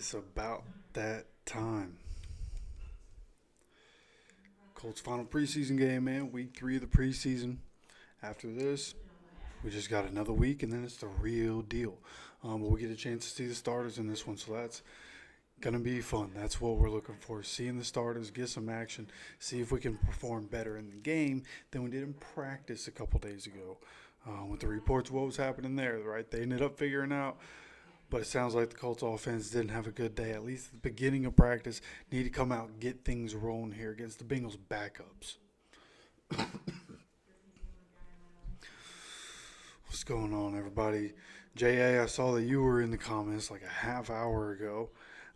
It's about that time. Colts final preseason game, man. Week 3 of the preseason. After this, we just got another week, and then it's the real deal. But we get a chance to see the starters in this one, so that's going to be fun. That's what we're looking for. Seeing the starters, get some action, see if we can perform better in the game than we did in practice a couple days ago. With the reports, what was happening there, right? They ended up figuring out. But it sounds like the Colts offense didn't have a good day, at least at the beginning of practice. Need to come out and get things rolling here against the Bengals backups. What's going on, everybody? J.A., I saw that you were in the comments like a half hour ago.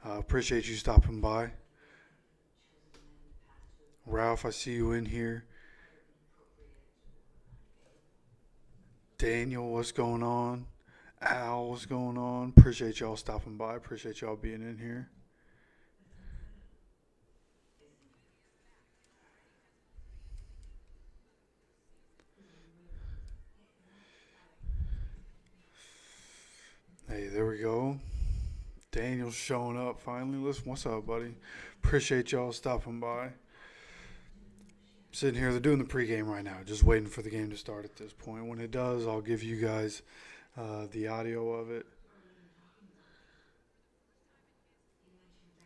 Appreciate you stopping by. Ralph, I see you in here. Daniel, what's going on? Al, what's going on? Appreciate y'all stopping by. Appreciate y'all being in here. Hey, there we go. Daniel's showing up finally. Listen, what's up, buddy? Appreciate y'all stopping by. Sitting here, they're doing the pregame right now. Just waiting for the game to start at this point. When it does, I'll give you guys the audio of it.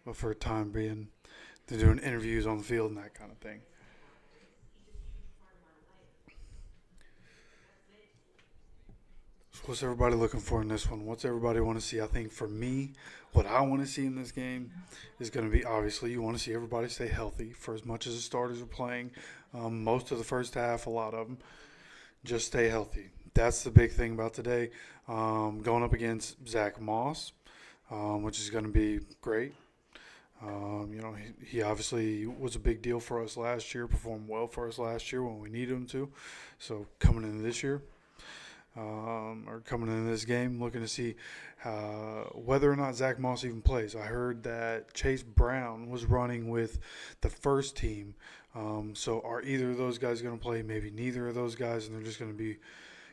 But for the time being, they're doing interviews on the field and that kind of thing. So what's everybody looking for in this one? What's everybody want to see? I think for me, what I want to see in this game is going to be, obviously, you want to see everybody stay healthy for as much as the starters are playing. Most of the first half, a lot of them, just stay healthy. That's the big thing about today. Going up against Zach Moss, which is going to be great. He obviously was a big deal for us last year, performed well for us last year when we needed him to. So coming into this year, or coming into this game, looking to see whether or not Zach Moss even plays. I heard that Chase Brown was running with the first team. So are either of those guys going to play? Maybe neither of those guys, and they're just going to be,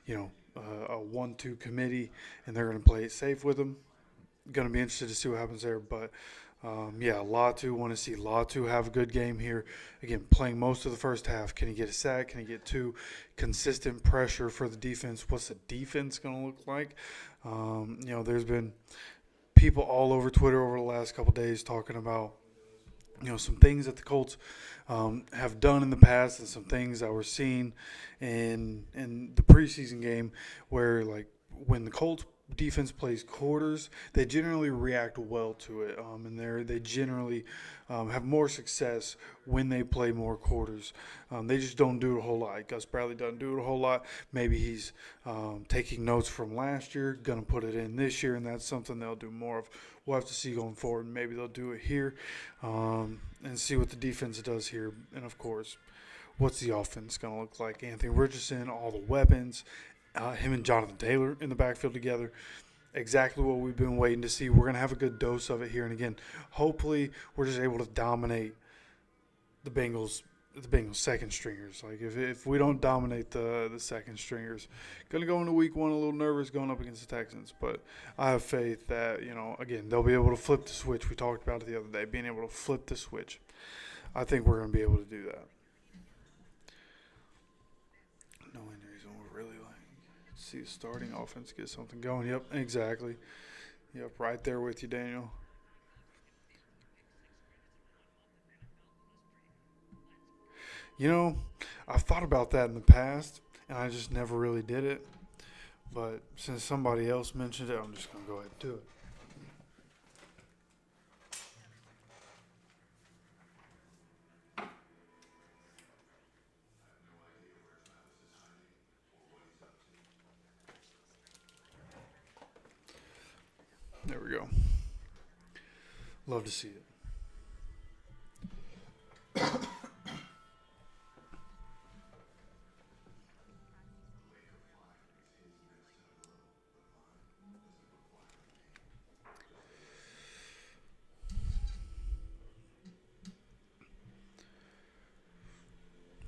a 1-2 committee, and they're going to play it safe with them. Going to be interested to see what happens there, but Latu, want to see Latu have a good game here. Again, playing most of the first half. Can he get a sack? Can he get two? Consistent pressure for the defense. What's the defense going to look like? There's been people all over Twitter over the last couple of days talking about, some things that the Colts have done in the past and some things that we're seeing in the preseason game where, like, when the Colts defense plays quarters, they generally react well to it, and they generally have more success when they play more quarters. They just don't do it a whole lot. Gus Bradley doesn't do it a whole lot. Maybe he's taking notes from last year, going to put it in this year, and that's something they'll do more of. We'll have to see going forward. Maybe they'll do it here and see what the defense does here. And, of course, what's the offense going to look like? Anthony Richardson, all the weapons, him and Jonathan Taylor in the backfield together. Exactly what we've been waiting to see. We're going to have a good dose of it here. And, again, hopefully we're just able to dominate the Bengals second stringers. Like, if we don't dominate the second stringers, going to go into week 1 a little nervous going up against the Texans. But I have faith that, again, they'll be able to flip the switch. We talked about it the other day, being able to flip the switch. I think we're going to be able to do that. No injuries, and we're really see the starting offense get something going. Yep, exactly. Yep, right there with you, Daniel. I've thought about that in the past, and I just never really did it. But since somebody else mentioned it, I'm just going to go ahead and do it. There we go. Love to see it.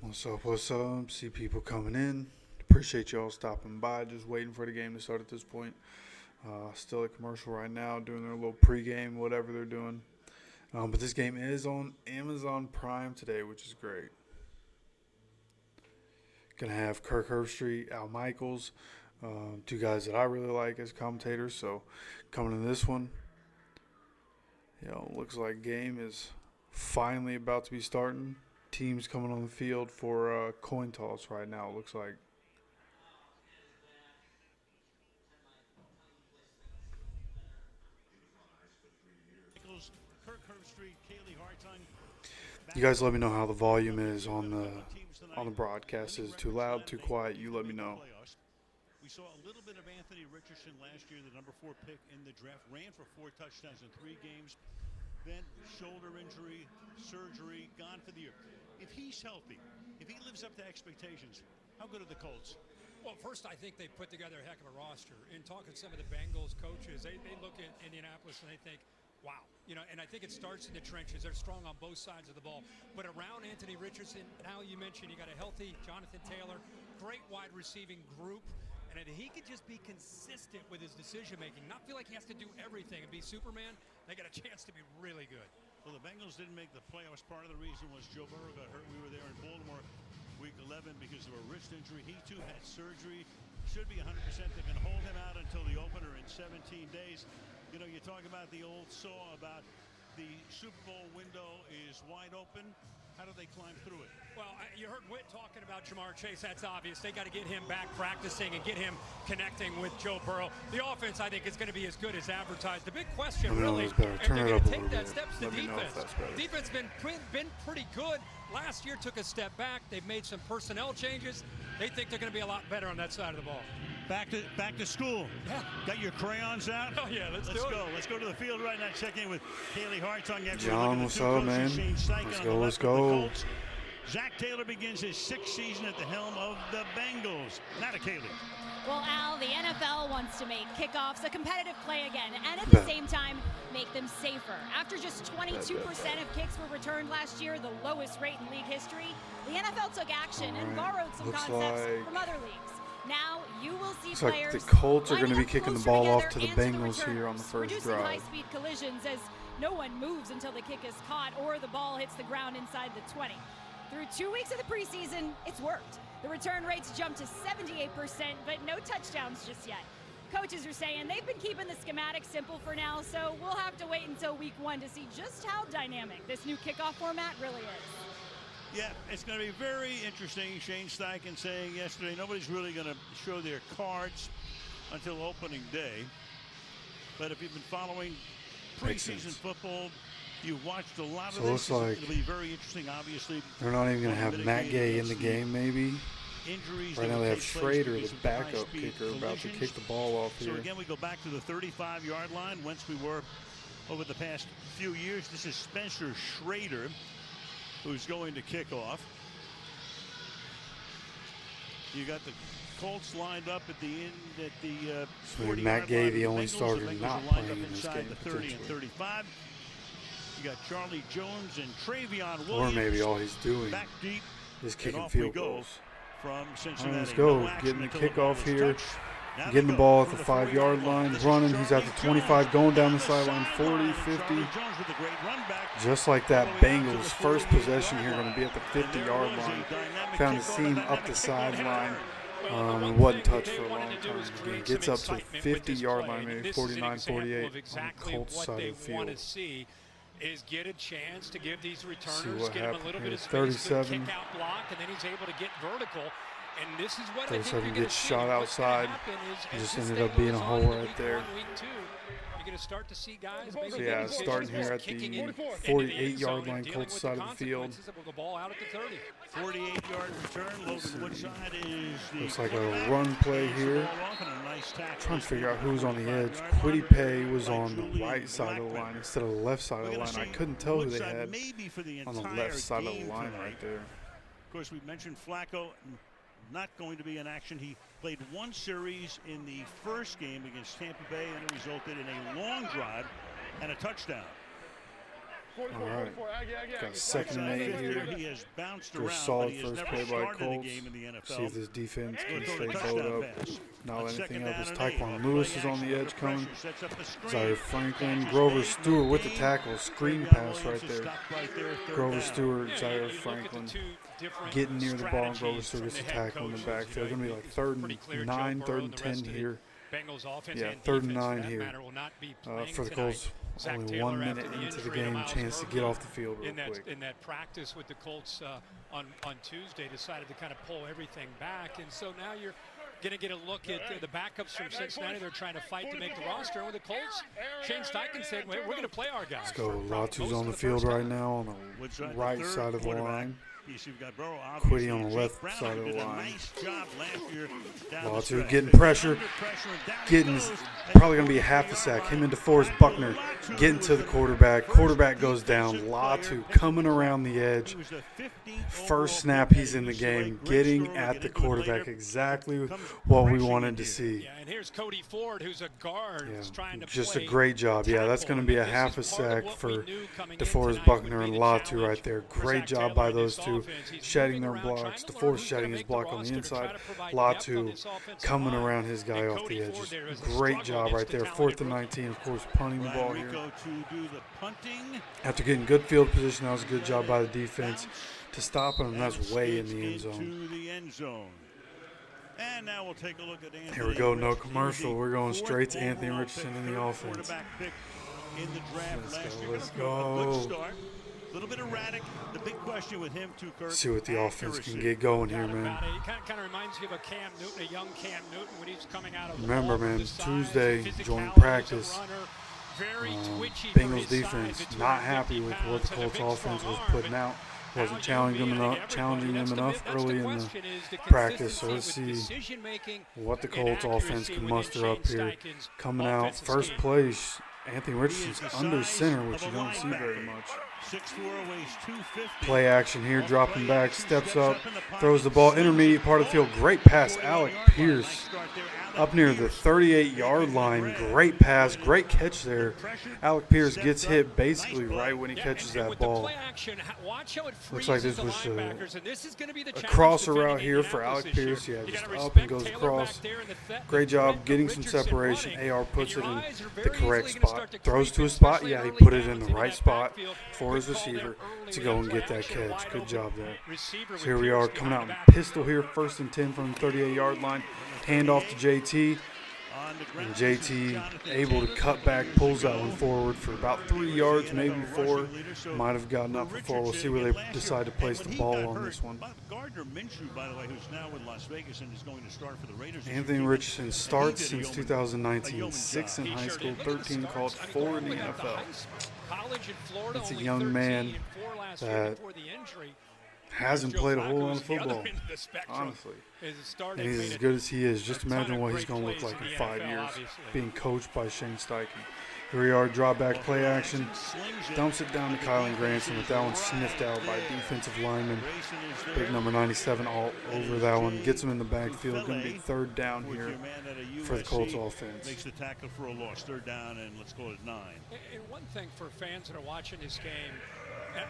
What's up, what's up? See people coming in. Appreciate y'all stopping by. Just waiting for the game to start at this point. Still a commercial right now, doing their little pregame, whatever they're doing. But this game is on Amazon Prime today, which is great. Gonna have Kirk Herbstreit, Al Michaels, two guys that I really like as commentators. So coming in this one, looks like game is finally about to be starting. Teams coming on the field for coin toss right now, it looks like. You guys let me know how the volume is on the broadcast. Is it too loud, too quiet? You let me know. We saw a little bit of Anthony Richardson last year, the number 4 pick in the draft. Ran for 4 touchdowns in 3 games. Then shoulder injury, surgery, gone for the year. If he's healthy, if he lives up to expectations, how good are the Colts? Well, first, I think they put together a heck of a roster. In talking to some of the Bengals coaches, they look at Indianapolis and they think, wow. And I think it starts in the trenches. They're strong on both sides of the ball. But around Anthony Richardson, now you mentioned you got a healthy Jonathan Taylor, great wide receiving group. And if he could just be consistent with his decision-making, not feel like he has to do everything and be Superman, they got a chance to be really good. Well, the Bengals didn't make the playoffs. Part of the reason was Joe Burrow got hurt. We were there in Baltimore week 11 because of a wrist injury. He, too, had surgery. Should be 100%. They're going to hold him out until the opener in 17 days. You talk about the old saw about the Super Bowl window is wide open. How do they climb through it? Well, you heard Whit talking about Jamar Chase. That's obvious. They got to get him back practicing and get him connecting with Joe Burrow. The offense, I think, is going to be as good as advertised. The big question, really, if they're going to take that steps to defense. Defense been pretty good. Last year took a step back. They've made some personnel changes. They think they're going to be a lot better on that side of the ball. Back to school. Yeah. Got your crayons out? Oh, yeah, let's go. Let's go to the field right now. Check in with Kaylee Hartung. John, what's up, man? Let's go. Zach Taylor begins his 6th season at the helm of the Bengals. Not a Kaylee. Well, Al, the NFL wants to make kickoffs a competitive play again, and at the same time, make them safer. After just 22% of kicks were returned last year, the lowest rate in league history, the NFL took action and borrowed some concepts from other leagues. Now you will see players. Like the Colts are going to be kicking the ball off to the Bengals here on the first drive. High-speed collisions as no one moves until the kick is caught or the ball hits the ground inside the 20. Through 2 weeks of the preseason, it's worked. The return rates jumped to 78%, but no touchdowns just yet. Coaches are saying they've been keeping the schematic simple for now, so we'll have to wait until week 1 to see just how dynamic this new kickoff format really is. Yeah, it's going to be very interesting. Shane Steichen saying yesterday nobody's really going to show their cards until opening day. But if you've been following preseason football, you've watched a lot of this. Looks like it'll be very interesting, obviously. They're not even going to have Matt Gay in the game, maybe. Injuries right now they have Schrader, the backup kicker, about to kick the ball off here. So again, we go back to the 35-yard line, whence we were over the past few years. This is Spencer Schrader, who's going to kick off. You got the Colts lined up at the end at the 40-yard Matt Gay, line. the only starter not playing in this game, the 30 and 35. You got Charlie Jones and Travion Williams. Or maybe all he's doing back deep is kicking field goals. From Cincinnati. Let's go. Getting the kickoff here. Getting the ball at the 5-yard line. Running. He's at the 25. Going down the sideline. 40, 50. Just like that, Bengals' first possession here going to be at the 50-yard line. Found a seam up the sideline. It wasn't touched for a long time. Again, gets up to the 50-yard line, maybe 49, 48 on the Colts side of the field. Is get a chance to give these returners, get him a little bit of space, 37. kick out block, and then he's able to get vertical. And this is what 37 gets shot outside. Just ended up being a hole right there. You're going to start to see guys. So yeah, starting here at the 48-yard line, Colts side of the field. 48-yard return. Logan Woodside is the looks like a run play here. Trying to figure out who's on the edge. Quiddy Pay was on the right side of the line instead of the left side of the line. I couldn't tell who they had on the left side of the line right there. Of course, we mentioned Flacco not going to be in action. He played 1 series in the first game against Tampa Bay, and it resulted in a long drive and a touchdown. All right. Got 2nd and 8 here. He has bounced Good around, solid but he has first never play by started a Colts. game in the NFL. See if this defense can Throw stay a bowed touchdown up. pass. Not On let anything second up. down As and 8, Tyquan a Lewis play is on the action edge coming. pressure sets up the screen. Zaire Franklin, Catches Grover made, Stewart with the gain. tackle. Screen Travion pass right Williams is there. stopped right there, third Grover down. Stewart, Yeah, Zaire you look at the Franklin two different getting near the ball, and Grover strategies Stewart from gets the the head tackle in the coaches. backfield. You know, Going to be like it's 3rd pretty and clear 9, Joe 3rd Burrow and the 10 rest of the here. Bengals offense Yeah, and 3rd and defense, 9 for that here. matter, will not be playing For the tonight. Colts, Zach only Taylor 1 after minute the into the injury to game, Miles chance to get Murphy off the field real quick. in that practice with the Colts on Tuesday, decided to kind of pull everything back, and so now you're going to get a look at the backups from Cincinnati. They're trying to fight to make the roster. And with the Colts, Shane Steichen said, we're going to play our guys. Let's go. Probably Latu's most on of the the field first right half. now on the right side of the line. You see, we've got Burrow, Quiddy on the obviously. left Jake Brown side of the did a line. nice job last year down the Latu stretch. getting pressure, Under pressure, and down he getting goes. probably going to be a half a sack. Him and DeForest Buckner getting to the quarterback. Quarterback goes down. Latu coming around the edge. He was the 15th First overall snap, pick he's in the at UCLA. game, Great getting story. We'll at get the into it quarterback. later. Exactly Comes what we crashing wanted in to here. see. Yeah, and here's Cody Ford, who's a guard, who's trying to Just play a great job. Yeah, that's going to be a tackle. half a This is part of sack what for we knew coming in DeForest tonight Buckner would and be the Latu challenge right there. for Great Zach job Taylor by and those this two, offense. He's shedding moving their around, trying blocks. to learn DeForest who's gonna shedding his make the block on the roster to try inside. to provide depth on Latu this offensive coming line. around his guy And off Cody the Ford edges. there is a Great struggle job against right the there. talented 4th and rookie. 19, of course, punting the ball Ryan here. Rico to do the punting. After getting good field position, that was a good job by the defense to stop him, and that's way in the end zone. Into the end zone. And now we'll take a look at Anthony. Here we go, no Richardson. commercial. We're going Fourth straight to Anthony overall Richardson pick, in the third offense. quarterback pick in the draft Let's last go, year. let's Gonna throw a go. good start. A little bit erratic. The big question with him, too, Kirk. See what the offense accuracy. can get going here, Got man. about it. He kind of reminds you of a Cam Newton, a young Cam Newton when he's coming out of the Remember, ball, man, the size, Tuesday, the joint physicality as a practice, runner, very twitchy for Bengals his defense size. It's not 250 happy with what the pounds and a Colts big, offense strong was arm. putting out. Wasn't Now, challenging you them beat enough, everybody. challenging That's them the- enough that's early in the question is the practice. So consistency let's with see decision-making what the and Colts offense accuracy can within muster Shane up here. Steichen's Coming out, offensive first scheme. place, Anthony Richardson's He is the under size center, which of you a don't see linebacker. very much. 6'4", weighs 250. Play action here, Off dropping play back, action, steps up, in the pocket, throws the ball, slings intermediate it part of the field. forward. Great pass, 48-yard Alec line. Pierce. Nice start there, Alec Up near the Pierce. 38-yard line, great pass, great catch there. Alec Pierce gets hit basically right when he Yeah, catches and that with the ball. play action, watch how it Looks like freezes this was the linebackers, and this is going to be the a challenge crosser defending route here for Indianapolis Alec this year. Pierce. Yeah, You just gotta up and respect goes Taylor across. back there in the Great job threat getting of some Richardson separation. running. AR puts And it your in eyes are the very correct easily gonna spot. start to Throws creep to a in, spot. especially Yeah, he early put it in downs the into right that spot backfield. for his Good call there receiver early to with go that and play get that action, catch. wide Good open job there. receiver with So here we Pierce are coming out behind the in back. pistol here, 1st and 10 from the 38-yard line. Handoff to JT. On the ground, And this is JT Jonathan able to Taylor. cut back, pulls that one forward for about 3 yards, maybe NFL 4. rushing leader. So Might have gotten up for 4. We'll see where they decide to place the ball on this one. Gardner Minshew, by the way, who's now with Las Vegas and is going to start for the Raiders. Anthony Richardson starts since 2019, 6 in He high sure school, did. Look at the 13 starts. college, I mean, 4 in the going out to NFL. high school. College in Florida, That's a only young 13 man and 4 last year that before the injury. Hasn't Joe played a whole lot Flacco's of the other football, end of the spectrum. honestly. As a starter, And he's made as it good as he is. Just a ton imagine of what he's great going to look plays like in in the 5 NFL, years, obviously. being coached by Shane Steichen. Here we are, draw back play action. Dumps it down to Kylan Granson with that one sniffed out by defensive lineman. Big number 97 all over that one. Gets him in the backfield. Going to be 3rd down here for the Colts offense. Makes the tackle for a loss. 3rd down, and let's call it 9. And one thing for fans that are watching this game,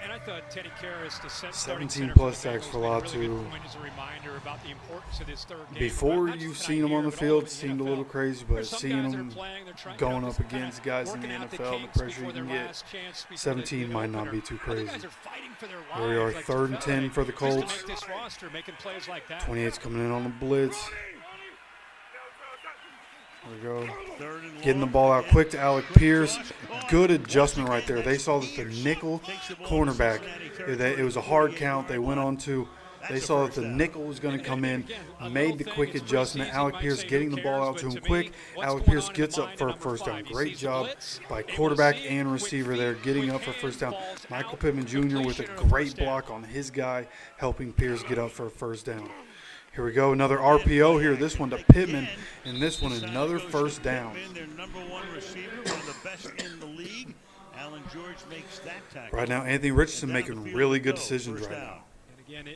and I thought Teddy Karras, the 17 plus sacks for Latu. Latu. Really good point as a reminder about the importance of this 3rd game. Before Not just you've tonight seen him on here, the but field, all over the seemed a NFL. little crazy, but There's some seeing guys that are him playing, they're trying, going you know, up kinda against guys in the working out NFL, the kinks pressure you before can their get, last chance before they 17 get might not opener. be too Other crazy. guys are fighting for their Here we are, lives, like 3rd and Tefele, 10 for the just to Colts. make this roster, making plays like that. 28's coming in on the blitz. There we go. Getting the ball out quick to Alec Pierce. Good adjustment right there. They saw that the nickel cornerback, it was a hard count. They went on to, they saw that the nickel was going to come in, made the quick adjustment. Alec Pierce getting the ball out to him quick. Alec Pierce gets up for a 1st down. Great job by quarterback and receiver there, getting up for 1st down. Michael Pittman Jr. with a great block on his guy, helping Pierce get up for a 1st down. Here we go, another RPO here. This one to Pittman, and this one another 1st down. Their number 1 receiver, one of the best in the league. Alan George makes that tackle. Right now, Anthony Richardson making really good decisions right now. And again,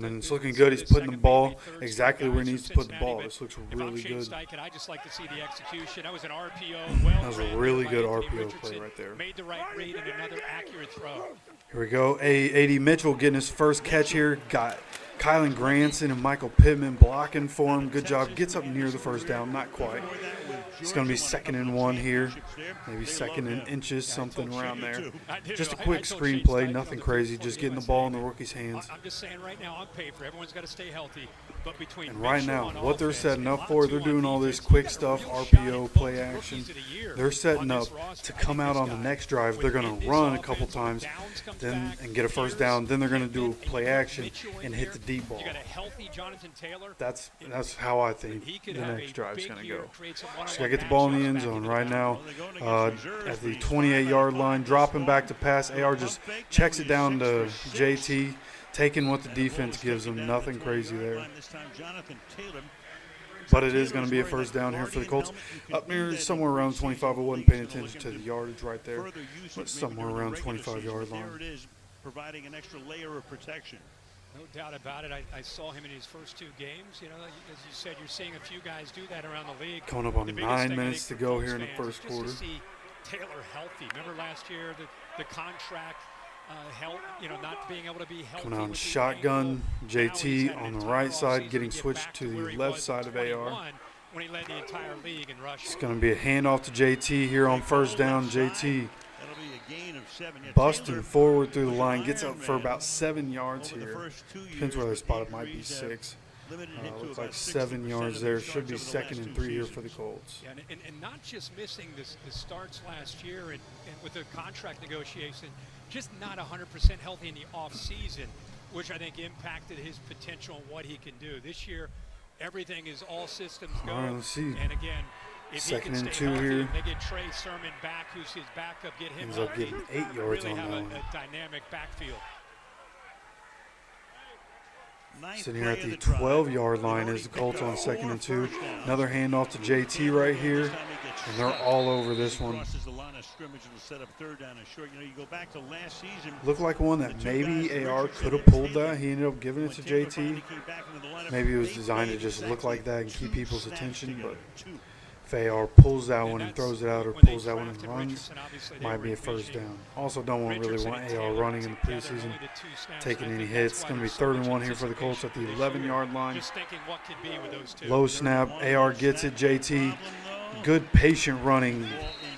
And it's looking good. He's putting the ball exactly where he needs to put the ball. This looks really good. Steichen, I just like to see the execution. That was an RPO. That was a really good RPO play right there. Made the right read and another accurate throw. Here we go. A.D. Mitchell getting his first catch here. Got Kylan Granson and Michael Pittman blocking for him. Good job. Gets up near the first down. Not quite. It's going to be 2nd and 1 here. Maybe 2nd and inches, something around there. Just a quick screen play. Nothing crazy. Just getting the ball in the rookie's hands. I'm just saying right now on paper, everyone's got to stay healthy. But between and right now, what they're setting up for, they're doing all this quick stuff, RPO, play action. They're setting up to come out on the next drive. They're going to run a couple times then and get a first down. Then they're going to do play action and hit the deep ball. That's how I think the next drive is going to go. Just got to get the ball in the end zone right now at the 28-yard line, dropping back to pass. AR just checks it down to JT. Taking what the defense gives them, nothing crazy there. But it is going to be a first down here for the Colts. Up near somewhere around 25. I wasn't paying attention to the yardage right there. But somewhere around 25-yard line. Providing an extra layer of protection. No doubt about it. I saw him in his first 2 games. You know, as you said, you're seeing a few guys do that around the league. Coming up on 9 minutes to go here in the first quarter. Just to see Taylor healthy. Remember last year, the contract. Not being able to be healthy. Coming out in shotgun, JT on the right side, getting switched to the left side of AR. When he led the entire league in rushing. It's going to be a handoff to JT here on first down. JT busting forward through the line, gets up for about 7 yards here. Depends where they spot it, might be 6. Looks like 7 yards there. Should be 2nd and 3 here for the Colts. Yeah, and not just missing the starts last year and with the contract negotiation, just not 100% healthy in the offseason, which I think impacted his potential and what he can do. This year, everything is all systems go. All right, let's see. And again, if 2nd he and can 2 stay here. healthy, they get Trey Sermon back, who's his backup, get him Ends up healthy. getting 8 yards really on have that one. a dynamic backfield. Sitting here at the 12-yard line is the Colts on 2nd and 2. Another handoff to JT right here, and they're all over this one. Looked like one that maybe AR could have pulled that. He ended up giving it to JT. Maybe it was designed to just look like that and keep people's attention, but if AR pulls that one and throws it out or pulls that one and runs, might be a first down. Also don't really want AR running in the preseason, taking any hits. It's going to be 3rd and 1 here for the Colts at the 11-yard line. Low snap, AR gets it, JT. Good patient running,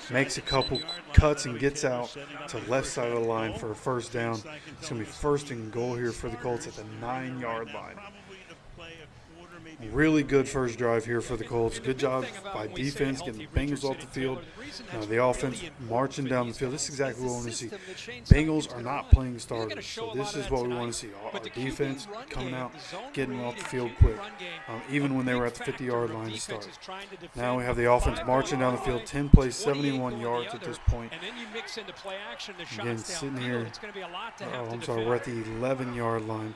makes a couple cuts and gets out to the left side of the line for a first down. It's going to be 1st and goal here for the Colts at the 9-yard line. Really good first drive here for the Colts. Good job by defense getting the Bengals off the field. Now the offense marching down the field. This is exactly what we want to see. Bengals are not playing starters, so this is what we want to see. Our defense coming out, getting off the field quick, even when they were at the 50-yard line to start. Now we have the offense marching down the field. 10 plays, 71 yards at this point. Again, sitting here. We're at the 11-yard line.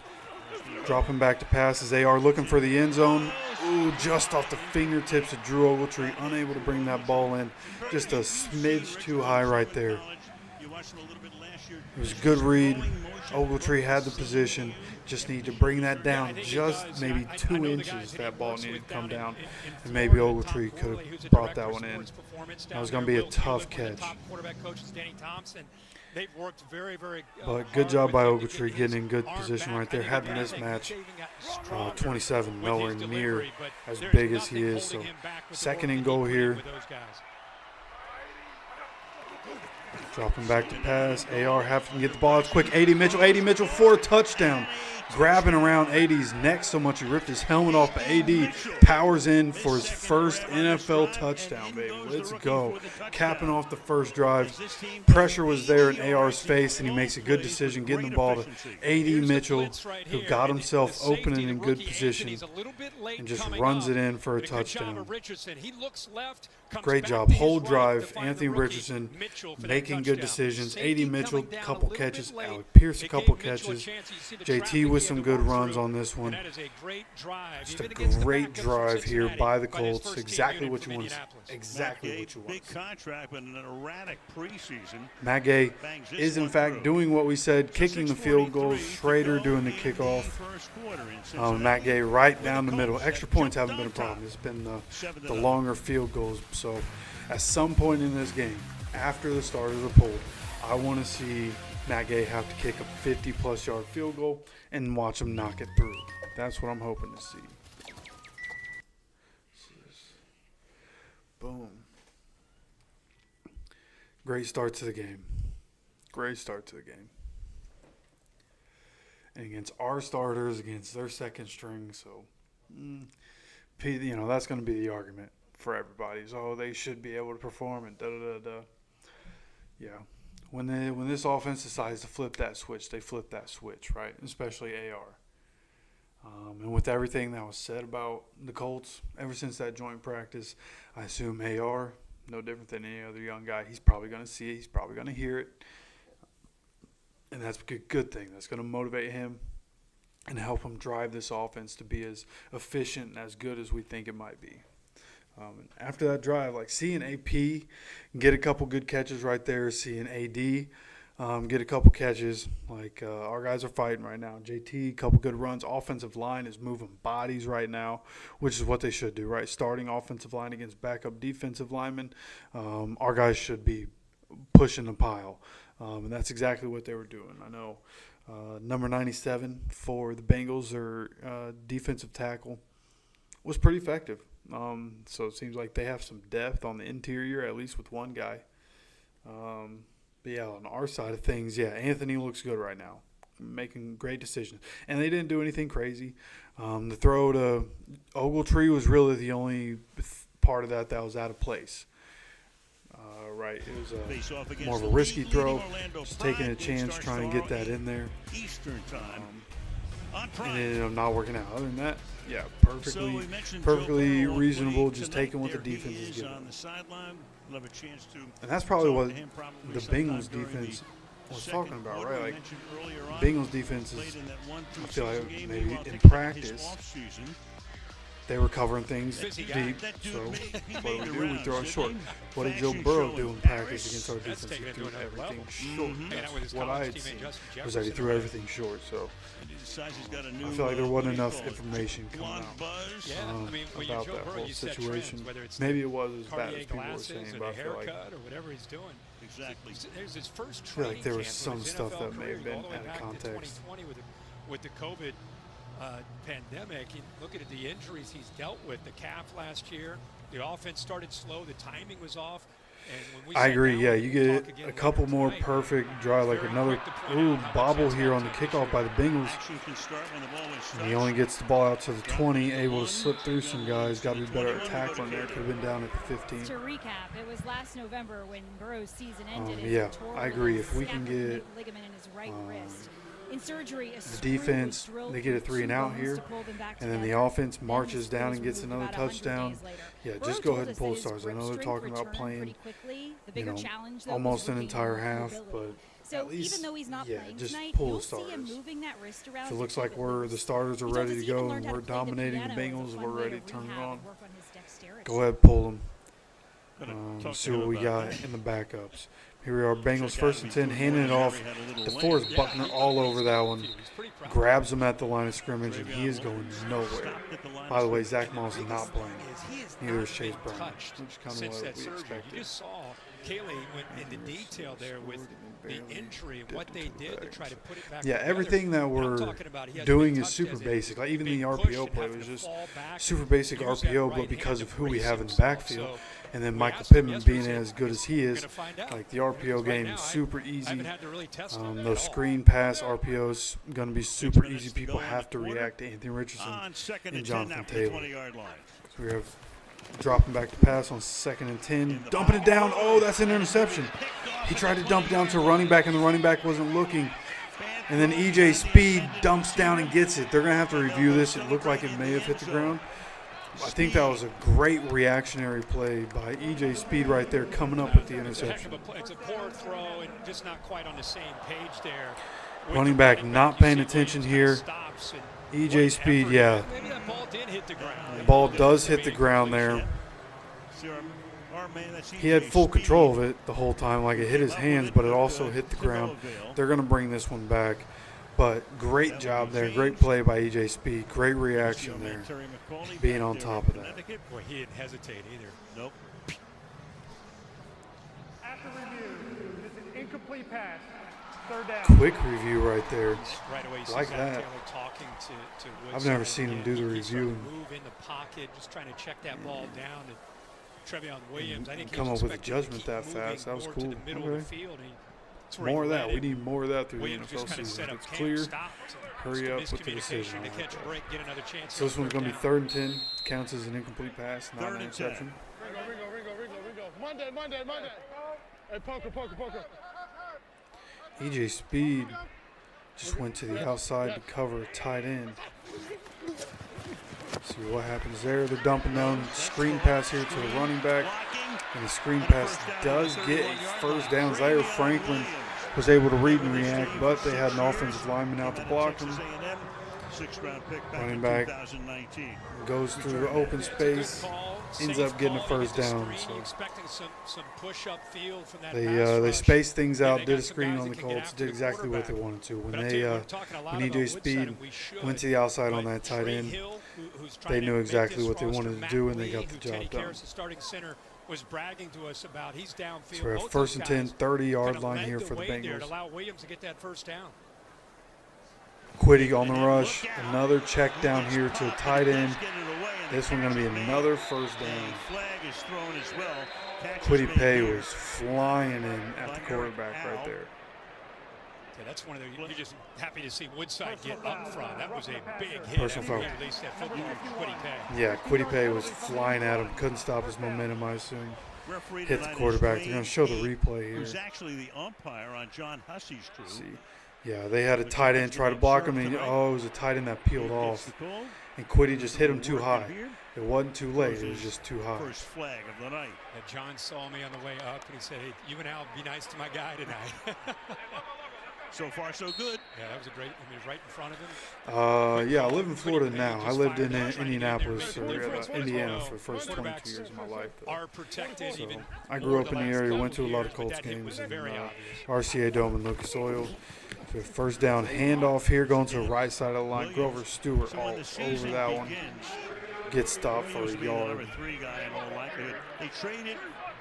Dropping back to pass as AR looking for the end zone. Ooh, just off the fingertips of Drew Ogletree, unable to bring that ball in. Just a smidge too high right there. It was a good read. Ogletree had the position. Just need to bring that down just maybe 2 inches. That ball needed to come down. And maybe Ogletree could have brought that one in. That was going to be a tough catch. They've worked very, very but good job by Ogletree getting in good position right there. Had the mismatch. 27, nowhere near as big as he is. So 2nd and goal here. Dropping back to pass. AR having to get the ball. It's quick. A.D. Mitchell for a touchdown. Grabbing around AD's neck so much he ripped his helmet off, but AD powers in for his first NFL touchdown, baby. Let's go. Capping off the first drive. Pressure was there in AR's face, and he makes a good decision getting the ball to A.D. Mitchell, who got himself open and in good position, and just runs it in for a touchdown. Richardson, he looks left, comes Great back job. to his Whole right to drive. find the Anthony rookie, Richardson Mitchell, for that making good touchdown. decisions. Safety AD Mitchell, coming down a couple little bit catches. late. Alec Pierce, a It couple gave Mitchell a catches. chance. You see the JT traffic with he some had to good work runs through, on this and one. that is a great drive. Just even a against the great backups from drive here Cincinnati, by the but his Colts. first team Exactly unit what from you want to see. Indianapolis. Exactly Matt what you Gay, want big to see. contract, but an erratic preseason. Matt Gay Bangs this is in one fact through. doing what we said, kicking the field goals. 6:43 to Schrader go doing the in kickoff. first quarter in Cincinnati. Matt Gay right With down the middle. Colts Extra that points jumped haven't been a on top. problem. It's been the 7-0. longer field goals. So at some point in this game, after the starters are pulled, I want to see Matt Gay have to kick a 50-plus yard field goal and watch him knock it through. That's what I'm hoping to see. Boom. Great start to the game. Great start to the game. And against our starters, against their second string, so that's going to be the argument for everybody. So they should be able to perform and da-da-da-da. Yeah. When this offense decides to flip that switch, they flip that switch, right? Especially AR. And with everything that was said about the Colts ever since that joint practice, I assume AR, no different than any other young guy, he's probably going to see it. He's probably going to hear it. And that's a good thing. That's going to motivate him and help him drive this offense to be as efficient and as good as we think it might be. And after that drive, like seeing AP get a couple good catches right there, seeing AD get a couple catches, like our guys are fighting right now. JT, a couple good runs. Offensive line is moving bodies right now, which is what they should do, right? Starting offensive line against backup defensive linemen, our guys should be pushing the pile. And that's exactly what they were doing. I know number 97 for the Bengals, their defensive tackle, was pretty effective. So it seems like they have some depth on the interior, at least with one guy. But yeah, on our side of things, yeah, Anthony looks good right now, making great decisions. And they didn't do anything crazy. The throw to Ogletree was really the only part of that was out of place. Right, it was more of a risky throw, just taking a chance, trying to get that in there. Eastern time. And it ended up not working out. Other than that, yeah, perfectly reasonable, just taking what the defense is giving. And that's probably what the Bengals defense was talking about, right? Like, Bengals defense is, I feel like maybe in practice, they were covering things deep. So what do? We throw it short. What did Joe Burrow do in practice against our defense? He threw everything short. That's what I had seen, was that he threw everything short. So I feel like there wasn't enough information coming out about that whole situation. Maybe it was as bad as people were saying, but I feel like there was some stuff that may have been out of context. With the COVID pandemic, and look at the injuries he's dealt with. The calf last year, the offense started slow, the timing was off. And when we I agree. down, Yeah, you get a couple more tonight, perfect drive, like another bobble here on the kickoff by the Bengals. And he only gets the ball out to the 20, able to slip through some guys. Got to be better at tackling there. Could have been down at the 15. To recap, it was last November when Burrow's season ended. Yeah, tore I agree. the If we can get ligament in his right wrist. In surgery, the defense, they get a 3-and-out here, and then the offense marches down and gets another touchdown. Yeah, just go ahead and pull stars. I know they're talking about playing, almost an entire half, but so at least, even though he's not playing just tonight, pull you'll the see him starters. moving that wrist around. If it looks like the starters are ready to go and we're dominating the Bengals, we're ready to turn it on. Go ahead, pull them. See what we got in the backups. Here we are, Bengals 1st and 10, handing it off. DeForest Buckner all over that one. Grabs him at the line of scrimmage, and he is going nowhere. By the way, Zach Moss is not playing. Neither is Chase Brown, which is kind of what we expected. You just saw Kaylee went into detail there with the injury and what they did to try to put it back Yeah, together. everything that we're doing is super basic. Like even the RPO play was just super basic RPO, but because of who we have in the backfield, and then Michael Pittman being as good as he is, like the RPO game is super easy. Those screen pass RPOs going to be super easy. People have to react to Anthony Richardson and Jonathan Taylor. So we have dropping back to pass on 2nd and 10, dumping it down. Oh, that's an interception. He tried to dump it down to a running back, and the running back wasn't looking. And then EJ Speed dumps down and gets it. They're going to have to review this. It looked like it may have hit the ground. I think that was a great reactionary play by E.J. Speed right there, coming up with the It's a heck interception. of it's a poor throw and just not quite on the same page there. With Running the back not you paying see attention Williams here. kinda stops and E.J. what Speed, effort. yeah. Maybe that ball did hit the ground. The ball does hit the ground there. He had full control of it the whole time. Like, it hit his hands, but it also hit the ground. They're going to bring this one back. But great job there. Great play by E.J. Speed. Great reaction there. Being on top of that. Boy, he didn't hesitate either. Nope. After review, it's an incomplete pass. Third down. Quick review right there. Right away, you see Like Zach that. Taylor talking to Woodson. I've never seen him do the He's starting review. to move in the pocket, just trying to check that ball down. And Trevion Williams, I think he Come was up with a expecting to judgment keep that moving fast. That was more cool. To the middle Okay. of the field. That's where he More of that. led We it. need more of that through the Williams just NFL kind of season. set up It's camp, clear. stopped. Hurry Some up with the decision. miscommunication to catch a break, get another chance. So this on one's going to be down. 3rd and 10. Counts as an incomplete pass, not Third an and 10. interception. Ringo. Monday. Hey, poker. E.J. Speed just went to the outside to cover a tight end. See what happens there. They're dumping down. Screen pass here to the running back. And the screen pass does get a first down. Zaire Franklin was able to read and react, but they had an offensive lineman out to block him. Running back goes through the open space, ends up getting a first down. So they spaced things out, did a screen on the Colts, did exactly what they wanted to. When E.J. Speed went to the outside on that tight end, they knew exactly what they wanted to do, and they got the job done. Was bragging to us about he's downfield. So we're at Both 1st those and 10, guys 30-yard kinda line led here for the way there to Bengals. allow Williams to get that first down. Quiddy on the rush, another check down here to the tight end. This one going to be another first down. Quiddy Pay was flying in at the quarterback right there. Yeah, that's one of the. You're just happy to see Woodside get up front. That was a big hit. Personal foul. At least that football, Quiddy Pay. Yeah, Quiddy Pay was flying at him. Couldn't stop his momentum, I assume. Hit the quarterback. They're going to show the replay Who's here. actually the umpire on John Hussey's crew. See. Yeah, they had a tight end try to block him, and it was a tight end that peeled off. And Quiddy just hit him too high. It wasn't too late, it was just too high. First flag of the night. John saw me on the way up, and he said, "Hey, you and Al, be nice to my guy tonight." So far, so good. Yeah, that was a great. I mean, right in front of him. Yeah, I live in Florida now. I lived in Indianapolis or Indiana for the first 22 Quarterbacks years of my life. though. Are protected. So Even I grew up in the last area, couple went to a lot of years, but Colts that hit games was in very obvious. RCA Dome in Lucas Oil. So first down handoff here, going to the right side of the line. Grover Stewart all over that one. Gets stopped for a yard. Number 3 guy in all likelihood. They traded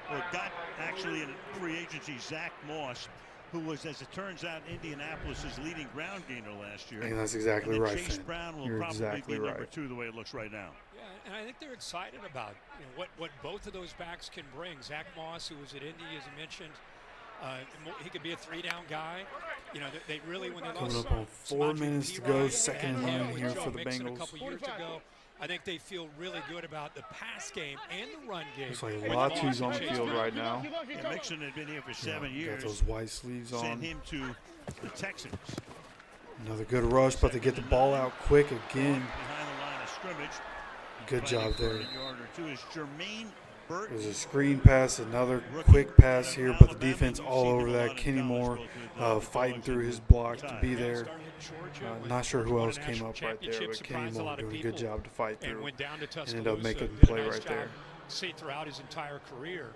or got actually in free agency Zach Moss, who was, as it turns out, Indianapolis' leading ground gainer last year. And that's exactly and then right, Chase Finn. Brown will You're probably exactly be number right. 2 the way it looks right now. Yeah, and I think they're excited about what both of those backs can bring. Zach Moss, who was at Indy, as you mentioned, he could be a 3-down guy. They really, when they Coming lost up on 4 minutes to go, second and 9 with here Joe for the Mixon a Bengals. couple years ago, I think they feel really good about the pass game and the run game. Looks like with Latu's Moss on and the Chase field Brown. right now. Yeah, Mixon had been here for 7 Got years. those white sleeves Sent on. him to the Texans. Another good rush, but they get the ball out quick again. Behind the line of scrimmage. Good job there. A yard or two is Jermaine Burton. There's a screen pass, another quick pass here, but the defense all over that. Kenny Moore fighting through his block to be there. Not sure who else came up right there, but Kenny Moore doing a good job to fight And through. went down to And Tuscaloosa. ended up making did the a play nice right job, there. See, throughout his entire career.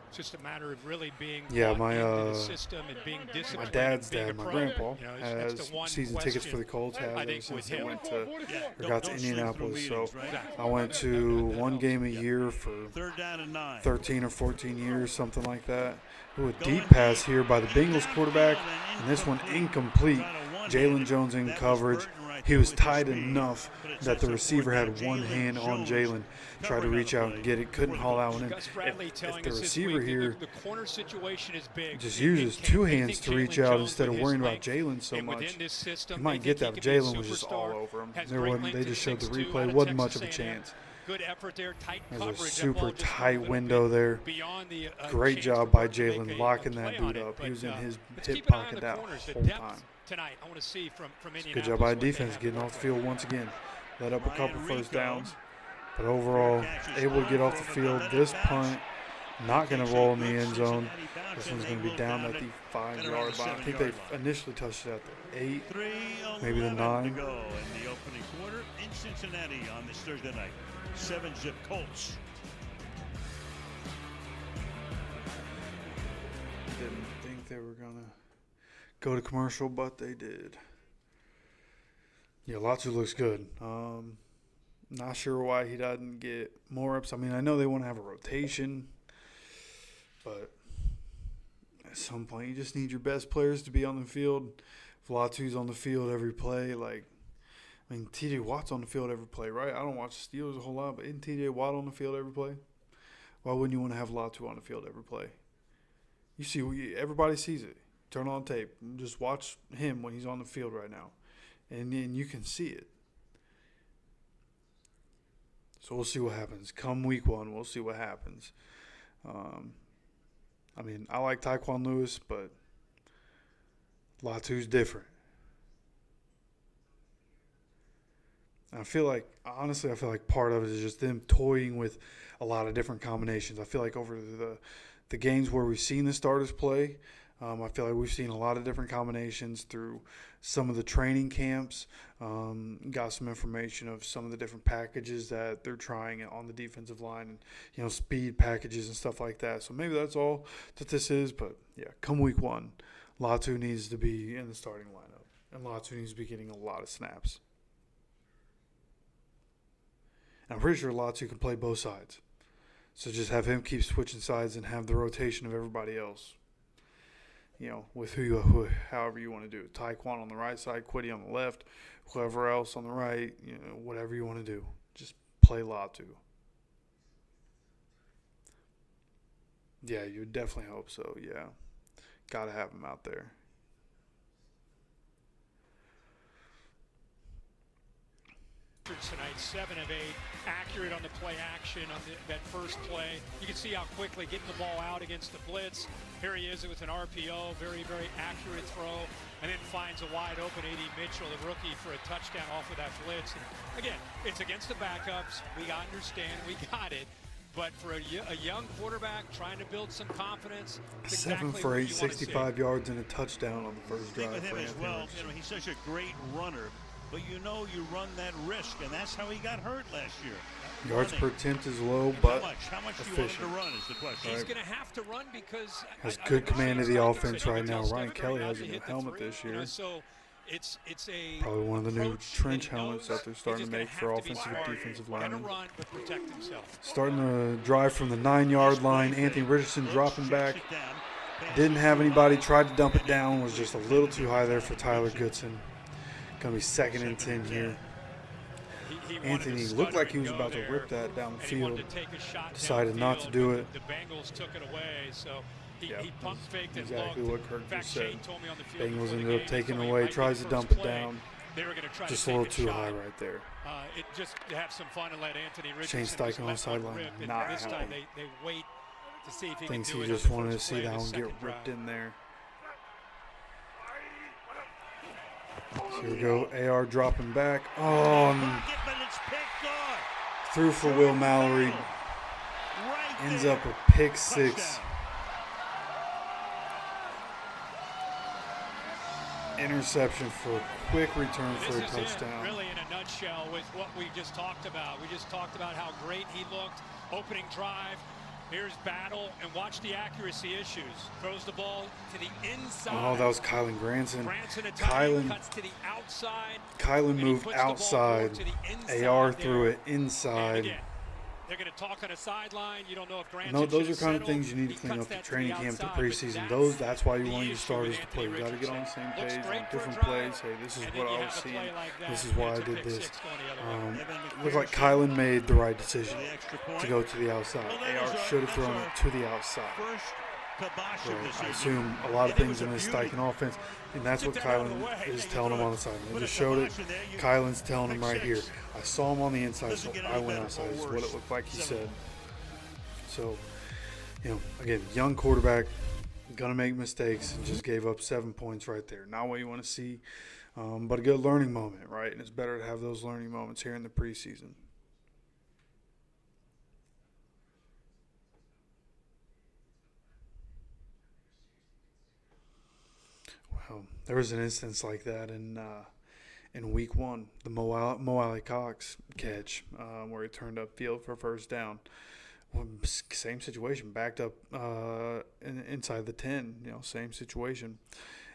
It's just a matter of really being Yeah, bought into the system and being My disciplined. dad's and being dad, a my pro. grandpa, That's has the one season tickets question, for the Colts. Has I ever think since with they him. went to or got to Don't slip through Indianapolis. So meetings, right? I went to one game a year for 3rd down and 9. 13 or 14 years, something like that. Ooh, a deep pass here by the Bengals quarterback, and this one incomplete. Jalen Jones in coverage. He was tight enough that the receiver had one hand on Jalen, tried to reach out and get it, couldn't haul out one in. Gus Bradley If telling the us this receiver week that here the corner situation is big. just It uses can't- two they hands think to reach Jalen out Jones instead of with his worrying about length Jalen so and much, within this system, you might they get think that, he but could be a Jalen was just superstar, all over him. has There great wasn't, length they at just showed the 6'2", replay. out of Wasn't much Texas of a A&M. chance. Good effort there, tight There's a coverage. That ball super just went a tight little window bit there. beyond the, Great chance job for by Burton to make Jalen a locking play that on dude it. up. He But, was in his let's hip keep an eye on pocket the that corners. The whole depth time. tonight, I want to see from Indianapolis. Good job by what they defense have getting to off the work field once again. Let up a couple first downs. But overall, able to get off the field. This punt, not going to roll in the end zone. This one's going to be down at the 5-yard line. I think they initially touched it at the 8, maybe the 9. To go in the opening quarter in Cincinnati on this Thursday night. 7-zip Colts. Didn't think they were going to go to commercial, but they did. Yeah, Latu looks good. Not sure why he doesn't get more reps. I mean, I know they want to have a rotation, but at some point you just need your best players to be on the field. If Latu's on the field every play, T.J. Watt's on the field every play, right? I don't watch the Steelers a whole lot, but isn't T.J. Watt on the field every play? Why wouldn't you want to have Latu on the field every play? You see, everybody sees it. Turn on tape. Just watch him when he's on the field right now, and then you can see it. So we'll see what happens. Come week 1, we'll see what happens. I like Tyquan Lewis, but Latu's different. And I feel like part of it is just them toying with a lot of different combinations. I feel like over the games where we've seen the starters play, I feel like we've seen a lot of different combinations through some of the training camps. Got some information of some of the different packages that they're trying on the defensive line, and speed packages and stuff like that. So maybe that's all that this is. But yeah, come week 1, Latu needs to be in the starting lineup, and Latu needs to be getting a lot of snaps. And I'm pretty sure Latu can play both sides. So just have him keep switching sides and have the rotation of everybody else. With however you want to do it. Tyquan on the right side, Quiddy on the left, whoever else on the right, whatever you want to do. Just play Latu. Yeah, you would definitely hope so, yeah. Got to have him out there. Tonight, 7 of 8, accurate on the play action on that first play. You can see how quickly getting the ball out against the blitz. Here he is with an RPO, very, very accurate throw, and then finds a wide open A.D. Mitchell, the rookie, for a touchdown off of that blitz. And again, it's against the backups. We understand. We got it. But for a young quarterback trying to build some confidence, 7 for 8, 65 yards and a touchdown on the first drive with him for as Anthony well. Richardson. He's such a great runner. But you run that risk, and that's how he got hurt last year. Yards per attempt is low, but how much do you want him to run is the question. He's going to have to run because has good command of the offense right now. Ryan Kelly has a new helmet this year. So it's probably one of the new trench helmets that they're starting to make for offensive and defensive linemen. Starting the drive from the 9-yard line. Anthony Richardson dropping back. Didn't have anybody. Tried to dump it down. Was just a little too high there for Tyler Goodson. Going to be 2nd and 10 here. Anthony looked like he was about to rip that down the field. Decided not to do it. The Bengals took it away, so he pump faked and exactly looked. what Kirk just said. Bengals ended up taking away. Tries to dump it down. Just a little too high right there. It just to have some fun and let Anthony Shane Richardson Steichen on the sideline. Not this happy. time they wait to see if he Thinks can do he it just on the wanted to first see play of that the one get second ripped drive. in there. So here we go. AR dropping back. Through for Will Mallory. Ends up a pick 6. Interception for a quick return for a touchdown. Really, in a nutshell, with what we just talked about. We just talked about how great he looked. Opening drive. Here's Battle, and watch the accuracy issues. Throws the ball to the inside. Oh, that was Kylan Granson. Cuts to the outside. Kylan moved outside. AR threw it inside. Again, they're going to talk on a sideline. You don't know if Granson No, those are kind of things you need to clean up the training camp, the preseason. That's why you want your starters to play. You got to get on the same page on different plays. Hey, this is what I was seeing. This is why I did this. Looks like Kylan made the right decision to go to the outside. AR should have thrown it to the outside. I assume a lot of things in this Steichen offense, and that's what Kylan is telling him on the side. They just showed it. Kylan's telling him right here. I saw him on the inside, so I went outside. Is what it looked like he said. So, again, young quarterback, gonna make mistakes, and just gave up 7 points right there. Not what you want to see, but a good learning moment, right? And it's better to have those learning moments here in the preseason. There was an instance like that in week 1, the Mo Alley Cox catch where he turned up field for first down. Well, same situation, backed up inside the 10, same situation.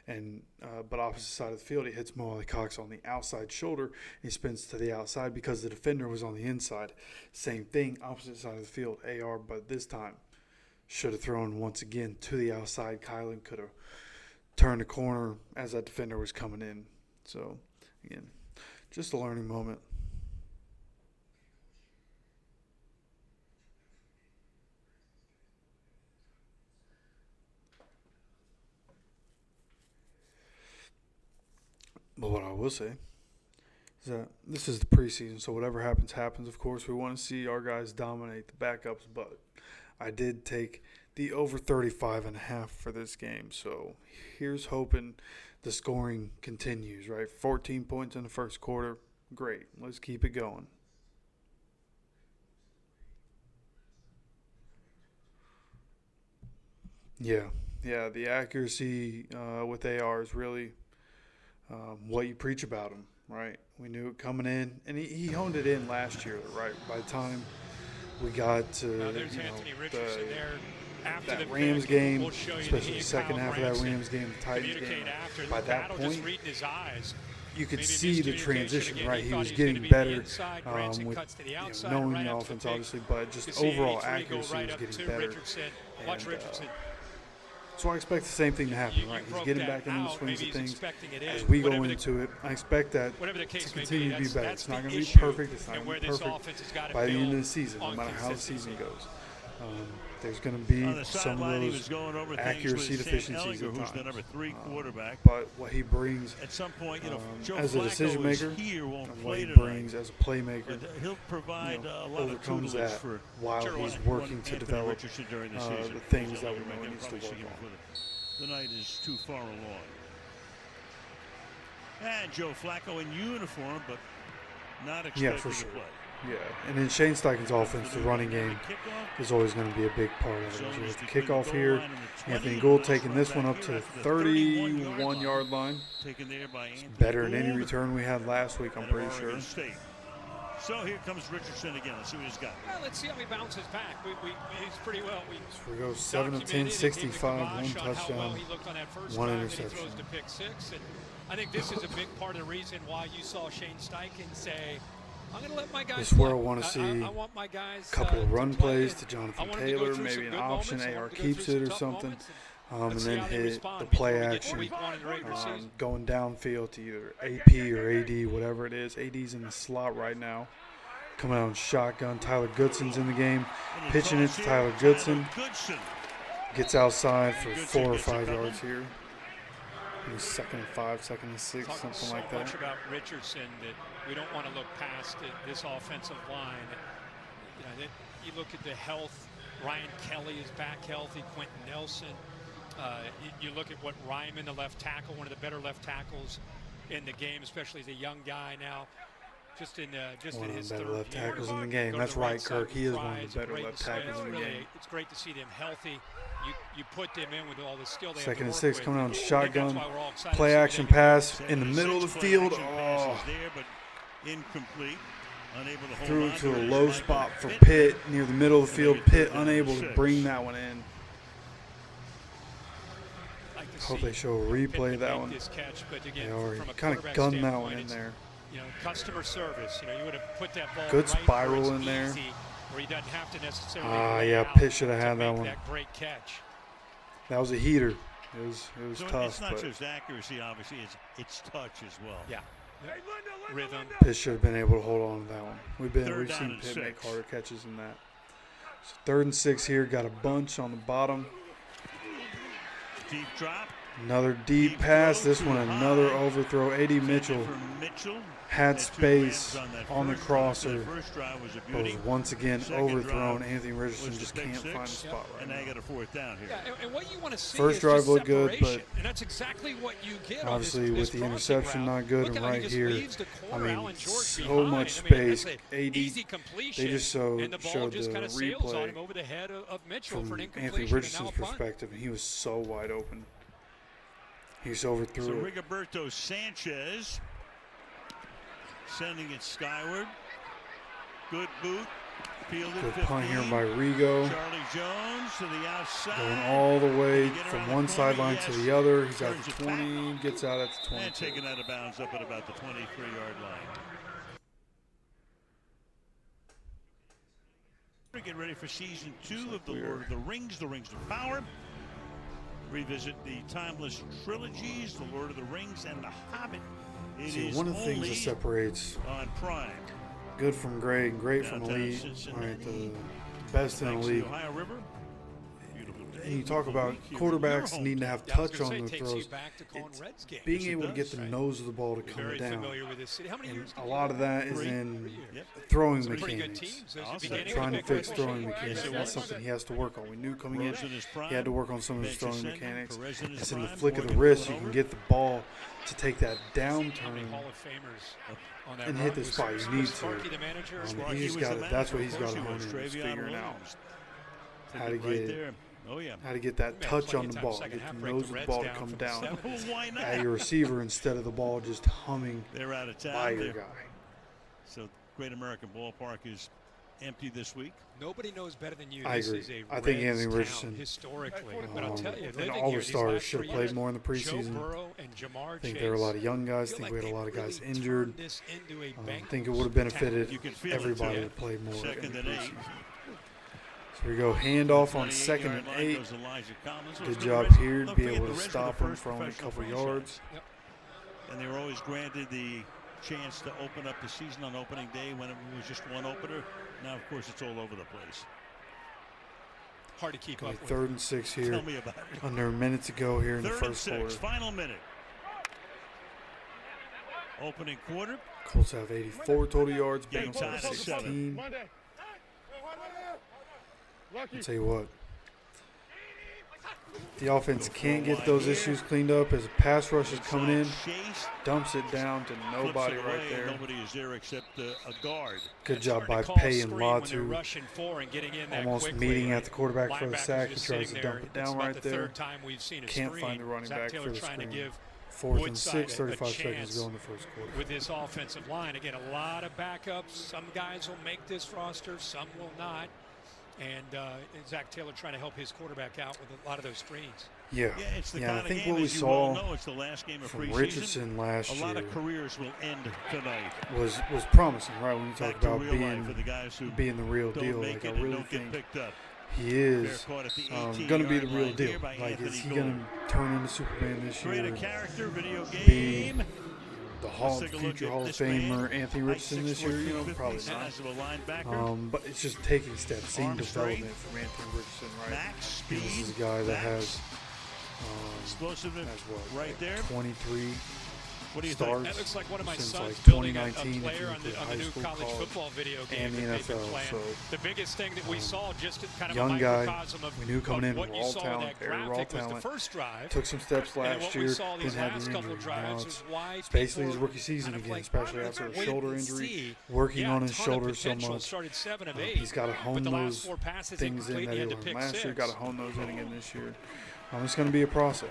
And but opposite side of the field, he hits Mo Alley Cox on the outside shoulder. He spins to the outside because the defender was on the inside. Same thing, opposite side of the field, AR, but this time should have thrown once again to the outside. Kylan could have turned the corner as that defender was coming in. So, again, just a learning moment. But what I will say is that this is the preseason, so whatever happens, happens. Of course, we want to see our guys dominate the backups, but I did take the over 35.5 for this game. So here's hoping the scoring continues, right? 14 points in the first quarter. Great. Let's keep it going. Yeah, the accuracy with AR is really what you preach about him, right? We knew it coming in, and he honed it in last year, right? By the time we got to Anthony Richardson there after that the Rams pick. game, We'll show you especially the second Kyle half of that Branson Rams game, the Titans game, communicate after by the that battle just point, reading his eyes. you could Maybe see the miscommunication transition, again. right? He He thought was he was gonna getting be better inside. Branson with cuts to the outside, knowing right the after the offense, pick. obviously, but You just see overall H3 go accuracy right was up getting to better. Richardson. Watch And, Richardson. So I expect the same thing to happen, You right? He's broke getting that back into the out. swings Maybe of he's things expecting it as in. we go Whatever the- into it. I expect that Whatever the to case may continue be, to be better. that's It's not the going to be issue perfect. It's not and going where to be this perfect offense has got to by the end of build the season, no on matter how the season consistency. goes. There's going to be On the some of sideline, he those was going over accuracy things with Sam deficiencies Ellinger, at who's the times. number 3 quarterback. But what he brings At some point, Joe as a Flacco decision is maker here, won't and what play he tonight. brings as a playmaker, But he'll provide a lot of overcomes tutelage that for while he's working to Anthony develop Richardson during the season. the things He's that we only know he gonna needs to probably work see him on. before the night is too far along. And Joe Flacco in uniform, but not expected for to sure. play. Yeah, and in Shane Steichen's offense, the running game is always going to be a big part of it. Zone So is with the between the kickoff goal here, line and the 20, Anthony and Gould the taking this one back up here to after the the 31-yard line. Taken there by Anthony Better than any Gould return we had last week, I'm out of pretty sure. Oregon State. So here comes Richardson again. Let's see what he's got. Well, let's see how he bounces back. He's pretty well. So we go 7 of 10, 65, one touchdown, one interception. He throws to pick 6. And I think this is a big part of the reason why you saw Shane Steichen say, I'm going to let my guys This is where I play. want to see I want my guys, a couple of run to play. plays to I Jonathan want them to go Taylor, through maybe some an good option, moments. I AR want them to go keeps through it or some tough something, moments, and let's see then how they hit respond the before play we get to action, week 1 in the regular season. going downfield to either AP or AD, whatever it is. AD's in the slot right now. Coming out in shotgun. Tyler Goodson's in the game. Pitching it to Tyler Goodson. Gets outside for 4 or 5 yards here. Maybe 2nd and 5, 2nd and 6, Talking something so like that. much about Richardson that we don't want to look past this offensive line. You look at the health. Ryan Kelly is back healthy. Quentin Nelson. You look at what Ryman, the left tackle, one of the better left tackles in the game, especially as a young guy now. Just in One of his the better third left year. tackles in the game. Go to That's the right, side Kirk. and He is try. one of It's the better great left to see- tackles in the game. It's great to see them healthy. You put them in with all the skill they have to 2nd and work 6 with. coming out in I think shotgun. that's why we're all excited Play to see action them. pass in the middle of the field. Oh, There, but incomplete. Unable to hold threw on it to a it. low Michael spot for Pitt. Pitt near the middle of the field. And they Pitt took down unable to 6. bring that one in. Like to Hope see they show a replay of that make one. this catch, but again, They already from a kind of quarterback gunned that standpoint, one in it's, there. customer service. You would have put that ball Good right spiral where it's in there. easy, where he doesn't have to necessarily. Ah, lay yeah, out Pitt should have to had that make one. That great catch. That was a heater. It was So tough, it's not but just accuracy, obviously, it's touch as well. Yeah. Rhythm. Pitt should have been able to hold on to that one. We've Third down seen and Pitt make 6. harder catches than that. So 3rd and 6 here. Got a bunch on the bottom. Deep drop. Another deep pass. This one another overthrow. A.D. Mitchell For Mitchell. had Had 2 space Rams that on the first drive. crosser, That first drive was a but was beauty. once again Second overthrown. drive Anthony Richardson was just the pick can't find a 6, spot right and now now. you got a 4th down here. Yeah, and what you want to see First is drive just looked good, separation, but and that's exactly what you get obviously on this with the crossing interception route. not good, Look and how he right just here, leaves the corner, I mean, Allen George so behind. much I mean, that's space. a AD, easy completion, they just showed and the ball just the kind of sails on him replay over the head of Mitchell from for an Anthony incompletion. Richardson's and now a punt. perspective, and he was so wide open. He's So overthrew it. Rigoberto Sanchez sending it skyward. Good boot. Fielded Good 15. punt here by Rigo. Charlie Jones to the outside. Going all the way Get from around one the corner, sideline yes. to the other. He's at Turns the it 20, back. gets out at the 20. And taken out of bounds up at about the 23-yard line. We get ready for season 2 of The Lord of the Rings of Power. Revisit the timeless trilogies, The Lord of the Rings and The Hobbit. It See, is one of the things that only separates on Prime. good from great and great from Downtown elite, Cincinnati. right? The best in Thanks the to league. the Ohio River. Beautiful day. And you talk beautiful about week here in quarterbacks your needing to hometown. have Yeah, I was touch gonna on say, the it takes throws. you back to calling Reds games. Being Yes, it able to get does. the Right. nose of the ball to come Very down. familiar with this city. How many And years? a did lot you of that is Three. in Yep. throwing Some pretty good mechanics. teams. Those Awesome. are beginning Trying to of the fix big throwing push. mechanics. Yes, it That's was. something he has to work on. We knew coming in, Rose in his prime. he had to work on some of his Bench throwing center. mechanics. Perez in his It's in the prime. flick of the Morgan wrist. going You can over. get the ball to take that How many downturn. Hall of Famers on that And run? hit the Was spot you was need to. Sparky the manager? Sparky He's was got the it. That's what manager. he's Of got course to he hone was. in, is Travion figuring out Williams. how Took to it right get there. Oh yeah. how to get that Man, touch plenty on of the times ball, second get half the break, nose the of the Reds ball to down come from down 7. Why not? at your receiver instead of the ball just humming They're out of town. by your They're- guy. So Great American Ballpark is empty this week. Nobody knows better than you. I This agree. is a I think Reds Anthony town Richardson, historically. But I'll tell you, and living all here the these stars last should 3 have played years, more in the Joe preseason. Burrow and Jamar I think Chase, there were a lot of young guys. I feel think we had a like lot of they guys really injured. turned this into a I Bengals think it would have town. benefited You can feel it, everybody too. to play more in Second the and 8. preseason. So we go handoff on 2nd 28-yard and line 8. goes Elijah Collins. Good Let's go job Reds. here to Don't be forget able the to Reds are stop the him first for only a professional couple franchise. yards. Yep. And they were always granted the chance to open up the season on opening day when it was just one opener. Now, of course, it's all over the place. Hard to keep Gonna up be with. 3rd and 6 here. Tell me about it. Under a minute to go here in the 3rd and first 6, quarter. final minute. Opening quarter. Colts have 84 total yards. Game Bengals have tied at 16. Monday. Lucky. I'll tell you what. The offense can't get those issues cleaned up as a pass rush is coming in. Chase Dumps it down to nobody flips it right away. there. Nobody is there except a guard. Good It's job hard by to call Pay and screen when they're Latu. rushing for and getting in that Almost quickly. meeting at the quarterback for the Linebackers sack. He just tries to sitting dump there. it down It's right about the there. 3rd time we've seen a Can't screen. find the running Zach back Taylor for the trying to screen. give 4th and Woodside 6, a 35 seconds chance to go in the first quarter. with this offensive line. Again, a lot of backups. Some guys will make this roster, some will not. And Zach Taylor trying to help his quarterback out with a lot of those screens. Yeah, Yeah, it's the yeah. kind I of think game, what we as you well saw know, it's the last game of from preseason. Richardson last A lot year of careers will end tonight. was promising, right? When you talk Back to about real life for the being guys who the real don't deal, make like it I and really don't get think picked up. he Fair is caught at the going to be the 18-yard real line deal. here by Like, is Anthony he going to turn into Superman this Create a year? character video Be game. the Let's take a look future at Hall of this man. Famer Anthony Height Richardson this 6'4", year? You know, 250, probably size of a linebacker. not. But it's just taking steps, seeing Arm development strength. from Anthony Richardson, right? Max speed. This is a guy that Max has explosiveness what, right like there. 23 What do you starts. think? That looks like one of my since, sons like, building a 2019 player if on you the, include on the high new school, college college, football video game and the that they've been NFL, playing. so, the biggest thing that we saw, just kind of young a guy, microcosm of, we knew coming in, what raw you saw talent, in that very raw graphic was the talent. first drive. Took some steps And then last what we year, saw these didn't have last the couple injury. of Now drives it's is why basically his people rookie season kind of again, like, especially "Oh, after a wait and shoulder injury, see." working Yeah, on a his ton of shoulder so potential. much. Started 7 of 8. He's got to hone but the last those 4 passes things he in completed, that he he had to learned pick last 6. year. Got to hone those in again this year. It's going to be a process.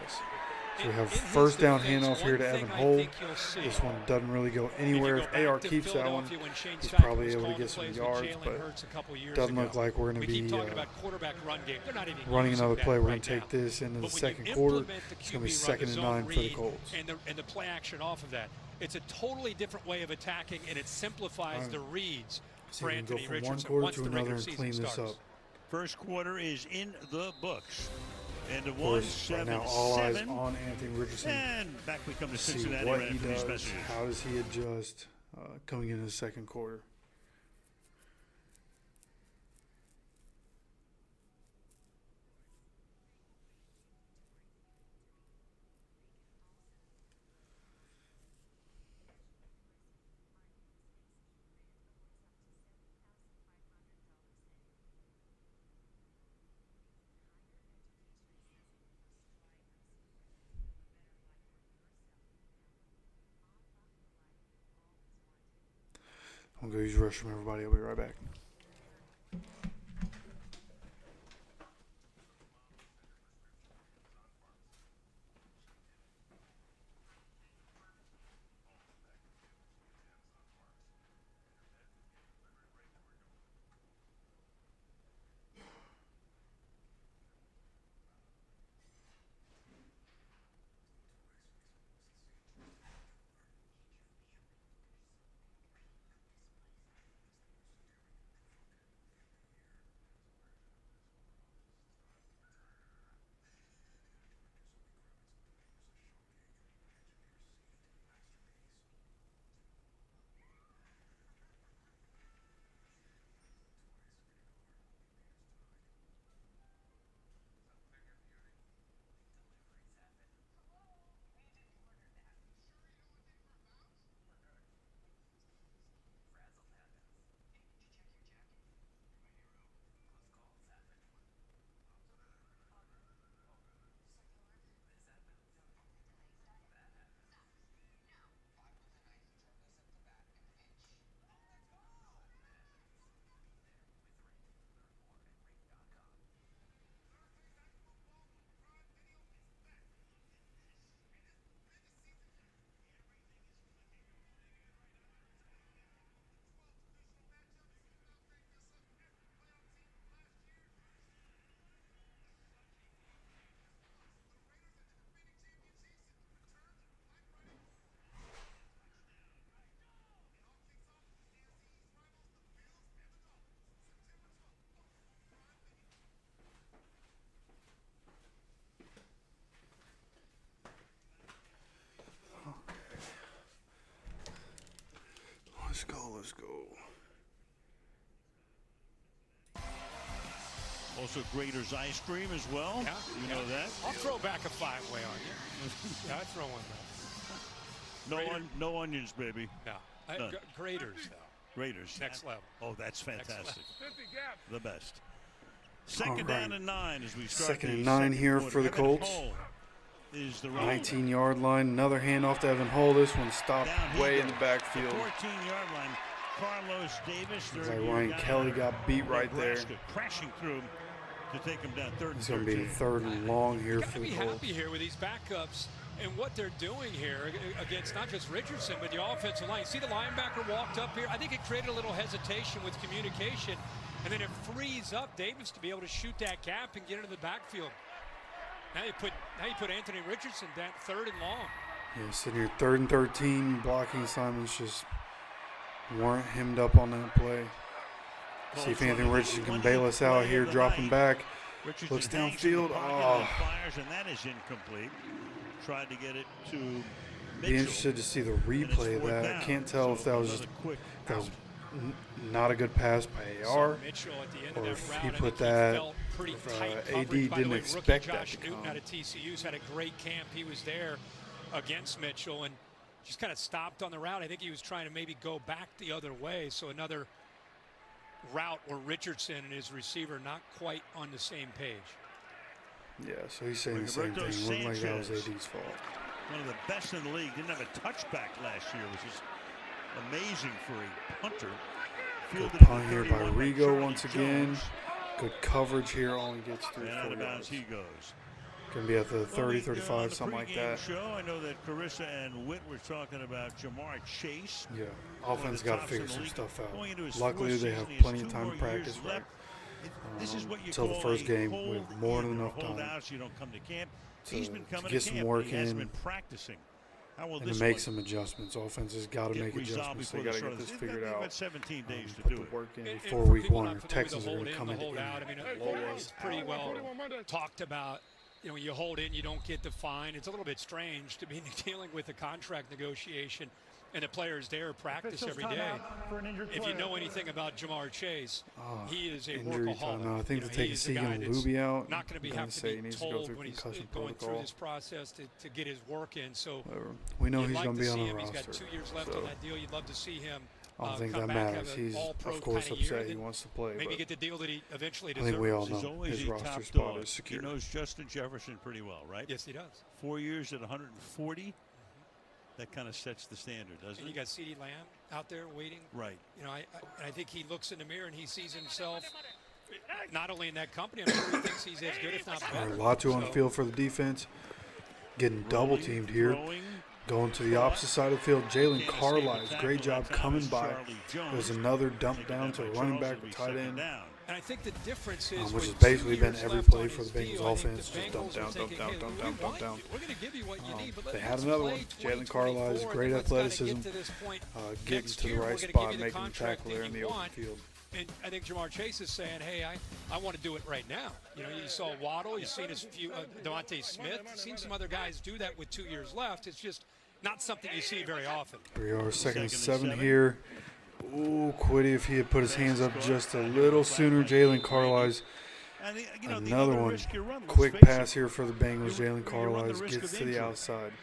So we have In his first down defense, handoff here to one Evan thing I Hull. think you'll see, This one doesn't really go if you anywhere. go If back AR to keeps that one, Philadelphia when Shane he's Steichen probably was able to calling get the some plays with yards, Jalen but Hurts a couple years doesn't ago. look like we're going We to keep be talking about quarterback run game. They're not even running using another that play. We're going right to take now. this into the But when second you quarter. implement the It's going to be QB run, 2nd the and zone 9 for the read, Colts. and the play action off of that, it's a totally different way of attacking, and it simplifies the reads So for you can go Anthony from one Richardson quarter once to the another regular and season clean this starts. up. First quarter is in the books. And Of course, right now all eyes on Anthony Richardson. And back we come to See Cincinnati what right he after these does. messages. How does he adjust coming into the second quarter? I'm going to go use the restroom, everybody. I'll be right back. Let's go. Also, Grader's Ice Cream as well. Yeah, you know that. I'll throw back a 5-way on you. Yeah, I'd throw one back. No onions, baby. No. None. Graders, though. Raiders. Next level. Oh, that's fantastic. The best. All Second right. down and 9 as we start. Second the and 9 second here quarter. for the Evan Colts. Hull is the runner. 19-yard line. Another handoff to Evan Hull. This one stopped Down he way in the goes. backfield. The 14-yard line. Carlos Davis. Looks like Ryan Kelly got beat right there. Nebraska crashing through him to take him down. Third It's and going to be 13. a 3rd and long here You for got to the be Colts. happy here with these backups and what they're doing here against not just Richardson, but the offensive line. You see the linebacker walked up here. I think it created a little hesitation with communication, and then it frees up Davis to be able to shoot that gap and get into the backfield. Now you put Anthony Richardson down 3rd and long. Yeah, sitting here 3rd and 13. Blocking assignments just weren't hemmed up on that play. See if Anthony Richardson can bail us out here, dropping back. Richardson Looks hangs in the downfield. pocket and Oh. fires, and that is incomplete. Tried to get it to Be Mitchell. interested to see the replay of that. I can't tell if that was just not a good pass by AR, Mitchell at the end or of if that he route, I put think that. felt pretty tight AD coverage. By the didn't way, expect rookie that Josh to Newton come. out of TCU's had a great camp. He was there against Mitchell and just kind of stopped on the route. I think he was trying to maybe go back the other way. So another route where Richardson and his receiver not quite on the same page. Yeah, so he's saying the same Roberto thing. Looked like that was Sanchez. AD's fault. One of the best in the league. Didn't have a touchback last year, which is amazing for a punter. Good Fielded at punt here by 31 Rigo Charlie once again. Jones. Good coverage here. Only gets through And out 4 of bounds yards. he goes. Going to be at the 30, Well, on 35, the something like pregame that. Show, I know that Carissa and Witt were talking about Jamar Chase. Yeah, one of offense the got to tops figure in the some league. stuff out. Going into his Luckily, fourth they season, have he has plenty of 2 time more to practice, years right? left. This is what you Till the call first a game hold with more than in or enough hold time out so you don't come to camp. to- He's been to coming get to some camp, work but he hasn't in been practicing. How will and this to make one some adjustments. Offense has got to get make resolved adjustments. They before got the to start get of this the figured They've out. got 17 days to Put do the it. work in And before for week people 1. not Or familiar with Texans the are going hold to in, come the into hold out. I mean, Indianapolis. it's pretty well talked about. You know, when you hold in, you don't get the fine. It's a little bit strange to be dealing with a contract negotiation and the players there practice every day. If you know anything about Jamar Chase, he is a Injury time workaholic. now. I think You they're know, taking he's a guy Segan that's Luby out. not going to be I'm gonna have to say he be needs to go told through when he's concussion going through protocol. this process to get his work in. So Whatever. We know you'd he's like going to to be on see the him. roster. He's got 2 years left so on that deal. You'd love to see him I don't think come that back, matters. have an He's, all-pro of course, kind of year, upset he then wants to play. maybe But get the deal that he eventually I deserves. think we all He's know always his a roster top spot dog. is He secure. knows Justin Jefferson pretty well, right? Yes, he does. 4 years at 140. That kind of sets the standard, doesn't And you it? got CeeDee Lamb out there waiting. Right. You know, I think he looks in the mirror and he sees himself not only in that company, I'm sure he thinks he's as good, if not All right, better. Latu on the So, field for the defense. Getting double teamed here. Throwing. Going to the opposite side of the field. Jalen Carlisle, great job coming by. There's another dump down to a running back or tight end. And I think the difference is Which has with basically 2 been years every left play on for his the Bengals deal, I think offense. the Just dump Bengals down, are thinking, dump hey, down, we dump want down. you. We're going to give you what you need, but They let's had another play one. Jalen Carlisle is 2024, great then let's gotta athleticism. get to this point. Getting Next to the year, right we're gonna spot, give you the making the contract tackle that there in you the open want. field. And I think Jamar Chase is saying, hey, I want to do it right now. You know, you saw Waddle, you've seen his few, Devontae Smith, seen some other guys do that with 2 years left. It's just not something you see very often. Here we are, second and Second and 7 7. here. Ooh, Quiddy, if he had put his hands up just a little sooner. Jalen Carlisle, And you know, the another other one. risk you run, let's Quick face pass it, here for the Bengals. You- Jalen you run the Carlisle risk gets of to the injury. outside.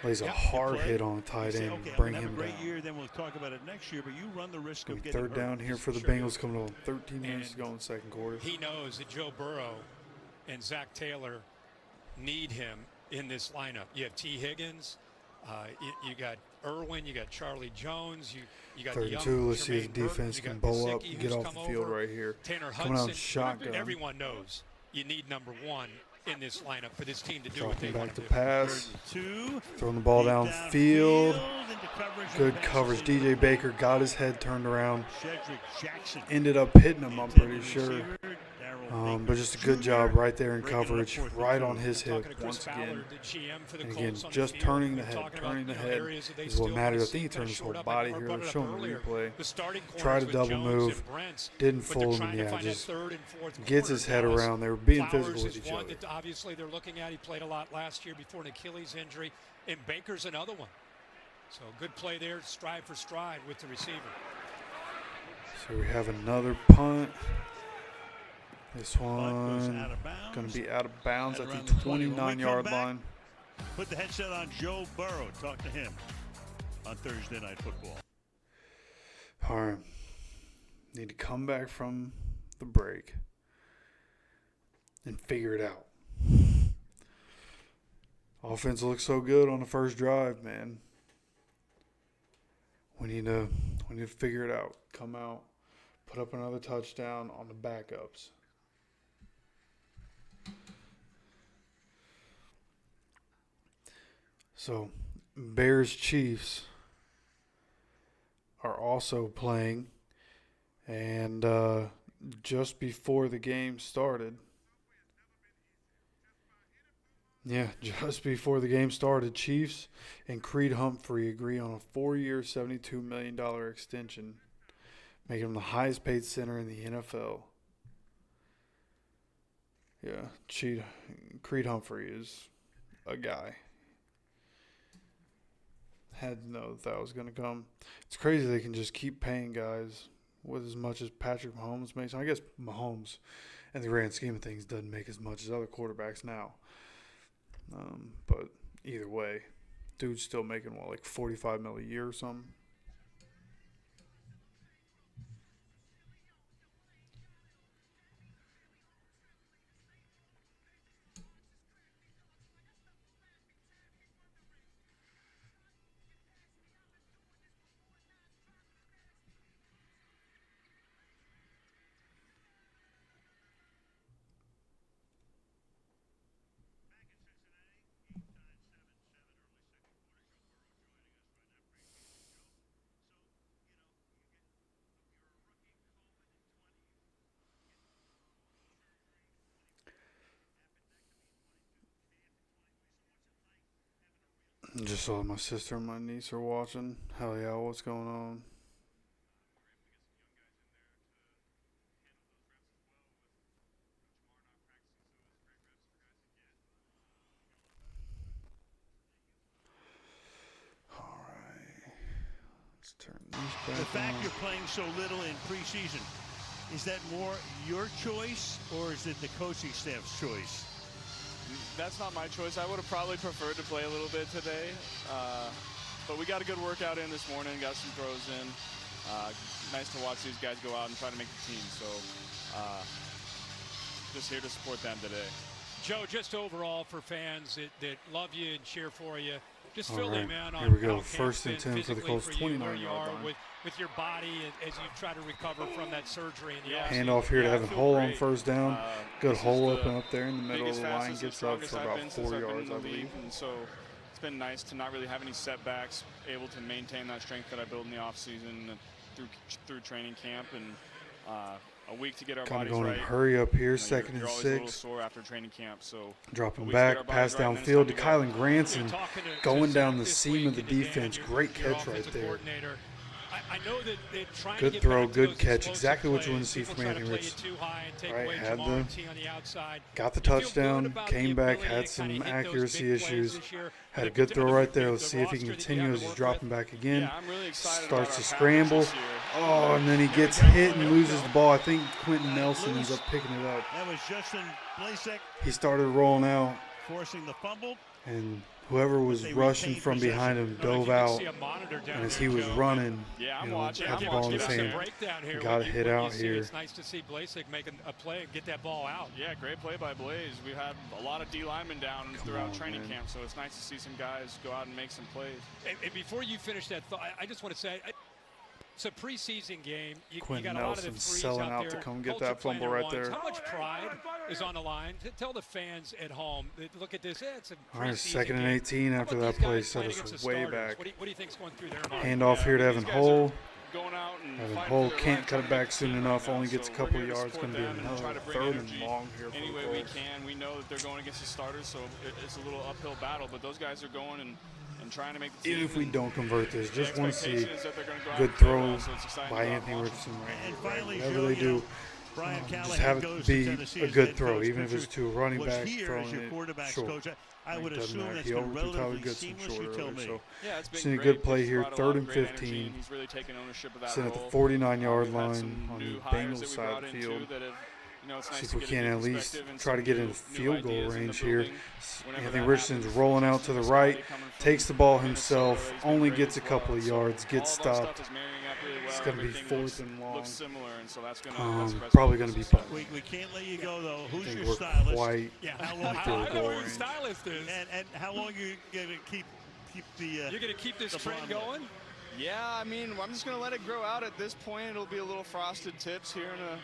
Lays a Yeah, hard you play. hit on the You tight say, end, okay, bring I'm him gonna have a great down. year, then we'll talk about it next year, but you run the risk of getting Third hurt. down here for the Sure. Bengals coming on 13 minutes to go in the second quarter. He knows that Joe Burrow and Zach Taylor need him in this lineup. You have T. Higgins, you got Irwin, you got Charlie Jones, you got the young 32, let's see if Jermaine the defense Burton, can you got bowl up Gesicki and get who's off the come field over, right here. Tanner Coming out Hudson. shotgun. Everyone knows you need number 1 in this lineup for this team to do what Dropping they back want to to do. pass. 32. Throwing the ball Deep downfield. into coverage, Good and coverage. passes DJ Baker got his head turned around. Cedric Jackson. Ended up hitting him, I'm pretty Intended sure. receiver, Darryl But just a good Baker job right there in breaking up coverage, fourth and right 2. on his hip Talking to Chris once again. Ballard, the GM for the And again, Colts on the just field. turning the We're head, talking about, turning the you know, head areas that they is still what matters. I wanna think he see turned his kinda whole short up. body I here. brought They're it up showing the earlier. replay. The starting Tried corners to with double Jones move. and Brents, Didn't but fool they're him. trying to Yeah, find just that third and fourth gets his head corner. around. They were being Flowers physical with is each one other. that obviously they're looking at. He played a lot last year before an Achilles injury, and Baker's another one. So good play there, stride for stride with the receiver. So we have another punt. This Punt goes one out of bounds. going to be out of bounds at At the around the 20. When we 29-yard come back, line. Put the headset on Joe Burrow. Talk to him on Thursday Night Football. All right. Need to come back from the break and figure it out. Offense looks so good on the first drive, man. We need to figure it out. Come out, put up another touchdown on the backups. So, Bears-Chiefs are also playing, and just before the game started, Chiefs and Creed Humphrey agree on a 4-year, $72 million extension, making him the highest paid center in the NFL. Yeah, Creed Humphrey is a guy. Had to know that was going to come. It's crazy they can just keep paying guys with as much as Patrick Mahomes makes. I guess Mahomes, in the grand scheme of things, doesn't make as much as other quarterbacks now. But either way, dude's still making, like $45 million a year or something? Just saw my sister and my niece are watching. Hell yeah, what's going on? Alright. Let's turn these back The fact on. you're playing so little in preseason, is that more your choice or is it the coaching staff's choice? That's not my choice. I would have probably preferred to play a little bit today. But we got a good workout in this morning, got some throws in. Nice to watch these guys go out and try to make the team. So just here to support them today. Joe, just overall for fans that love you and cheer for you, just All fill right, them in on here we go. how First and camp's 10 been for the physically Colts, for you, where 29 you yard are line. with your body as you try to recover from that surgery in the Yeah. offseason. Handoff here to Yeah, I Evan feel Hole on great. first down. Good This is hole the open up there in the middle of biggest, the line. fastest, and Gets up strongest for I've about been since 4 I've been yards, in I the league, believe. and so it's been nice to not really have any setbacks, able to maintain that strength that I built in the offseason through training camp, and a week to get our Kind of bodies going right. in hurry up here, You know, second you're and always a little 6. sore after training camp, so Dropping we get our back, bodies pass right, and then it's downfield time to to go. Kylan Granson. You're talking to Going down Zach the this seam week of the and Dan, defense. your Great catch right offensive there. coordinator. I know that they're trying Good to get throw, back to good those catch. explosive Exactly what you want to plays. see People from try to Anthony play you Richardson. too high and take Right, away had Jamar the- and T on the outside. Got the You feel good touchdown, about came the back, ability had to some kinda hit those accuracy big plays issues. this year. Had a But good the- throw the- right there. the Let's see if he can roster that you continue have as to he's work dropping with. back again. Yeah, I'm really excited Starts about to our scramble. package this year. Oh, and then he gets hit and loses the ball. I think Quentin Nelson ends up picking it up. That was Justin Blasek He started rolling out, forcing the fumble. and whoever was They rushing retained from behind him I don't know if dove you can out. see a monitor down And as there, he was Joe. running, Yeah, I'm you know, watching. had I'm the ball in watching. his Give us a hand. breakdown here. Got What hit you out see. here. It's nice to see Blasek making a play and get that ball out. Yeah, great play by Blaze. We've had a lot of D linemen down throughout on, training man. camp, so it's nice to see some guys go out and make some plays. And before you finish that thought, I just want to say, it's a preseason game. You Quentin got a lot of the Nelson threes selling out out to there. come get Colts are that playing fumble their right ones. there. How much pride is on the line? Tell the fans at home, that look at this. It's a All right, preseason second and game. 18 How after about that these play guys set playing us against the way starters? back. What do you think's going through their mind? Handoff here to these Evan guys Hole. are going out and Evan fighting Hole for their can't life, cut it trying to back make the soon team enough. right Only now. gets a So couple we're here to yards. Going support to be them and try another to bring third and energy long here for any the way we Colts. can. We know that they're going against the starters, so it's a little uphill battle, but those guys are going and trying to make the team. Even if we and don't convert this, the just want to see expectation is that they're gonna go out good and play throw well, so it's exciting by to go out Anthony and watch Richardson right And here. Right? finally, Whatever Joe, they you do, know, Brian just Callahan have goes it to be Tennessee a as good head throw, coach. even if it's Pritchard to a running was back here throwing as your it quarterbacks short. coach. I would Doesn't assume matter. that's He been overthrew Tyler relatively Goodson seamless. short You tell earlier, me. so Yeah, it's been seen a great. good play He's here, brought a lot 3rd of and great energy, 15. and he's really taken ownership of that Sitting at the role. 49-yard We've had line some on new the hires Bengals that we side of brought the in, field. too, that have, it's nice See if to we get a can new at least perspective and try to some get new into field goal ideas in the range here. building. Whenever Anthony that Richardson's happens, rolling there's out to new the right, mentality coming from takes the ball Minnesota himself, that he's been only great gets a as couple well. of So yards, all gets of our stopped. stuff is marrying up really well. It's going to be Everything 4th and long. looks similar, and so that's going to Probably going to be punt. We can't let you go, though. I Who's think your we're stylist? quite How long? field I know goal who your range. stylist is. And how long are you going to keep the? You're going to keep this the trend blonde going? Yeah, I mean, I'm just going to let it grow out at this point. It'll be a little frosted tips here in a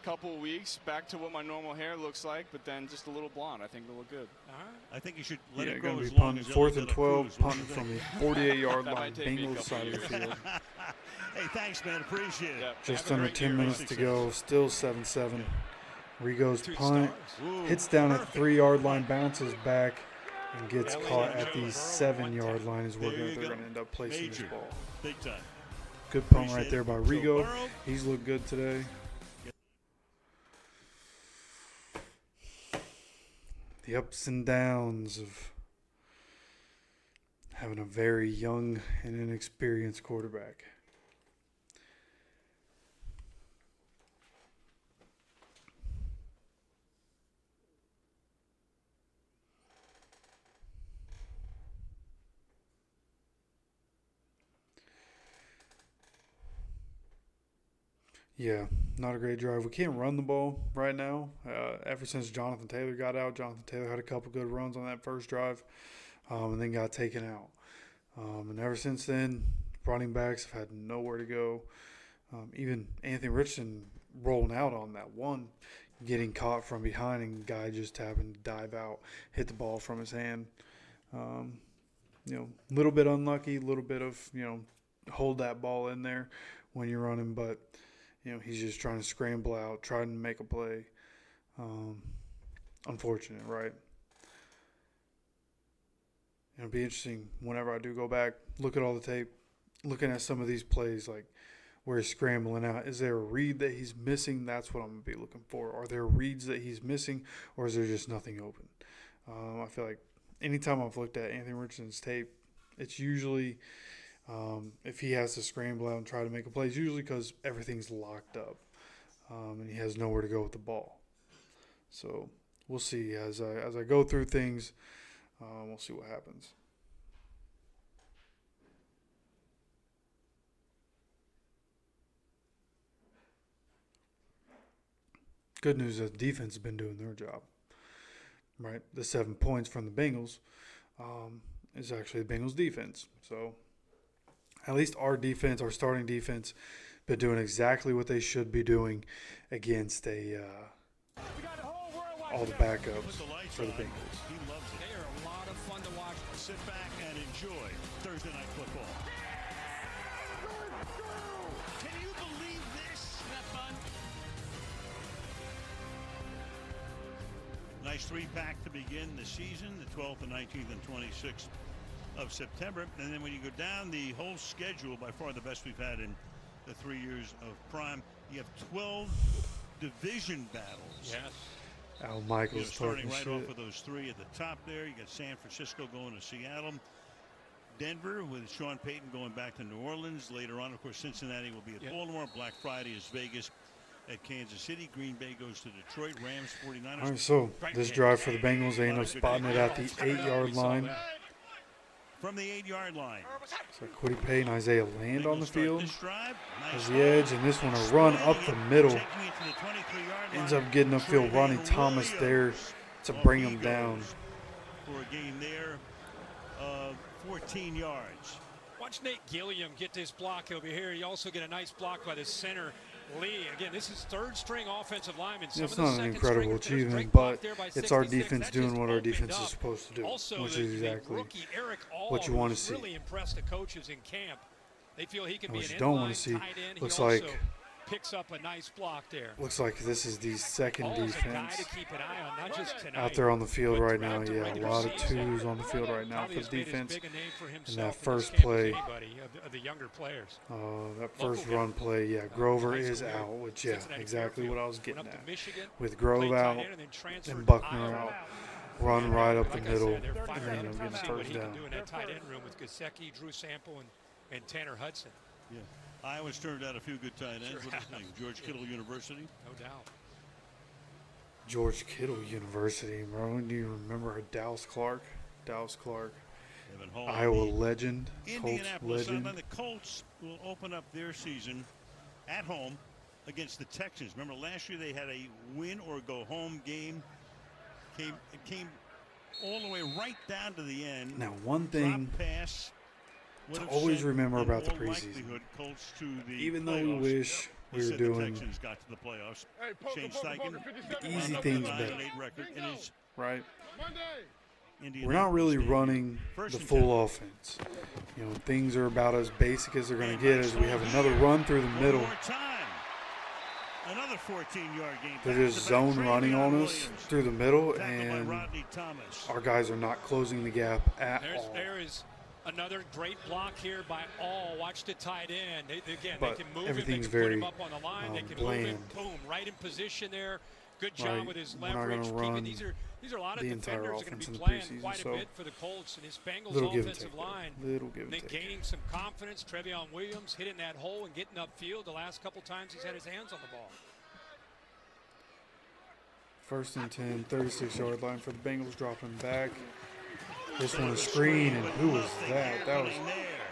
couple of weeks, back to what my normal hair looks like, but then just a little blonde. I think it'll look good. All right. I think you should let Yeah, it go going to as be long punting as 4th and Elliott 12, Cruz. What do you punting from think? the 48-yard That line, might take me a Bengals couple side of the years. field. Hey, thanks, man. Appreciate it. Yeah, Just have a under great 10 year. minutes to go, still 7-7. Rigo's Two punt, stars. Ooh, hits down at the perfect. 3-yard line, bounces back, and gets Elliott caught and at the Joe Burrow 7-yard one line is where There you they're go. going to end up placing this Major. ball. Big time. Good punt Appreciate right there by it. Rigo. Joe Burrow. He's looked good today. The ups and downs of having a very young and inexperienced quarterback. Yeah, not a great drive. We can't run the ball right now. Ever since Jonathan Taylor got out, Jonathan Taylor had a couple good runs on that first drive, and then got taken out. And ever since then, running backs have had nowhere to go. Even Anthony Richardson rolling out on that one, getting caught from behind, and guy just happened to dive out, hit the ball from his hand. A little bit unlucky, a little bit of, hold that ball in there when you're running, but he's just trying to scramble out, trying to make a play. Unfortunate, right? It'll be interesting whenever I do go back, look at all the tape, looking at some of these plays, like where he's scrambling out. Is there a read that he's missing? That's what I'm going to be looking for. Are there reads that he's missing, or is there just nothing open? I feel like anytime I've looked at Anthony Richardson's tape, it's usually if he has to scramble out and try to make a play, it's usually because everything's locked up and he has nowhere to go with the ball. So we'll see as I go through things. We'll see what happens. Good news is the defense has been doing their job. Right, the 7 points from the Bengals is actually the Bengals defense. So at least our defense, our starting defense, been doing exactly what they should be doing against all the backups for the Bengals. He loves it. They are a lot of fun to watch. Sit back and enjoy Thursday Night Football. Can you believe this? Isn't that fun? Nice three-pack to begin the season, the 12th, the 19th, and 26th of September. And then when you go down the whole schedule, by far the best we've had in the 3 years of Prime, you have 12 division battles. Yes. Al Michaels Starting talking right shit. off of those three at the top there. You got San Francisco going to Seattle. Denver with Sean Payton going back to New Orleans. Later on, of course, Cincinnati will be at Baltimore. Black Friday is Vegas at Kansas City. Green Bay goes to Detroit. Rams, 49ers. All right, so this drive for the Bengals, they end up spotting it at the 8-yard line. From the 8-yard line. So Quiddy Pay and Isaiah land on the Bengals start field this drive. as Nice the edge, and this one a run up the middle. taking it to the 23-yard line. Ends up getting upfield. Ronnie Thomas there to bring him down. For a gain there of 14 yards. Watch Nate Gilliam get this block over here. You also get a nice block by the center, Lee. Again, this is third-string offensive lineman. Some It's of the not an second incredible stringers, there's a achievement, great but block there by it's our 66. defense That doing just what our opened defense up. is supposed to do, Also, which the is exactly rookie Eric All, what you want to who's see. really impressed the coaches in camp. They feel he can be What an you don't want inline to see tight end. looks He like also picks up a nice block there. Looks like this is the second Ball's a guy defense to keep an eye on, not just tonight, out there on the field but right now. throughout the Yeah, a regular lot of season. twos on the field right now Probably for has the made as defense. big a name for And himself that in this first camp as play, anybody of the younger players. that first run play, yeah, Grover is out, which, yeah, Cincinnati exactly what I was Went getting up to at. Michigan, With Grove played out tight end, and then transferred and to Buckner Iowa. out, run right up the Like I middle, said, they're and fired then up end up to getting see what first he can down. do in that tight end room with Gesicki, Drew Sample, and Tanner Hudson. Yeah. Iowa's turned out a few good tight ends. Sure What do you think? George Kittle University? No doubt. George Kittle University, bro. Do you remember her Dallas Clark? Dallas Clark, Evan Hall. Iowa legend, Colts Indianapolis. legend. And the Colts will open up their season at home against the Texans. Remember last year they had a win or go home game. It came all the way right down to the end. Now, one thing Drop pass would to have always sent, remember in about the all preseason. likelihood, Colts to the Even though we playoffs. wish They we were said doing the Texans got to the playoffs. Shane Steichen, the easy wound up things with a better, 9-8 record in his right? We're not Indianapolis really game. running First the and full 10. offense. You know, things are about as basic as they're going to get as we have another run through the One middle. more time. Another 14-yard game. They're just zone running on us through the middle, Tackled by and Rodney Thomas. our guys are not closing the gap at all. There is another great block here by all. Watch the tight end. Again, But they can move him. They everything's can put very, him up on the line. They can bland. move him. Boom, right in position there. Good job Right. with his We're not gonna leverage. run These are a lot of the entire defenders are going offense to in be the playing preseason, quite a so bit for the Colts and his Bengals little give and offensive take there. line. Little give and They take. gaining some confidence. Trevion Williams hitting that hole and getting upfield the last couple times he's had his hands on the ball. First and 10, 36-yard line for the Bengals, dropping back. This one is screen, and who was that? That was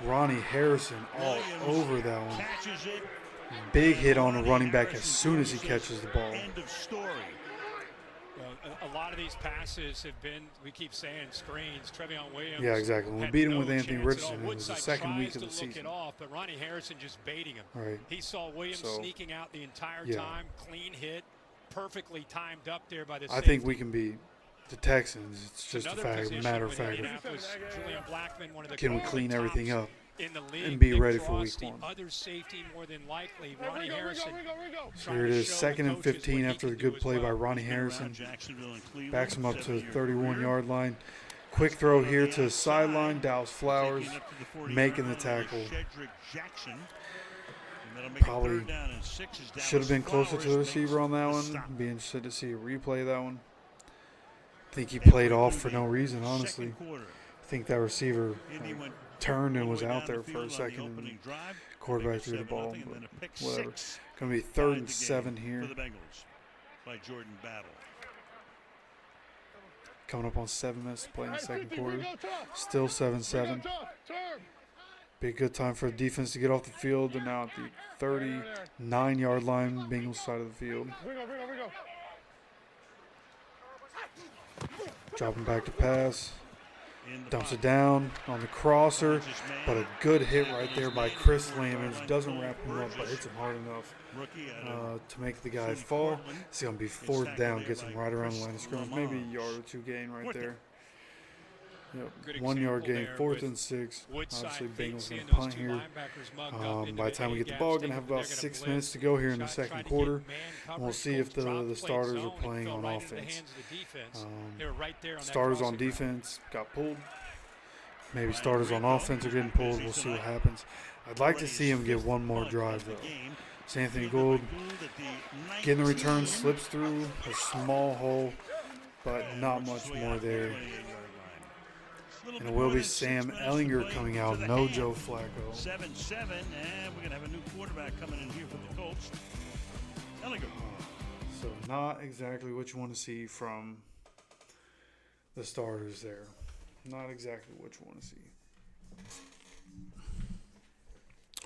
Ronnie Harrison all over that one. Catches it. Big hit on a running back as soon as he catches the ball. End of story. A lot of these passes have been, we keep saying, screens. Trevion Williams. Yeah, exactly. When we had beat him no with Anthony chance at Richardson, all. it was the Woodside second week tries of the to look season. it off, but Ronnie Harrison just baiting him. Right. He saw Williams So, sneaking out the entire yeah. time. Clean hit. Perfectly timed up there by the I safety. think we can beat the Texans. It's just a Another fact, position matter of with fact. Indianapolis, Julian Blackman, one of the Can we top clean everything up in the league. and be Nick ready for Frost, week one? The other safety, more than likely, Ronnie Harrison. So here it is, second and 15 after the good play by Ronnie Harrison. Backs him up to the 31-yard line. Quick throw here to the sideline. Dallas Flowers making the tackle. Probably should have been closer to the receiver on that one. Be interested to see a replay of that one. I think he played off for no reason, honestly. I think that receiver turned and was out there for a second and quarterback threw the ball, but whatever. Going to be 3rd and 7 here. For the Bengals by Jordan Battle. Coming up on 7 minutes to play in the second quarter. Still 7-7. Be a good time for the defense to get off the field. They're now at the 39-yard line, Bengals side of the field. Dropping back to pass. Dumps it down on the crosser, but a good hit right there by Chris Lamons. Doesn't wrap him up, but hits him hard enough to make the guy fall. It's going to be 4th down, gets him right around the line of scrimmage. Maybe a yard or two gain right there. Yep, 1 yard gain, 4th and 6. Obviously, Bengals going to punt here. By the time we get the ball, going to have about 6 minutes to go here in the second quarter. And we'll see if the starters are playing on offense. Starters on defense got pulled. Maybe starters on offense are getting pulled. We'll see what happens. I'd like to see him get one more drive, though. It's Anthony Gould getting the return, slips through a small hole, but not much more there. And it will be Sam Ellinger coming out, no Joe Flacco. 7-7, and we're going to have a new quarterback coming in here for the Colts. Ellinger. So not exactly what you want to see from the starters there. Not exactly what you want to see.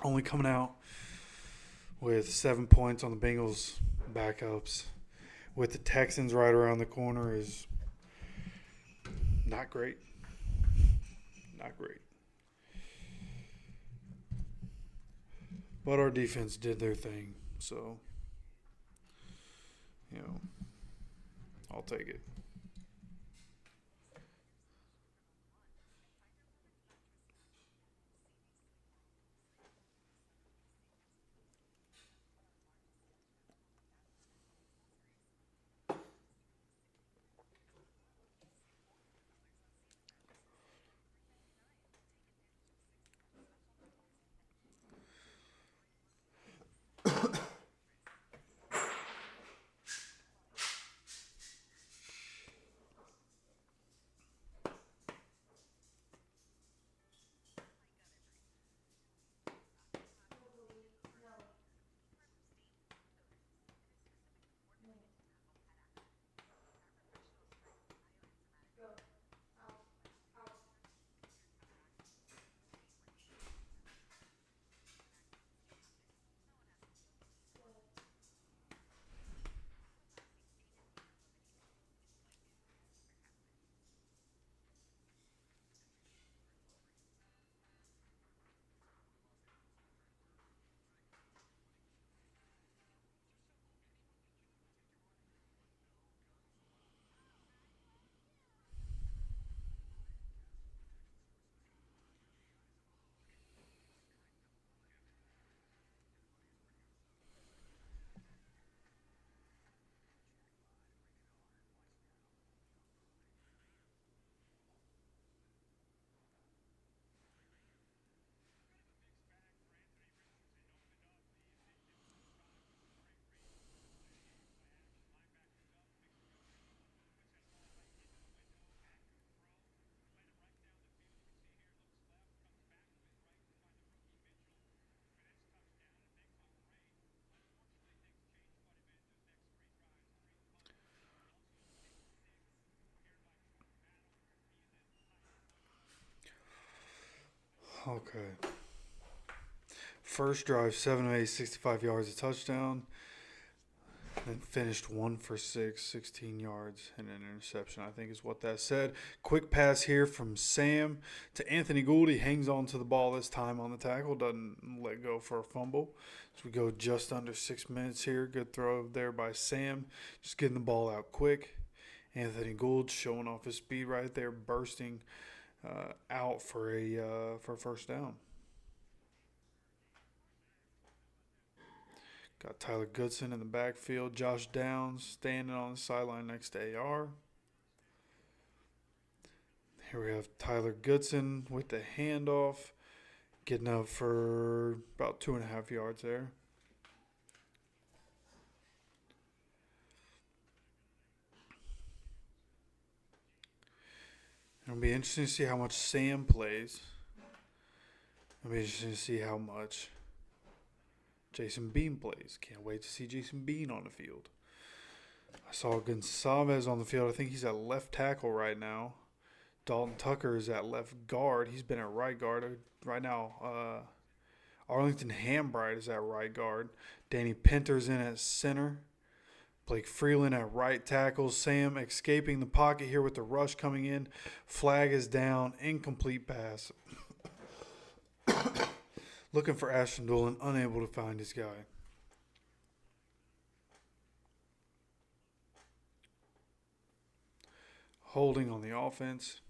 Only coming out with 7 points on the Bengals backups. With the Texans right around the corner is not great. Not great. But our defense did their thing, so, I'll take it. Okay. First drive, 7 of 8, 65 yards, a touchdown. Then finished 1 for 6, 16 yards, and an interception, I think is what that said. Quick pass here from Sam to Anthony Gould. He hangs on to the ball this time on the tackle, doesn't let go for a fumble. So we go just under 6 minutes here. Good throw there by Sam. Just getting the ball out quick. Anthony Gould showing off his speed right there, bursting out for a first down. Got Tyler Goodson in the backfield. Josh Downs standing on the sideline next to AR. Here we have Tyler Goodson with the handoff. Getting up for about 2.5 yards there. It'll be interesting to see how much Sam plays. It'll be interesting to see how much Jason Bean plays. Can't wait to see Jason Bean on the field. I saw Gonçalves on the field. I think he's at left tackle right now. Dalton Tucker is at left guard. He's been at right guard. Right now, Arlington Hambright is at right guard. Danny Pinter's in at center. Blake Freeland at right tackle. Sam escaping the pocket here with the rush coming in. Flag is down. Incomplete pass. Looking for Ashton Dolan, unable to find his guy. Holding on the offense.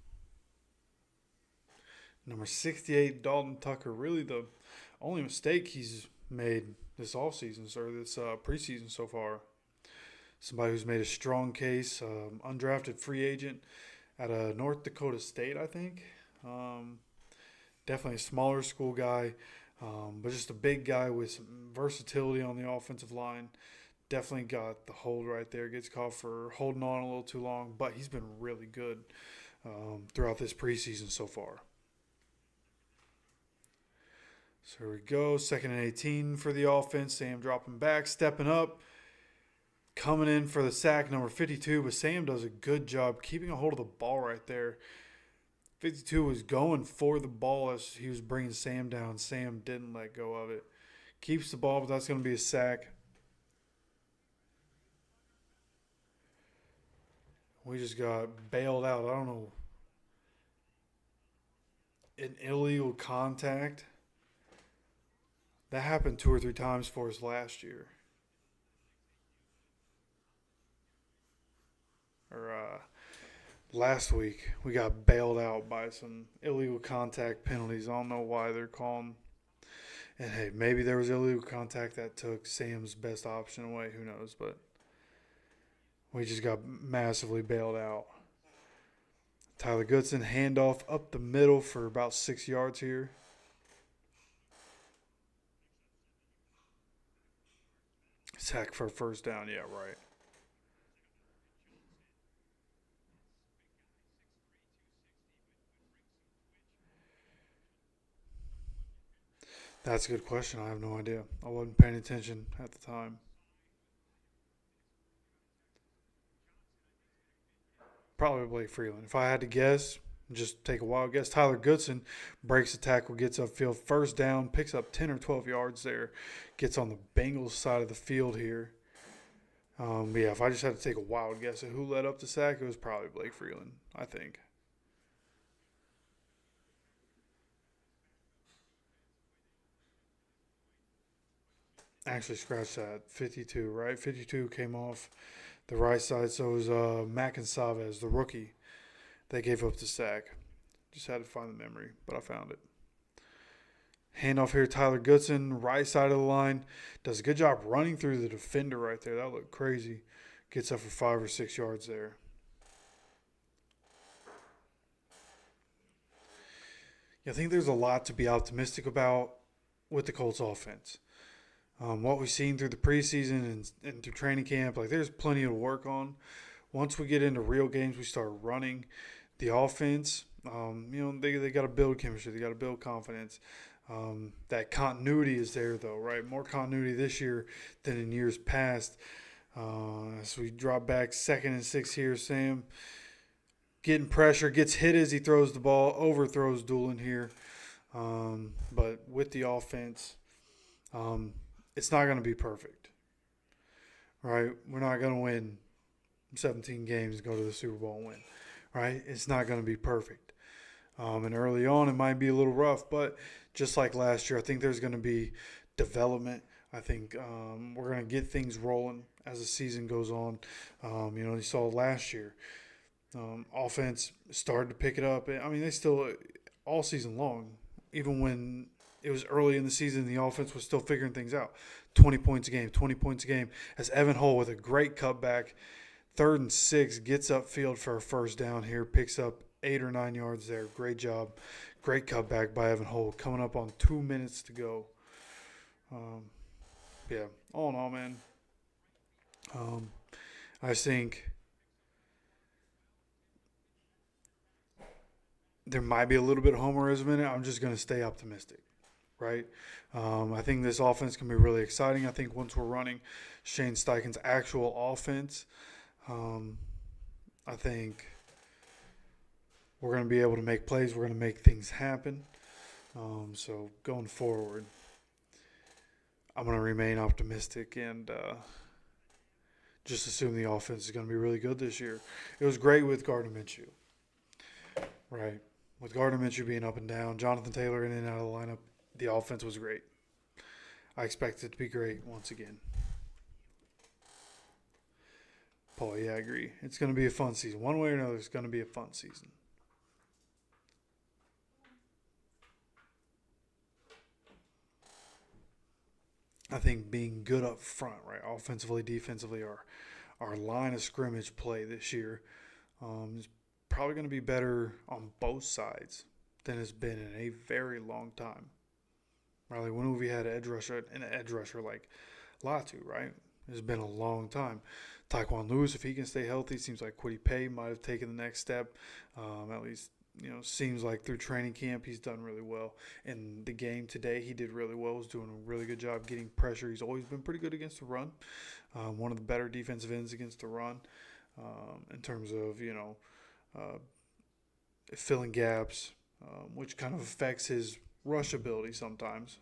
Number 68, Dalton Tucker. Really the only mistake he's made this offseason, or this preseason so far. Somebody who's made a strong case. Undrafted free agent out of North Dakota State, I think. Definitely a smaller school guy. But just a big guy with some versatility on the offensive line. Definitely got the hold right there. Gets caught for holding on a little too long. But he's been really good throughout this preseason so far. So here we go. 2nd and 18 for the offense. Sam dropping back, stepping up. Coming in for the sack, number 52. But Sam does a good job keeping a hold of the ball right there. 52 was going for the ball as he was bringing Sam down. Sam didn't let go of it. Keeps the ball, but that's going to be a sack. We just got bailed out. I don't know. An illegal contact. That happened 2 or 3 times for us last year. Last week, we got bailed out by some illegal contact penalties. I don't know why they're calling. And, hey, maybe there was illegal contact that took Sam's best option away. Who knows? But we just got massively bailed out. Tyler Goodson, handoff up the middle for about 6 yards here. Sack for a first down. Yeah, right. That's a good question. I have no idea. I wasn't paying attention at the time. Probably Blake Freeland. If I had to guess, just take a wild guess, Tyler Goodson breaks the tackle, gets upfield, first down, picks up 10 or 12 yards there, gets on the Bengals side of the field here. But yeah, if I just had to take a wild guess at who led up the sack, it was probably Blake Freeland, I think. Actually, scratch that. 52, right? 52 came off the right side, so it was Mac and Savez, the rookie, that gave up the sack. Just had to find the memory, but I found it. Handoff here, Tyler Goodson, right side of the line. Does a good job running through the defender right there. That looked crazy. Gets up for 5 or 6 yards there. I think there's a lot to be optimistic about with the Colts offense. What we've seen through the preseason and through training camp, like there's plenty to work on. Once we get into real games, we start running the offense. They got to build chemistry. They got to build confidence. That continuity is there, though, right? More continuity this year than in years past. As we drop back 2nd and 6 here, Sam getting pressure, gets hit as he throws the ball, overthrows Doolin here. But with the offense, it's not going to be perfect, right? We're not going to win 17 games and go to the Super Bowl and win, right? It's not going to be perfect. And early on, it might be a little rough, but just like last year, I think there's going to be development. I think we're going to get things rolling as the season goes on. You saw last year, offense started to pick it up. I mean, they still, all season long, even when it was early in the season, the offense was still figuring things out. 20 points a game, as Evan Hull with a great cutback, 3rd and 6, gets upfield for a first down here, picks up 8 or 9 yards there. Great job. Great cutback by Evan Hull, coming up on 2 minutes to go. All in all, man, I think there might be a little bit of homerism in it. I'm just going to stay optimistic, right? I think this offense can be really exciting. I think once we're running Shane Steichen's actual offense, I think we're going to be able to make plays. We're going to make things happen. So going forward, I'm going to remain optimistic and just assume the offense is going to be really good this year. It was great with Gardner Minshew, right? With Gardner Minshew being up and down, Jonathan Taylor in and out of the lineup, the offense was great. I expect it to be great once again. Paul, yeah, I agree. It's going to be a fun season. One way or another, it's going to be a fun season. I think being good up front, right, offensively, defensively, our line of scrimmage play this year is probably going to be better on both sides than it's been in a very long time. Right, like when have we had an edge rusher like Latu, right? It's been a long time. Tyquan Lewis, if he can stay healthy, seems like Kwity Paye might have taken the next step. At least, seems like through training camp he's done really well. In the game today, he did really well. Was doing a really good job getting pressure. He's always been pretty good against the run. One of the better defensive ends against the run in terms of, filling gaps, which kind of affects his rush ability sometimes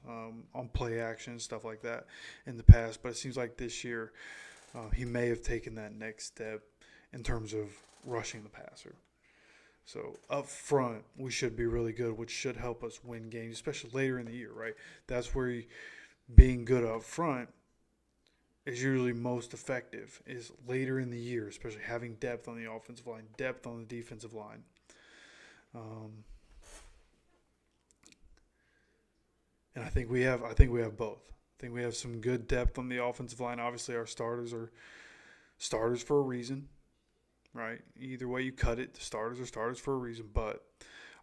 on play action, stuff like that in the past. But it seems like this year he may have taken that next step in terms of rushing the passer. So up front, we should be really good, which should help us win games, especially later in the year, right? That's where being good up front is usually most effective, is later in the year, especially having depth on the offensive line, depth on the defensive line. And I think we have both. I think we have some good depth on the offensive line. Obviously, our starters are starters for a reason, right? Either way you cut it, the starters are starters for a reason. But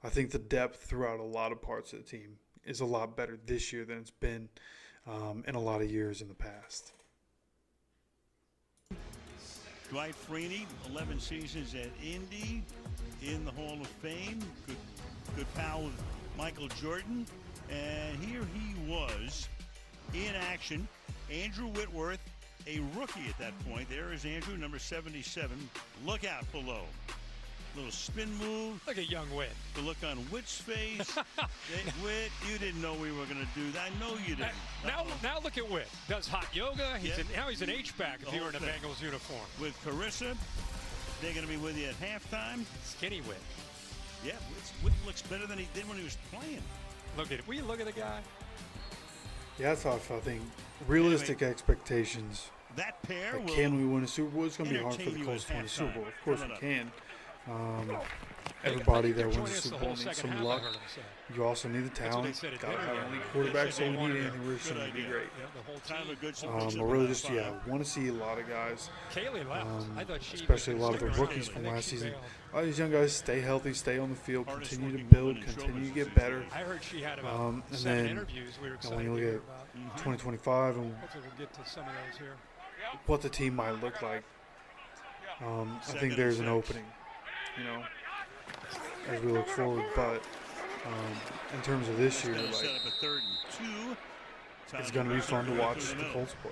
I think the depth throughout a lot of parts of the team is a lot better this year than it's been in a lot of years in the past. Dwight Freeney, 11 seasons at Indy, in the Hall of Fame. Good pal with Michael Jordan. And here he was in action. Andrew Whitworth, a rookie at that point. There is Andrew, number 77. Look out below. Little spin move. Look at young Whit. The look on Whit's face. Whit, you didn't know we were going to do that. I know you didn't. Now look at Whit. Does hot yoga. Now he's an H-back if you were in a Bengals uniform. With Carissa, they're going to be with you at halftime. Skinny Whit. Yeah, Whit looks better than he did when he was playing. Look at it. Will you look at the guy? Yeah, that's how I think. Realistic expectations. That pair will. Can we win a Super Bowl? It's going to be hard for the Colts to win a Super Bowl. Of course we can. Everybody that wins a Super Bowl needs some luck. You also need the talent. Got to have an elite quarterback, so we need Anthony Richardson to be great. But really just, want to see a lot of guys, especially a lot of the rookies from last season. A lot of these young guys stay healthy, stay on the field, continue to build, continue to get better. I heard she had about and 7 then, interviews we were excited when you to hear look about. at 2025 and Hopefully we'll get to some of those here. what the team might look like, I think there's an opening, as we look forward. But in terms of this year, it's going to be fun to watch the Colts play.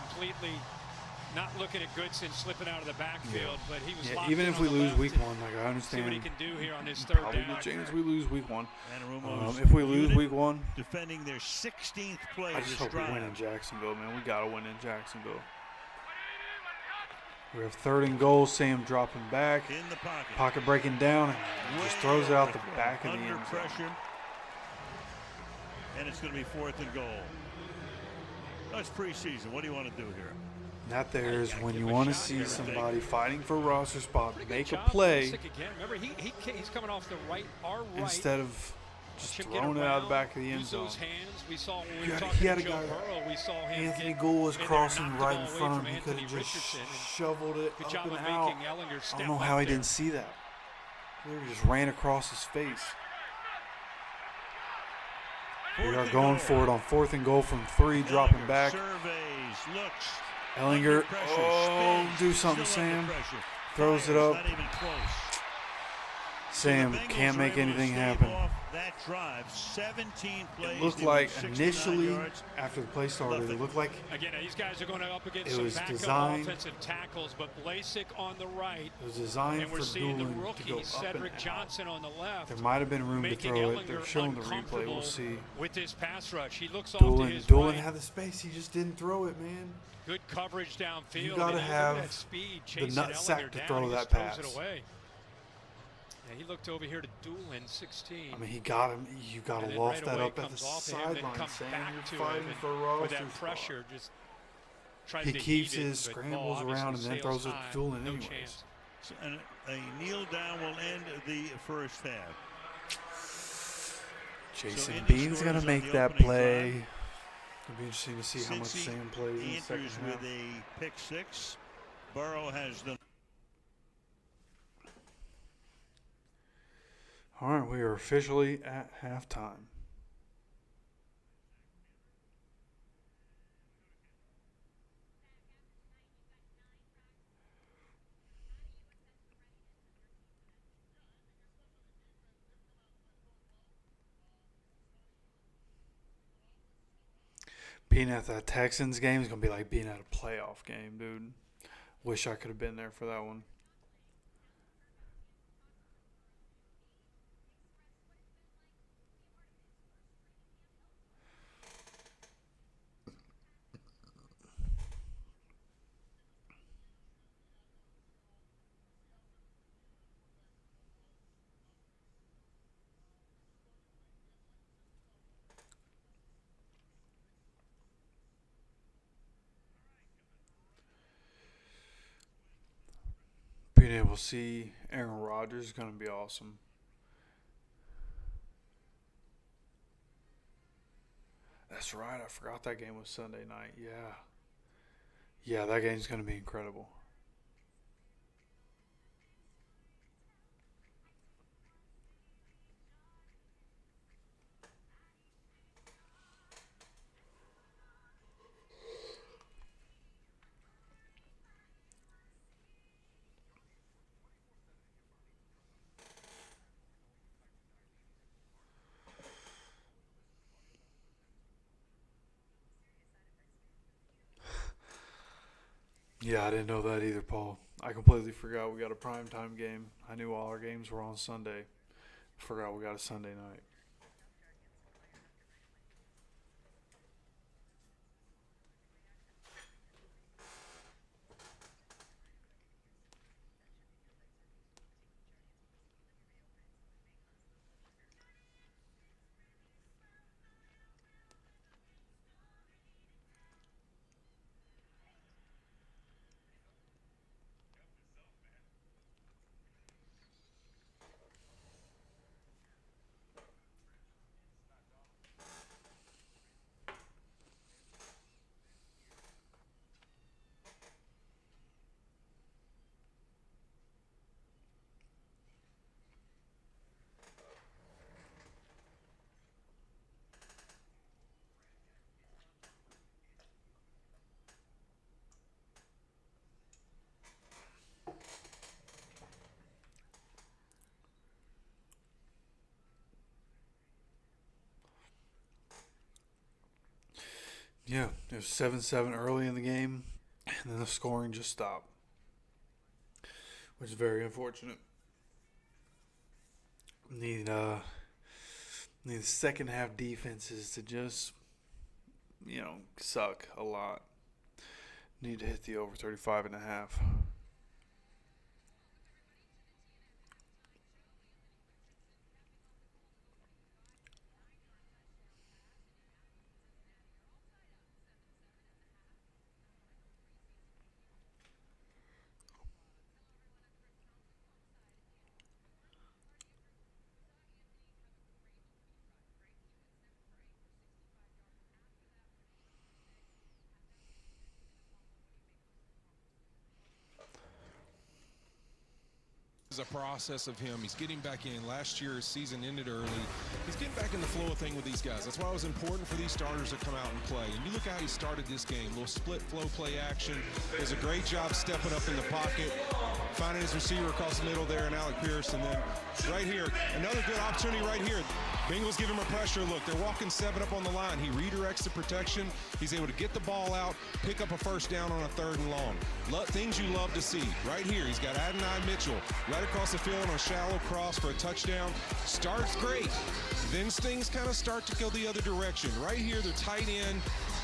completely Not looking at Goodson slipping out of the backfield, but he was locked even in if on we the lose left week and one, like I see what he understand, can do here on his third probably down. the chance we lose week one. Anarumo's If we lose unit week one, defending their 16th play I this just hope we drive. win in Jacksonville, man. We gotta win in Jacksonville. We have 3rd and goal. Sam dropping back, In the pocket. pocket breaking down, and just throws it out the back of the Under end zone. pressure. And it's going to be 4th and goal. That's preseason. What do you want to do here? That there is when you give him a want to shot see here, I somebody fighting for a roster spot, Pretty good make a job. play Sick again. Remember, he's coming off the right, our right. instead of just Should get throwing it out around, the back of the end use zone. those hands. We saw when we He were had- talking he had to a Joe guy- Burrow, we saw him Anthony get Gould was in there, crossing knock the right ball in away front of from him. He could Anthony have just Richardson, and shoveled it good up job and of out. making Ellinger I step don't know up how he there. didn't see that. He just ran across his face. We Fourth are and going goal. for it on 4th and goal from 3, dropping Ellinger back. Surveys, looks. Ellinger, Under pressure, oh, spins, do something, still under Sam. pressure, Throws it fires, up. Not even close. Sam So the Bengals can't are make able to anything stave happen. off that drive, 17 plays. It looked they like went 69 initially, yards. after the play started, Nothing. it looked like Again, these guys are going up against It some was backup designed- offensive tackles, but Blasik on the right, it was designed and for we're seeing the Doolin to go rookie up and Cedric out. Johnson on the left. There might have been room to making throw it. They're Ellinger showing the replay. uncomfortable We'll see. with his pass rush. He looks off to Doolin his Doolin right. had the space. He just didn't throw it, man. Good coverage downfield. You gotta and look at have that speed the chasing nut sack Ellinger to down. throw He that just throws pass. it away. And he looked over here to Doolin, 16. I mean, he got him. You got to and then loft right that away up at the comes off of him and sideline, comes Sam. back You're to fighting him for a and roster with that spot. pressure. Just tries He to keeps heat it, his but scrambles ball around obviously and then sails throws it to high. Doolin No anyways. chance. And a kneel down will end the first half. Jason Indy Bean's scores going on to make the that opening play. drive. It'll be interesting to see how much Cincy Sam plays in the second enters half. with a pick 6. Burrow has the All right, we are officially at halftime. Being at that Texans game is going to be like being at a playoff game, dude. Wish I could have been there for that one. Being able to see Aaron Rodgers is going to be awesome. That's right. I forgot that game was Sunday night. Yeah. Yeah, that game's going to be incredible. Yeah, I didn't know that either, Paul. I completely forgot we got a primetime game. I knew all our games were on Sunday. Forgot we got a Sunday night. Yeah, it was 7-7 early in the game. and then the scoring just stopped, which is very unfortunate. Need the second half defenses to just, suck a lot. Need to hit the over 35.5. Is a process of him. He's getting back in. Last year, his season ended early. He's getting back in the flow of thing with these guys. That's why it was important for these starters to come out and play. And you look how he started this game. Little split flow play action. Does a great job stepping up in the pocket, finding his receiver across the middle there, and Alec Pierce. And then right here, another good opportunity right here. Bengals give him a pressure look. They're walking 7 up on the line. He redirects the protection. He's able to get the ball out, pick up a first down on a 3rd and long. Things you love to see. Right here, he's got Adonai Mitchell right across the field on a shallow cross for a touchdown. Starts great. Then things kind of start to go the other direction. Right here, they're tight end.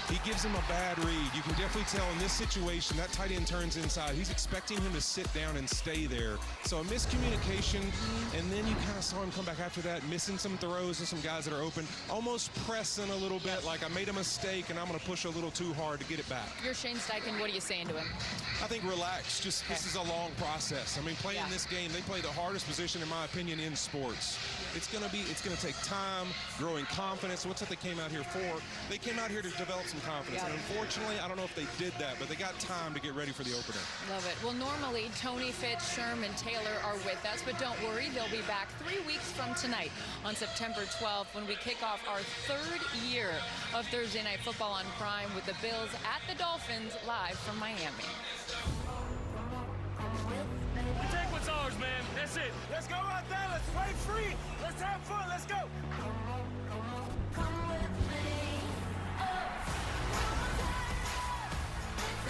He gives him a bad read. You can definitely tell in this situation, that tight end turns inside. He's expecting him to sit down and stay there. So a miscommunication, and then you kind of saw him come back after that, missing some throws to some guys that are open, almost pressing a little bit, like I made a mistake and I'm going to push a little too hard to get it back. You're Shane Steichen. What are you saying to him? I think relax. This is a long process. I mean, playing this game, they play the hardest position, in my opinion, in sports. It's going to take time, growing confidence. What's that they came out here for? They came out here to develop some confidence. And unfortunately, I don't know if they did that, but they got time to get ready for the opener. Love it. Well, normally, Tony, Fitz, Sherman, Taylor are with us, but don't worry. They'll be back 3 weeks from tonight on September 12th when we kick off our 3rd year of Thursday Night Football on Prime with the Bills at the Dolphins live from Miami. We take what's ours, man. That's it. Let's go out there. Let's play free. Let's have fun. Let's go.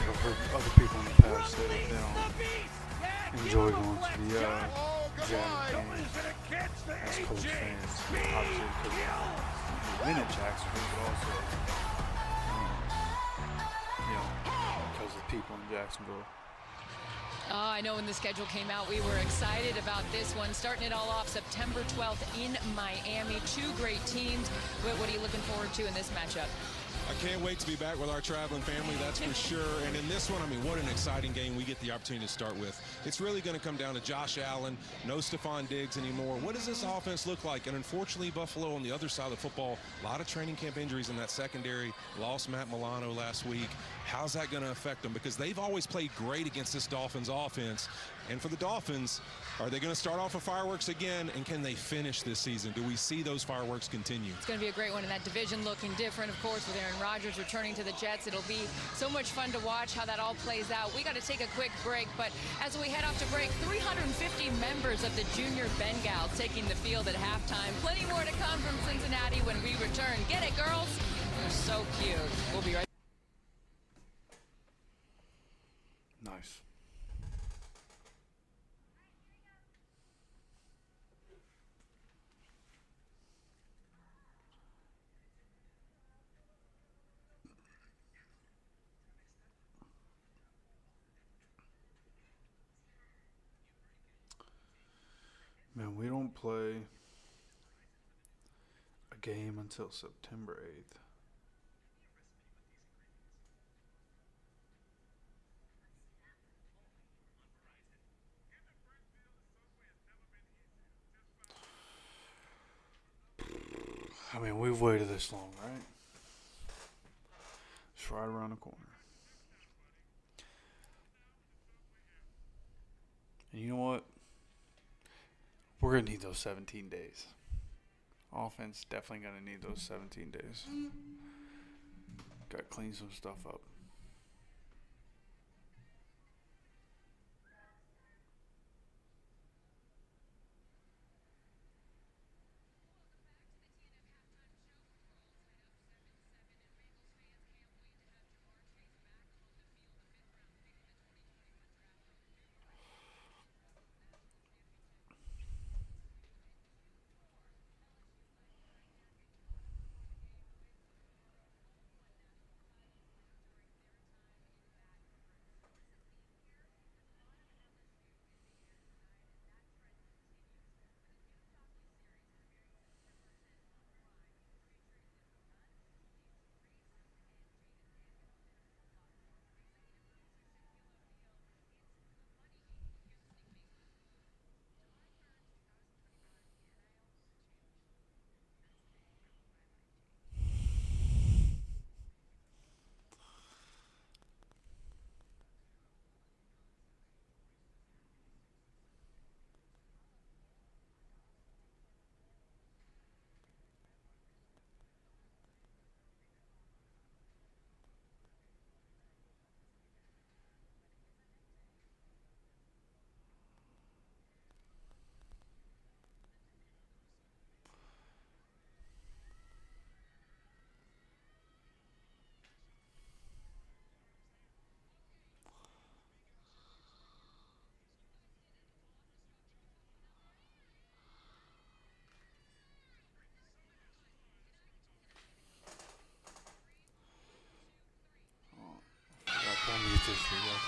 I've heard other people in the past say that they don't enjoy going to the Jags games as Colts fans. Obviously, because they win at Jacksonville, but also, because of people in Jacksonville. I know when the schedule came out, we were excited about this one. Starting it all off September 12th in Miami. 2 great teams. What are you looking forward to in this matchup? I can't wait to be back with our traveling family, that's for sure. And in this one, I mean, what an exciting game we get the opportunity to start with. It's really going to come down to Josh Allen, no Stephon Diggs anymore. What does this offense look like? And unfortunately, Buffalo on the other side of the football, a lot of training camp injuries in that secondary. Lost Matt Milano last week. How's that going to affect them? Because they've always played great against this Dolphins offense. And for the Dolphins, are they going to start off with fireworks again? And can they finish this season? Do we see those fireworks continue? It's going to be a great one in that division, looking different, of course, with Aaron Rodgers returning to the Jets. It'll be so much fun to watch how that all plays out. We got to take a quick break, but as we head off to break, 350 members of the Junior Bengals taking the field at halftime. Plenty more to come from Cincinnati when we return. Get it, girls? They're so cute. We'll be right back. Nice. Man, we don't play a game until September 8th. I mean, we've waited this long, right? It's right around the corner. And you know what? We're going to need those 17 days. Offense definitely going to need those 17 days. Got to clean some stuff up.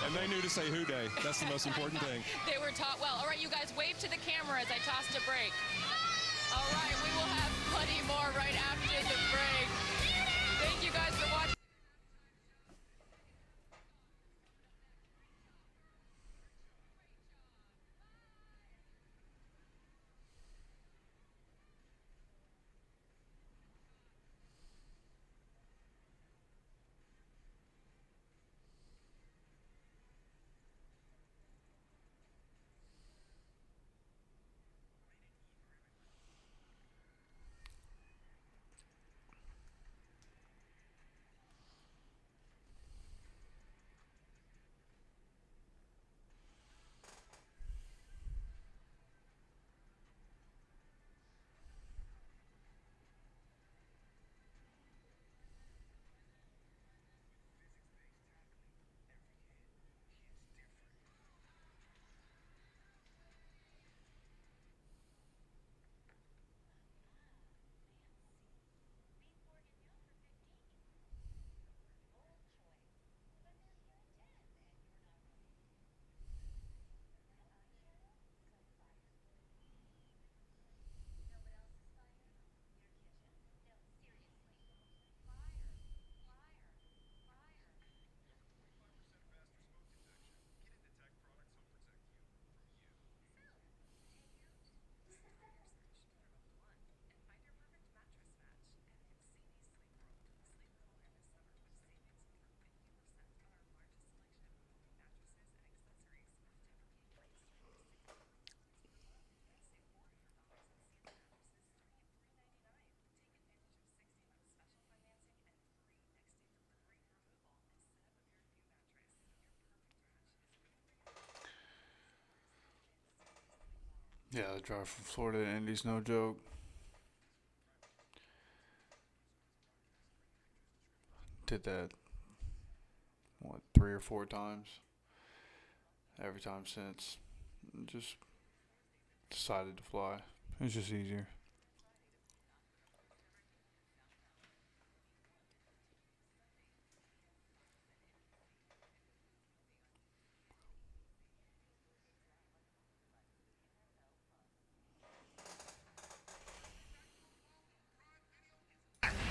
And they knew to say who day. That's the most important thing. They were taught well. All right, you guys, wave to the camera as I toss to break. All right, we will have plenty more right after the break. Thank you guys for watching. Yeah, the drive from Florida to Indy's no joke. Did that, 3 or 4 times. Every time since. Just decided to fly. It's just easier.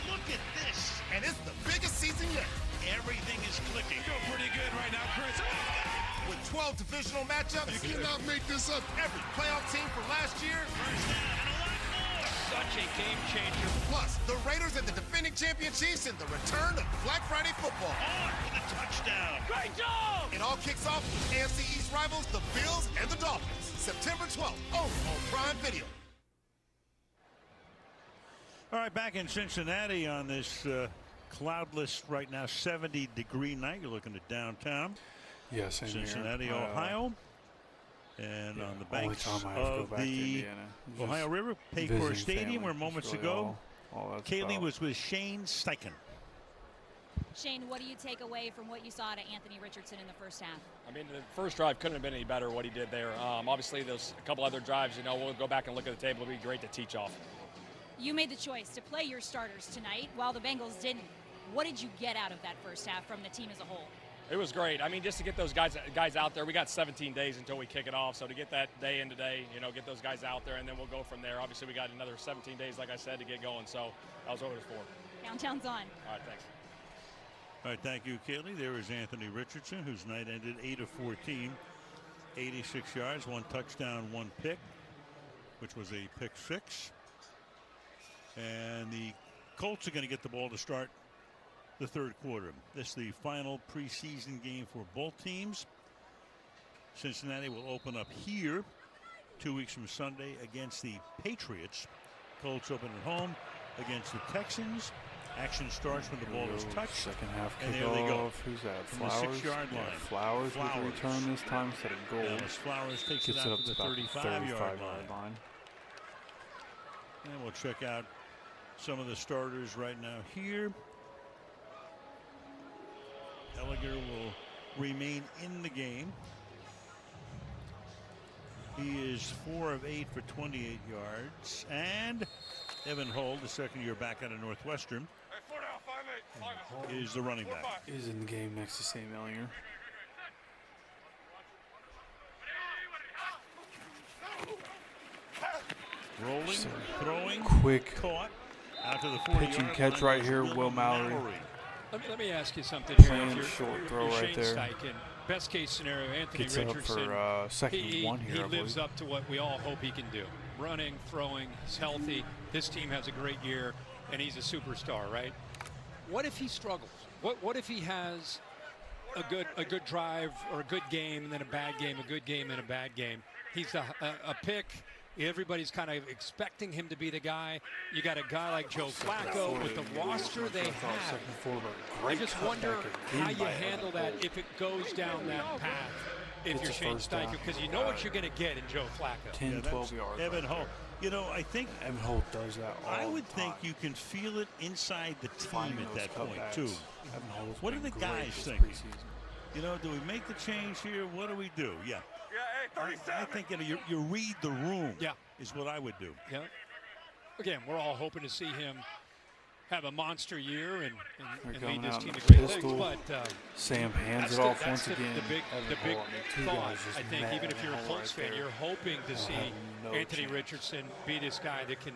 Look at this. And it's the biggest season yet. Everything is clicking. Feel pretty good right now, Chris. With 12 divisional matchups, You cannot make this up. Every playoff team from last year, First down and a lot more. Such a game changer. plus the Raiders and the defending champion Chiefs in the return of Black Friday football. Hard for the touchdown. Great job! It all kicks off with AFC East rivals, the Bills and the Dolphins. September 12th, only on Prime Video. All right, back in Cincinnati on this cloudless right now 70-degree night. You're looking at downtown Yeah, same Cincinnati, here. Ohio. And on the only banks time I have to go of back to the Indiana. Just Ohio River, Paycor visiting Stadium, family. where That's moments really ago, all that's Kaylee about. was with Shane Steichen. Shane, what do you take away from what you saw to Anthony Richardson in the first half? I mean, the first drive couldn't have been any better what he did there. Obviously, there's a couple other drives, we'll go back and look at the tape. It'll be great to teach off. You made the choice to play your starters tonight while the Bengals didn't. What did you get out of that first half from the team as a whole? It was great. I mean, just to get those guys out there, we got 17 days until we kick it off. So to get that day in today, get those guys out there, and then we'll go from there. Obviously, we got another 17 days, like I said, to get going. So that was what it was for. Countdown's on. All right, thanks. All right, thank you, Kaylee. There is Anthony Richardson, whose night ended 8 of 14, 86 yards, 1 touchdown, 1 pick, which was a pick 6. And the Colts are going to get the ball to start the third quarter. This is the final preseason game for both teams. Cincinnati will open up here 2 weeks from Sunday against the Patriots. Colts open at home against the Texans. Action starts when the ball is touched. Second half And kickoff. there they go. Who's that? From the Flowers? 6-yard Yeah, line. Flowers with the return this time instead of goal. Dallas Flowers takes Gets it it out up to the to about 35-yard 35-yard line. And we'll check out some of the starters right now here. Elliger will remain in the game. He is 4 of 8 for 28 yards. And Evan Holt, the second-year back out of Northwestern, is the running back. Is in the game next to Sam Ellinger. Rolling, throwing, quick caught. Out to the pitch and catch right here, Will Mallory. Let me ask you something here. Playing If you're, short throw you're right Shane there. Steichen, best case scenario, Anthony Gets up Richardson. for second and one here, He I lives believe. up to what we all hope he can do. Running, throwing, he's healthy. This team has a great year, and he's a superstar, right? What if he struggles? What if he has a good drive or a good game and then a bad game, a good game and a bad game? He's a pick. Everybody's kind of expecting him to be the guy. You got a guy like Joe Flacco with the roster they have. I just wonder how you handle that if it goes down that path. If you're Shane Steichen, because you know what you're going to get in Joe Flacco. 10, 12 yards. Evan Holt. You know, I think Evan Holt does that all I would the think time. you can feel it inside the team Finding at those that point, cutbacks. too. Evan Holt's What are been the great guys this thinking? preseason. You know, do we make the change here? What do we do? Yeah. I think you read the room. Yeah. Is what I would do. Yeah. Again, we're all hoping to see him have a monster year and lead this team to great things. But Sam hands that's it off that's once again. The big Evan Holt, two thought. guys just I think mad even if you're a Evan Colts Holt right fan, there. you're hoping to see no Anthony chance. Richardson be this guy that can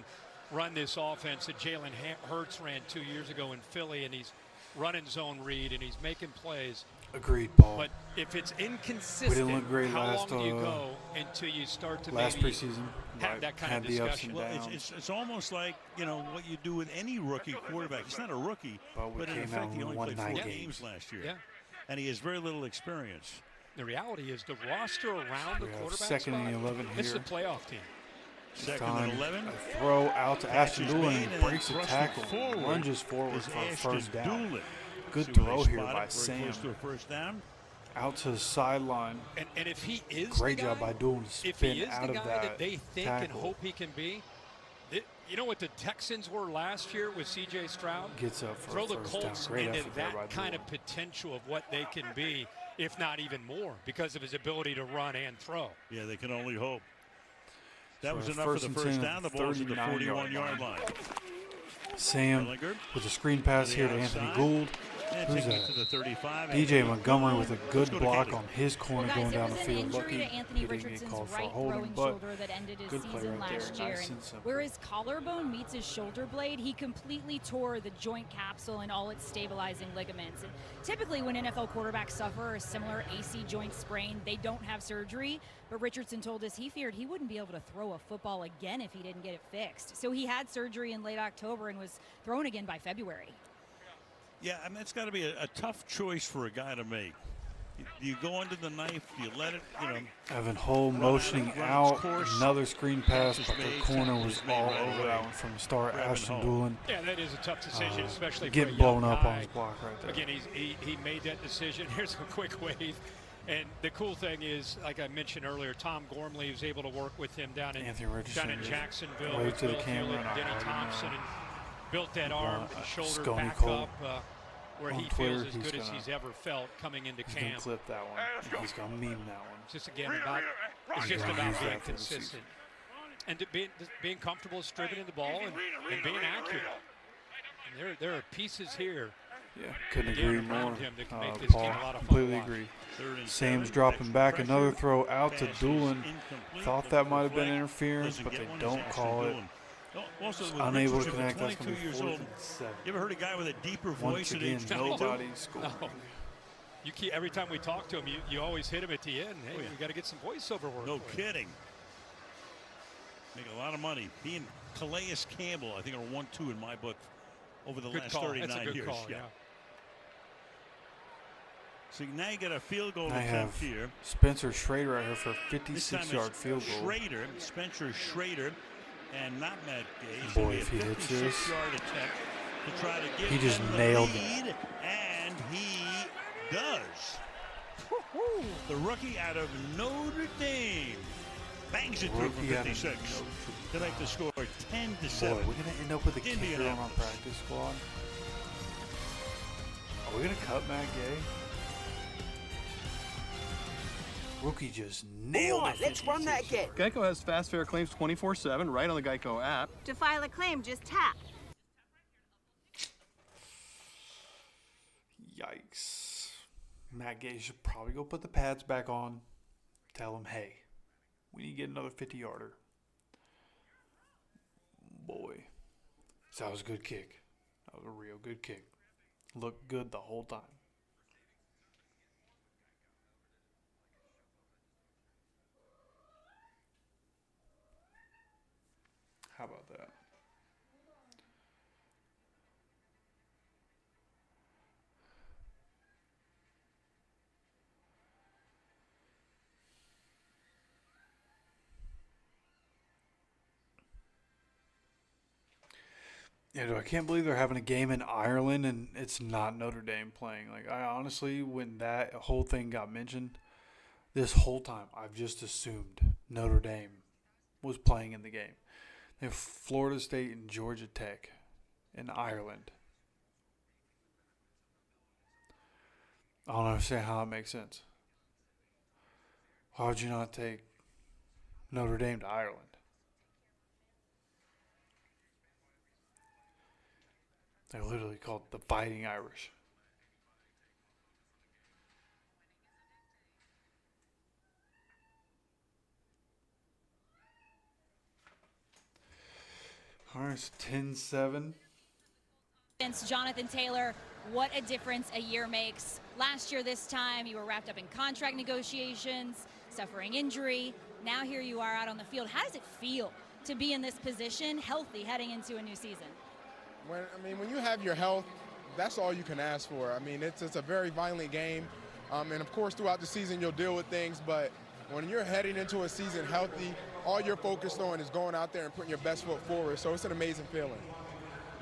run this offense that Jalen Hurts ran 2 years ago in Philly, and he's running zone read and he's making plays. Agreed, Paul. But if it's inconsistent, look great how last, long do you go until you start to last maybe preseason, have that kind had of the ups discussion? and Well, downs. it's almost like, you know, what you do with any rookie quarterback. He's not a rookie, But we in came effect, out he and only won played 9 4 games. games last year. Yeah. And he has very little experience. The reality is the roster around the We have quarterback second spot, and 11 it's the here. playoff team. Second Time, and 11. a throw out to Ashton Catches Doolin made and and breaks a thrust it tackle. forward Lunges forward is for a Ashton first down. Doolin. Good See where throw they here spot by it, very Sam. close to a first down. Out to the sideline. And if he is Great the job guy, by Doolin to if he spin is out the of guy that they think and tackle. hope he can be, you know what the Texans were last year with C.J. Stroud? Gets up for Throw a the first down. Colts Great into effort there by that kind Doolin. of potential of what they can be, if not even more, because of his ability to run and throw. Yeah, they can only hope. That So was it's enough for first the and first 10 down. The at ball's at the 39-yard 41-yard line. Sam Ellinger with a screen pass to the here to Anthony outside. Gould. And Who's taking it that? to the 35. DJ Anthony Montgomery Gould. with a Let's good go to block Katie. on his corner Well, going guys, there down was the an field. injury Lucky to Anthony he didn't get Richardson's called for a right holding, throwing but shoulder that ended his good play season right there. last Nice year. and And simple. where his collarbone meets his shoulder blade, he completely tore the joint capsule and all its stabilizing ligaments. And typically when NFL quarterbacks suffer a similar AC joint sprain, they don't have surgery. But Richardson told us he feared he wouldn't be able to throw a football again if he didn't get it fixed. So he had surgery in late October and was thrown again by February. Yeah, I mean, it's got to be a tough choice for a guy to make. Do you go under the knife? Do you let it, you know? Evan Hull motioning run its out. course. Another screen pass, Catch but is the made, corner tackle was is made all right over away. that one from the start. For Evan Ashton Hull. Doolin. Yeah, that is a tough decision, especially for a getting young blown up on guy. his block right there. Again, he made that decision. Here's a quick wave. And the cool thing is, like I mentioned earlier, Tom Gormley was able to work with him down in Anthony Richardson down in just Jacksonville waved with to the Will camera Fuller and and Denny I already Thompson know. and built that arm and shoulder Sconey back Cole up where on he Twitter, feels as he's good as gonna- he's ever felt coming into He's going to camp. clip that one. He's going to meme that one. It's just again about it's just gonna about use being that for the season. consistent and to being comfortable distributing the ball and being accurate. And there are pieces here. Yeah, couldn't Again, agree around more. him that can make this team Paul, a lot of fun to completely watch. agree. Third and Sam's 7, dropping extra back. pressure. Another throw out to Pass is Doolin. incomplete. Thought Looking that for might the have been flag. interference, Doesn't but get they one. don't It's call Ashton it. Doolin. Also, with Unable to Richardson, connect. That's 22 going to be years 4th old. and 7. You ever heard a guy with a deeper Once voice at again, age 22? nobody scored. No. You keep, every time we talk to him, you always hit him at the end. Hey, Oh, yeah. we got to get some voiceover work. No for you. kidding. Make a lot of money. He and Calais Campbell, I think, are 1-2 in my book over the Good last call. 39 That's a good years. call. Yeah. So now you got a field goal I have attempt here. Spencer Schrader right here for a This time 56-yard it's field goal. Schrader, Spencer Schrader, and not Matt Gay. Boy, So we if have he hits this. 56-yard attempt to try to get He just them the nailed lead, and he does. The rookie out of Notre Dame bangs it through from Rookie out of 56 to make the score 10-7. Boy, we're going to end up with a kicker on our Indianapolis. practice squad. Are we going to cut Matt Gay? Rookie just nailed it. Let's run that again. Geico has fast, fair claims 24/7 right on the Geico app. To file a claim, just tap. Yikes. Matt Gay should probably go put the pads back on. Tell him, hey, we need to get another 50-yarder. So that was a good kick. That was a real good kick. Looked good the whole time. How about that? Yeah, dude, I can't believe they're having a game in Ireland and it's not Notre Dame playing. Like, I honestly, when that whole thing got mentioned, this whole time, I've just assumed Notre Dame was playing in the game. They have Florida State and Georgia Tech in Ireland. I don't understand how that makes sense. Why would you not take Notre Dame to Ireland? They're literally called the Fighting Irish. All right, it's 10-7. Jonathan Taylor, what a difference a year makes. Last year this time, you were wrapped up in contract negotiations, suffering injury. Now here you are out on the field. How does it feel to be in this position, healthy, heading into a new season? When you have your health, that's all you can ask for. I mean, it's a very violent game. And, of course, throughout the season, you'll deal with things. But when you're heading into a season healthy, all you're focused on is going out there and putting your best foot forward. So it's an amazing feeling.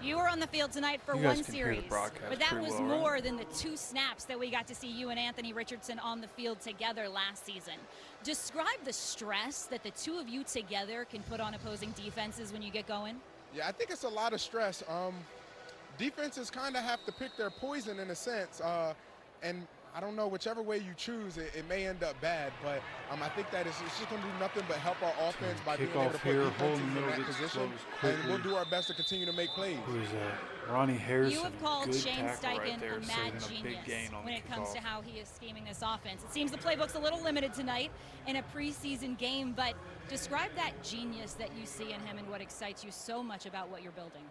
You were on the field tonight for one series, but that was more than the 2 snaps that we got to see you and Anthony Richardson on the field together last season. Describe the stress that the 2 of you together can put on opposing defenses when you get going. Yeah, I think it's a lot of stress. Defenses kind of have to pick their poison in a sense, and I don't know, whichever way you choose, it may end up bad, but I think that it's just going to do nothing but help our offense by being able to put defenses in that position, and we'll do our best to continue to make plays. Who is that? Ronnie Harrison. You have called Shane Steichen right a mad genius when it comes to how he is scheming this offense. It seems the playbook's a little limited tonight in a preseason game, but describe that genius that you see in him and what excites you so much about what you're building.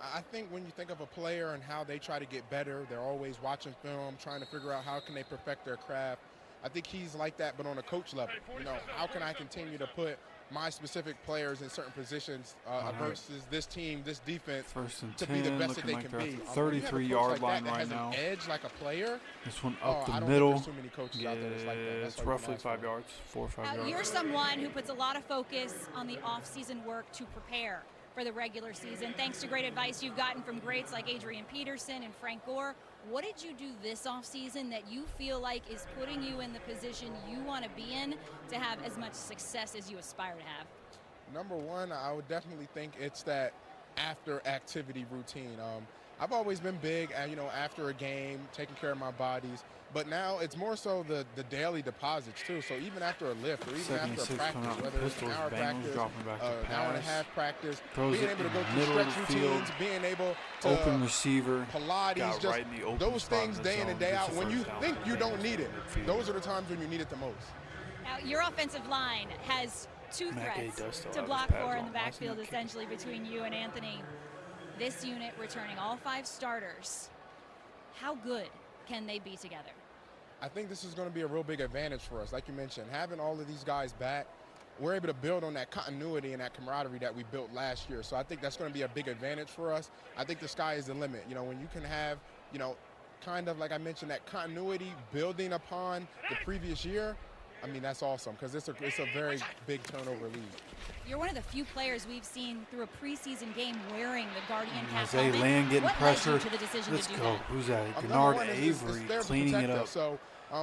I think when you think of a player and how they try to get better, they're always watching film, trying to figure out how can they perfect their craft. I think he's like that, but on a coach level. You know, how can I continue to put my specific players in certain positions versus this team, this defense, to be the best that they can be. 33-yard line right now. An edge like a player. This one up the middle. There's too many coaches out there that's like that. It's roughly 5 yards, 4 or 5 yards. You're someone who puts a lot of focus on the off-season work to prepare for the regular season. Thanks to great advice you've gotten from greats like Adrian Peterson and Frank Gore. What did you do this offseason that you feel like is putting you in the position you want to be in to have as much success as you aspire to have? Number one, I would definitely think it's that after activity routine. I've always been big at, after a game, taking care of my bodies. But now it's more so the daily deposits, too. So even after a lift or even after a practice, whether it's an hour practice, an hour and a half practice, being able to go through stretch routines, being able to open receiver, Pilates, just those things day in and day out. When you think you don't need it, those are the times when you need it the most. Now, your offensive line has 2 threats to block for in the backfield, essentially, between you and Anthony. This unit returning all 5 starters. How good can they be together? I think this is going to be a real big advantage for us. Like you mentioned, having all of these guys back, we're able to build on that continuity and that camaraderie that we built last year. So I think that's going to be a big advantage for us. I think the sky is the limit. When you can have, kind of like I mentioned, that continuity building upon the previous year, I mean, that's awesome because it's a very big turnover league. You're one of the few players we've seen through a preseason game wearing the Guardian cap Isaiah helmet. Land getting what pressure. Led you to the decision Let's to do go. that? Who's that? Number Gennard one, Avery it's cleaning it up. So,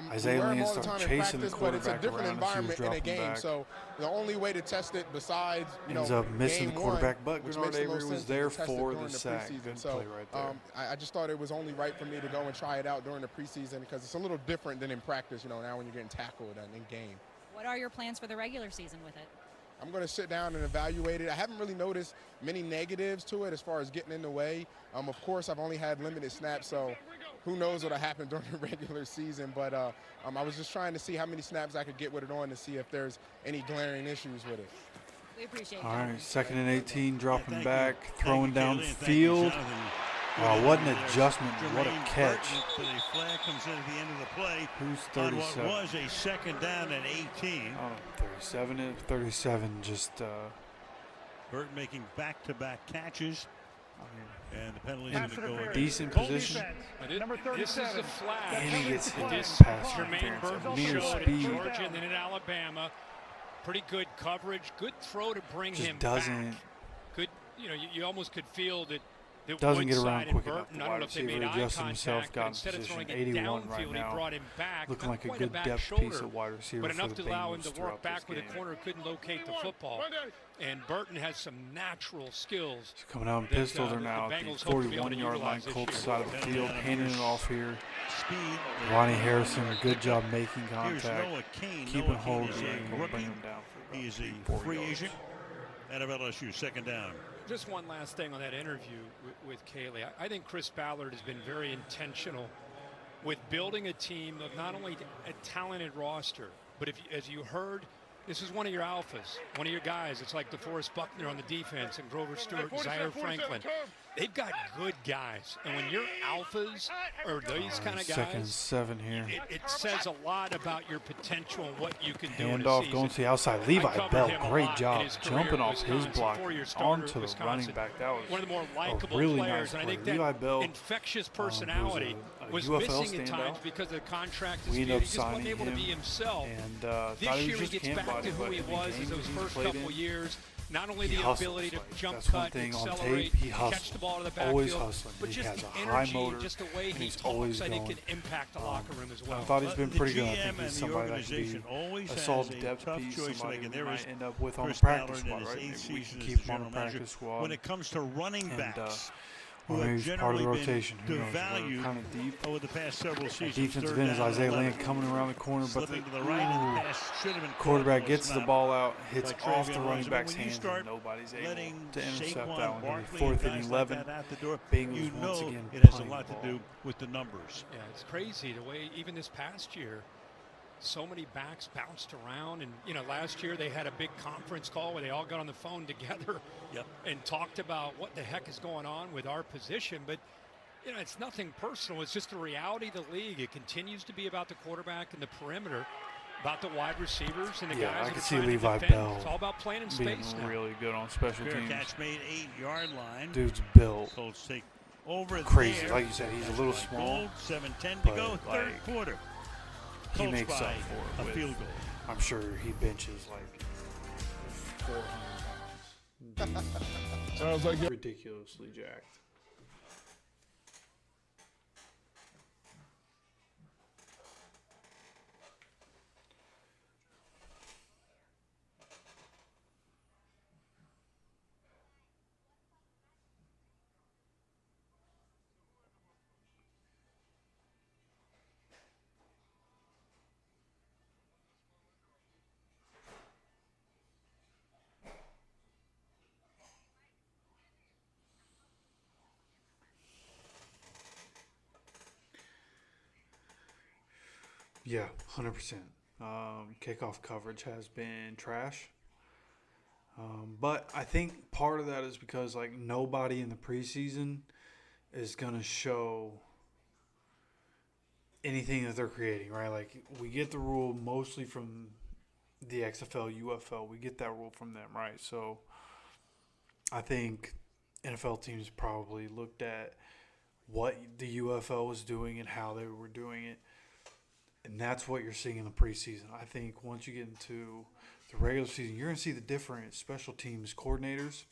Isaiah we wear them Land all the started time in chasing the practice, but it's a quarterback different around environment in a dropping game. back. So the only way to test it besides, ends up missing game the quarterback, one, but which Gennard makes the most Avery was sense, there is to test it for during the sack. preseason. Good So play right there. I just thought it was only right for me to go and try it out during the preseason because it's a little different than in practice, now when you're getting tackled and in game. What are your plans for the regular season with it? I'm going to sit down and evaluate it. I haven't really noticed many negatives to it as far as getting in the way. Of course, I've only had limited snaps, so who knows what will happen during the regular season. But I was just trying to see how many snaps I could get with it on to see if there's any glaring issues with it. We appreciate All that. right, 2nd and 18, dropping thank back, you. throwing Thank you, Kaylee, and thank you, downfield. Jonathan. Oh, what an There. adjustment. What a Jermaine catch. Burton to the flag comes in at the end of the play. Who's On what 37? was a 2nd down and 18. Oh, 37 just Burton making back-to-back catches. And the penalty's in going to go a in. decent Colt position. defense, number This is 37. the flag. And he gets hit This past Jermaine interference. Burton A mere showed speed. in Georgia and then in Alabama. Pretty good coverage. Good throw to bring Just him doesn't- back. Good, you almost could feel that Doesn't get around Woodside and quick enough. Burton, The I don't wide know if they receiver made eye adjusted himself, contact, got but in instead of position. throwing it 81 right downfield, he now. brought him back. Looking not like a quite good back depth shoulder, piece of wide receiver but for enough the to allow him Bengals to work throughout back this where the game. corner couldn't locate the football. And Burton has some natural skills. He's coming out in that, pistol. They're the now at the Bengals hope to be able to 41-yard line, utilize this Colts year. side of the field, handing it off here. Speed. Ronnie Harrison, good job making Here's contact, Noah Kane. keeping Noah hold Kane of is the a ankle, rookie. bring him down for He is a 4 free yards. agent out of LSU, 2nd down. Just one last thing on that interview with Kaylee. I think Chris Ballard has been very intentional with building a team of not only a talented roster, but as you heard, this is one of your alphas, one of your guys. It's like DeForest Buckner on the defense and Grover Stewart and Zaire Franklin. They've got good guys. And when your alphas are these kind of 2nd and guys, 7 here. it says a lot about your potential and what you can do in a Handoff season. going to the outside. I Levi covered Bell, him a great lot in job his career jumping at off his Wisconsin, block four-year starter onto at the Wisconsin. running back. That was One of the more likable a really players, nice and I think play. that Levi Bell, infectious personality a was UFL missing at times standout. because of the contract We dispute. ended He up just wasn't signing able to be him, himself. and This thought he year was he just gets camp back body, to who but he in the was games in those he's first played couple in, years. Not only he the hustles. ability to Like, jump that's one cut, thing on accelerate, tape, he catch hustles. the ball to the Always backfield, hustling. but He just has the a high energy, motor, just the way and he he's talks, always I think going. can impact the locker room as well. I thought he's been The pretty good. I GM think and he's the somebody that could be organization always a has solid a depth tough piece, choice to somebody make, and we there might is end up with on the Chris practice Ballard in squad, his right? 8th Maybe we season can as keep the him on the general manager. practice squad. When it comes to running And, backs, or who maybe have he's part of the generally been rotation. Who knows? We're devalued kind of deep. over the past several seasons. Defensive 3rd end is down and Isaiah 11. Land coming around the corner, but Slipping to the right, and the pass should have been quarterback caught, gets was the not. ball out, hits By off the Travion running Rosen. back's When you hands, start and nobody's able letting to intercept Saquon that one. Barkley 4th and and guys 11. like that out the door, Bengals you once know again it has a punting lot the to ball. do with the numbers. Yeah, it's crazy the way even this past year, so many backs bounced around. And, last year they had a big conference call where they all got on the phone together and talked about what the heck is going on with our position. But, it's nothing personal. It's just the reality of the league. It continues to be about the quarterback and the perimeter, about the wide receivers and the guys I that can are see trying Levi to defend. Bell It's all about playing in being space now. really good on special Fair teams. catch made 8-yard line. Dude's built Colts take over crazy. there. Like you said, he's a little small. Gold, 7:10 to but, go, third like, quarter. He Colts makes by up for it a with, field goal. I'm sure he benches like 400 pounds. Sounds like ridiculously jacked. Yeah, 100%. Kickoff coverage has been trash. But I think part of that is because nobody in the preseason is going to show anything that they're creating, right? Like we get the rule mostly from the XFL, UFL. We get that rule from them, right? So I think NFL teams probably looked at what the UFL was doing and how they were doing it. And that's what you're seeing in the preseason. I think once you get into the regular season, you're going to see the different special teams coordinators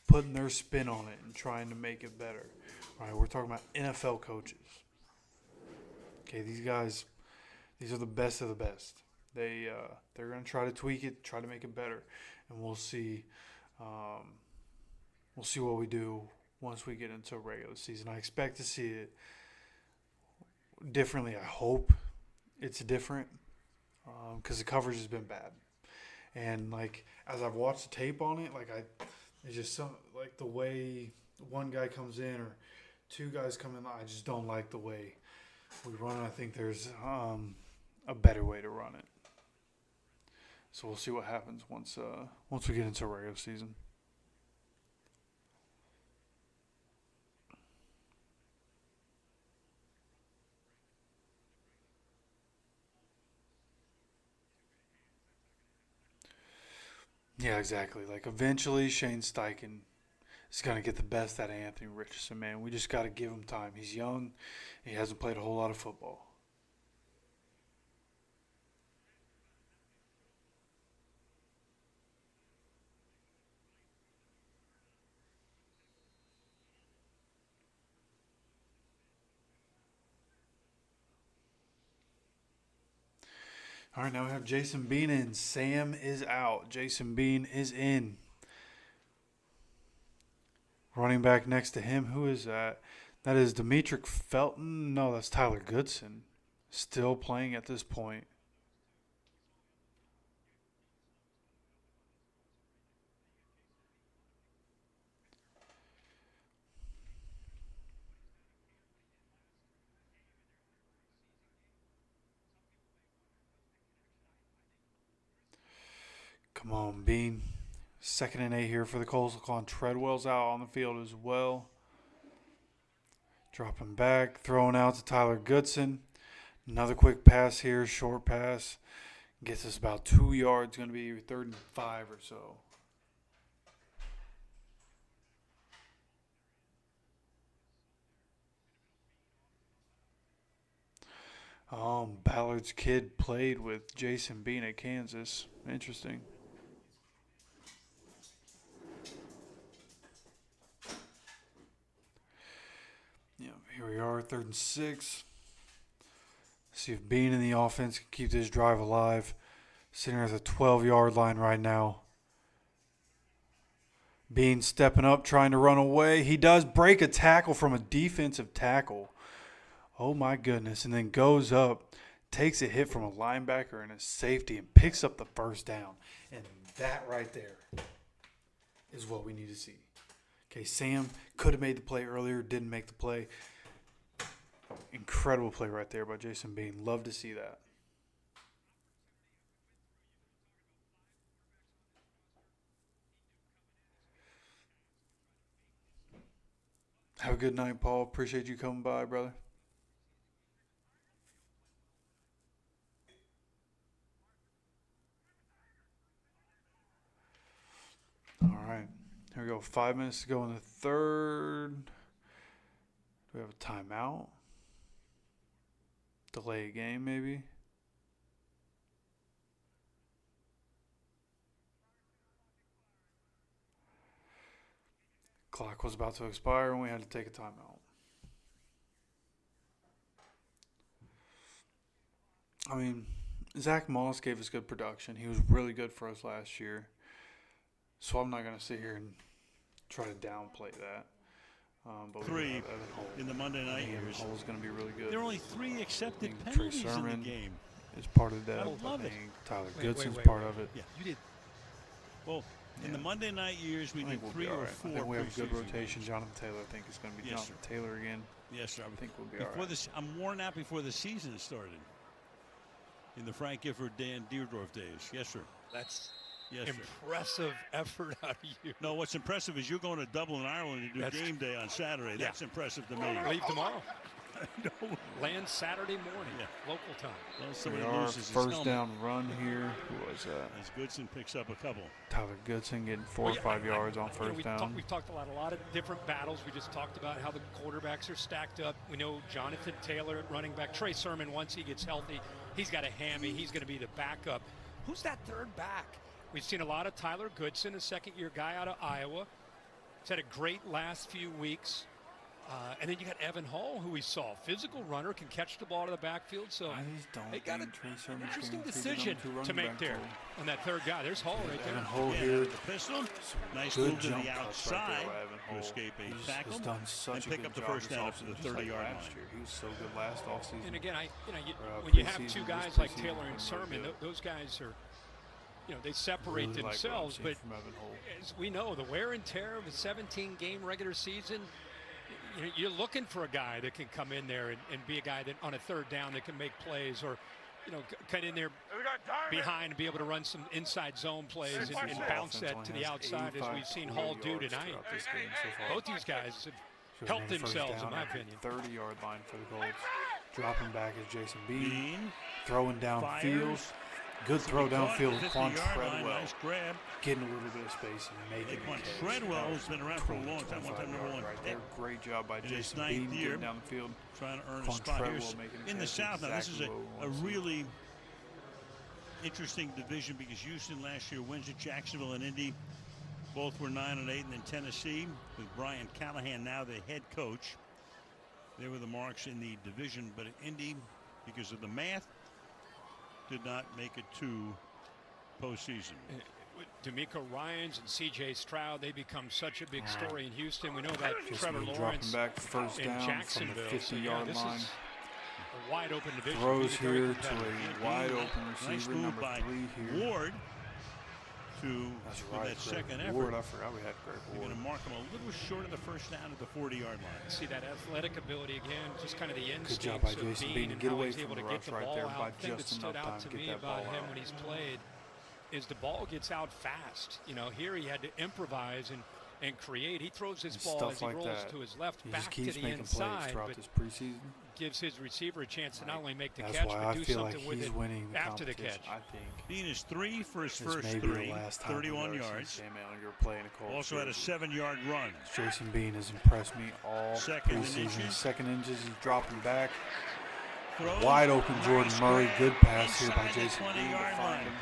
putting their spin on it and trying to make it better. Right? We're talking about NFL coaches. Okay, these guys, these are the best of the best. They're going to try to tweak it, try to make it better, and we'll see. We'll see what we do once we get into a regular season. I expect to see it differently. I hope it's different because the coverage has been bad, and as I've watched the tape on it, it's just the way one guy comes in or two guys come in. I just don't like the way we run it. I think there's a better way to run it. So we'll see what happens once we get into regular season. Yeah, exactly. Like eventually Shane Steichen is going to get the best out of Anthony Richardson, man. We just got to give him time. He's young. He hasn't played a whole lot of football. All right, now we have Jason Bean in. Sam is out. Jason Bean is in. Running back next to him, who is that? That is Demetric Felton. No, that's Tyler Goodson. Still playing at this point. Come on, Bean. 2nd and 8 here for the Colts. Laquan Treadwell's out on the field as well. Dropping back, throwing out to Tyler Goodson. Another quick pass here, short pass. Gets us about 2 yards. Going to be 3rd and 5 or so. Ballard's kid played with Jason Bean at Kansas. Interesting. Yeah, here we are, 3rd and 6. See if Bean and the offense can keep this drive alive. Sitting at the 12-yard line right now. Bean stepping up, trying to run away. He does break a tackle from a defensive tackle. Oh, my goodness. And then goes up, takes a hit from a linebacker and a safety, and picks up the 1st down. And that right there is what we need to see. Okay, Sam could have made the play earlier, didn't make the play. Incredible play right there by Jason Bean. Love to see that. Have a good night, Paul. Appreciate you coming by, brother. All right. Here we go. 5 minutes to go in the 3rd. Do we have a timeout? Delay a game, maybe? Clock was about to expire and we had to take a timeout. I mean, Zach Moss gave us good production. He was really good for us last year. So I'm not going to sit here and try to downplay that. But 3 in the Monday night years. Hall is going to be really good. There are only 3 accepted penalties in the game. Is part of that. I love it. Tyler Goodson's part of it. Yeah, you did. Well, in the Monday night years, we did 3 or 4. I think we have a good rotation. Jonathan Taylor, I think, is going to be Jonathan Taylor again. Yes, sir. I think we'll be all right. I'm worn out before the season started. In the Frank Gifford, Dan Deerdorf days. Yes, sir. That's yes, impressive effort out of you. No, what's impressive is you're going to Dublin, Ireland to do game day on Saturday. Yeah. That's impressive to me. Leave tomorrow. No. Land Saturday morning, local time. Well, we are 1st down run here. Who was that? As Goodson picks up a couple. Tyler Goodson getting 4 or 5 yards on 1st down. We've talked a lot of different battles. We just talked about how the quarterbacks are stacked up. We know Jonathan Taylor at running back. Trey Sermon, once he gets healthy, he's got a hammy. He's going to be the backup. Who's that 3rd back? We've seen a lot of Tyler Goodson, a 2nd-year guy out of Iowa. He's had a great last few weeks. And then you got Evan Hall, who we saw. Physical runner, can catch the ball to the backfield. So they got an interesting decision to make there on that 3rd guy. There's Hall right there. Evan Hall here. The pistol. Nice move to the outside to escape a tackle. He's done such and pick up the 1st down up to the 30-yard line. He was so good last offseason. And again, when you have 2 guys like Taylor and Sermon, those guys are, they separate really themselves. But as we know, the wear and tear of a 17-game regular season, you're looking for a guy that can come in there and be a guy that on a 3rd down that can make plays or cut in there behind and be able to run some inside zone plays and bounce that to the outside as we've seen Hall do tonight. Both these guys have helped themselves, in my opinion. 30-yard line for the Colts. Dropping back is Jason Bean. Throwing downfield. Good throw downfield with Quan Treadwell. Nice grab. Getting a little bit of space and making Quan a catch. Treadwell has been around for a long time. One time number one. Right there. Great job by In Jason his Bean ninth year, getting down the field. Trying to earn Quan a spot here. Treadwell making a In the catch. South, now this is Exactly a what we want to see. really interesting division because Houston last year wins at Jacksonville and Indy. Both were 9-8, and then Tennessee with Brian Callahan now the head coach. They were the marks in the division, but Indy, because of the math, did not make it to postseason. D'Amico Ryans and C.J. Stroud, they become such a big story in Houston. We know about Trevor Dropping Lawrence back first in down from the Jacksonville. 50-yard this line. is a wide open division. Throws Very here to competitive. a wide open Nice receiver, move number by 3 here. Ward to That's for right, that second Greg effort. Ward. I forgot we had Greg They're Ward. going to mark him a little short of the first down at the 40-yard line. See that athletic ability again, just kind of the Good job by instincts of Jason Bean Bean to and get how away he's from able the to get rush the right ball there out. by The thing that just stood enough out time to to me get that about ball him out. when he's played is the ball gets out fast. Here he had to improvise and create. He throws his ball Stuff as he like rolls that. to his left He back just to keeps the making plays inside, throughout but this preseason. gives his receiver a chance to not only make the That's catch, why but I do feel like something with he's it winning the after the competition, catch. I think. Bean is 3 for his This first may be 3, the last time 31 I've ever yards. seen Sam Ellinger play in a Colts Also had a jersey. 7-yard run. Jason Bean has impressed me all Second and preseason. inches. Second inches, he's dropping back. Throws. Wide open Jordan Nice Murray. grab Good pass here by inside the Jason Bean to 20-yard find line. him.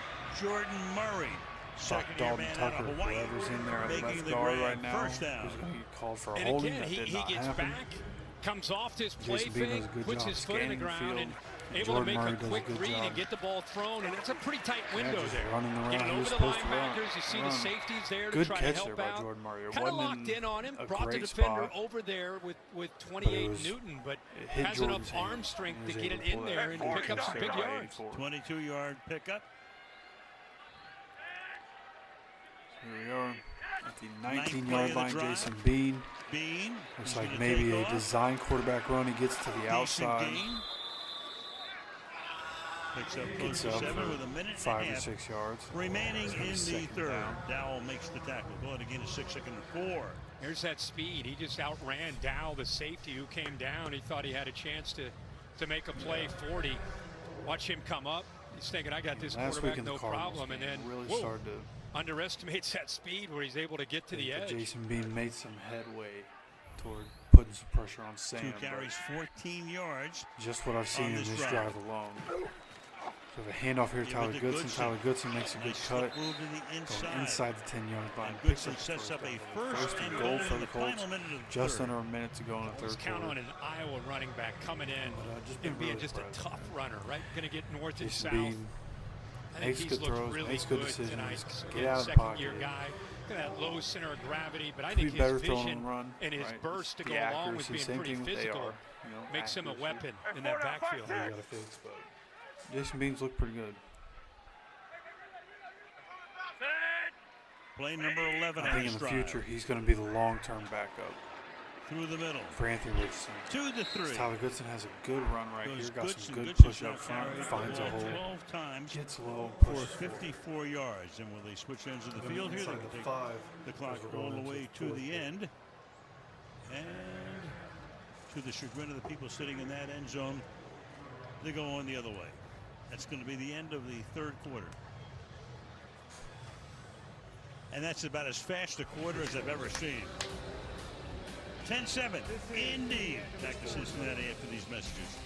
Jordan Murray, Thought second-year Dalton man Tucker, out of Hawaii, whoever's in there at making left the guard grab. right now, First down. who's going to get called for a And holding. again, That did he not gets happen. back, comes off this play Jason Bean fake, does a good puts job his foot in the scanning the ground, and field. able Jordan to make Murray a does a quick good read job. and get the ball thrown, and it's a pretty tight window just there. running around. Getting He over was the supposed to run. linebackers, you see the safeties there Good to try catch to help there by out. Jordan Murray. It Kind of wasn't locked in on him, a brought the great defender spot, over there with 28 was- Newton, but it hit has Jordan's enough arm hand. strength He to was get able it to in pull there that and pick up some catch big by yards. 84. 22-yard pickup. Here we are at the Ninth play 19-yard of the line. drive. Jason Bean. Bean. Looks He's like gonna maybe take a off. design quarterback run. He gets to the Decent outside. gain. Picks up close Gets to up 7 for with a minute 5 and a or half 6 yards. remaining It's gonna be in the second third. down. Dowell makes the tackle. Go ahead again, a 6-second and 4. Here's that speed. He just outran Dowell, the safety who came down. He thought he had a chance to make a play 40. Watch him come up. He's thinking, I got this Last week quarterback, in the no Cardinals problem. And game, then really whoa, started to underestimates that speed where he's able to get to the think that edge. Jason Bean made some headway toward putting some pressure on Sam. 2 but carries, 14 yards. Just what I've seen on in this this drive. drive alone. So the handoff here, Give Tyler it to Goodson. Goodson. Tyler Goodson makes a good Nice cut. slip move to the Going inside. inside the 10-yard line. And Picks Goodson up the sets up a down. first and goal goal for in the the Colts. final minute of the Just third. under a minute to go in the Let's third count on quarter. an Iowa running back coming in just been and being really just a impressed. tough runner, right? Going to get north and Jason south. Bean I think makes he's good looked throws, really makes good good decisions. tonight. Get Again, out of the second-year pocket. guy. Look at that low center of gravity, but I Could think be his better throwing vision and run, and his right? burst to The go along with accuracy, being same pretty thing with physical AR, makes him a accuracy. weapon in that backfield. You got to fix, but Jason Bean's looked pretty good. Play number 11 I on think in this the drive. future he's going to be the long-term backup Through the middle. for Anthony Richardson. To the 3. Tyler Goodson has a good run right Goes here. Got Goodson. some good Goodson push now up front. carried Finds the a ball hole. 12 times Gets a little for push. 54 yards. And will they switch ends of the field here? They're Inside going to the take 5. the clock As we're all going the into way the to fourth the quarter. end. And to the chagrin of the people sitting in that end zone, they go on the other way. That's going to be the end of the third quarter. And that's about as fast a quarter as I've ever seen. 10-7, Indy. Back to Cincinnati after these messages.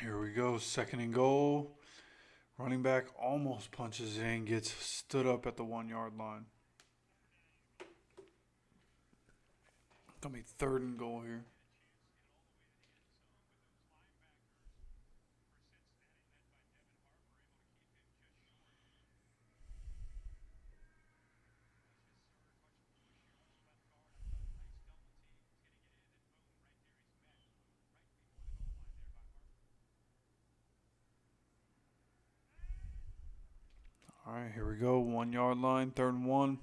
Here we go, 2nd and goal. Running back almost punches it in, gets stood up at the 1-yard line. Gonna be 3rd and goal here. All right, here we go. 1-yard line, 3rd and 1.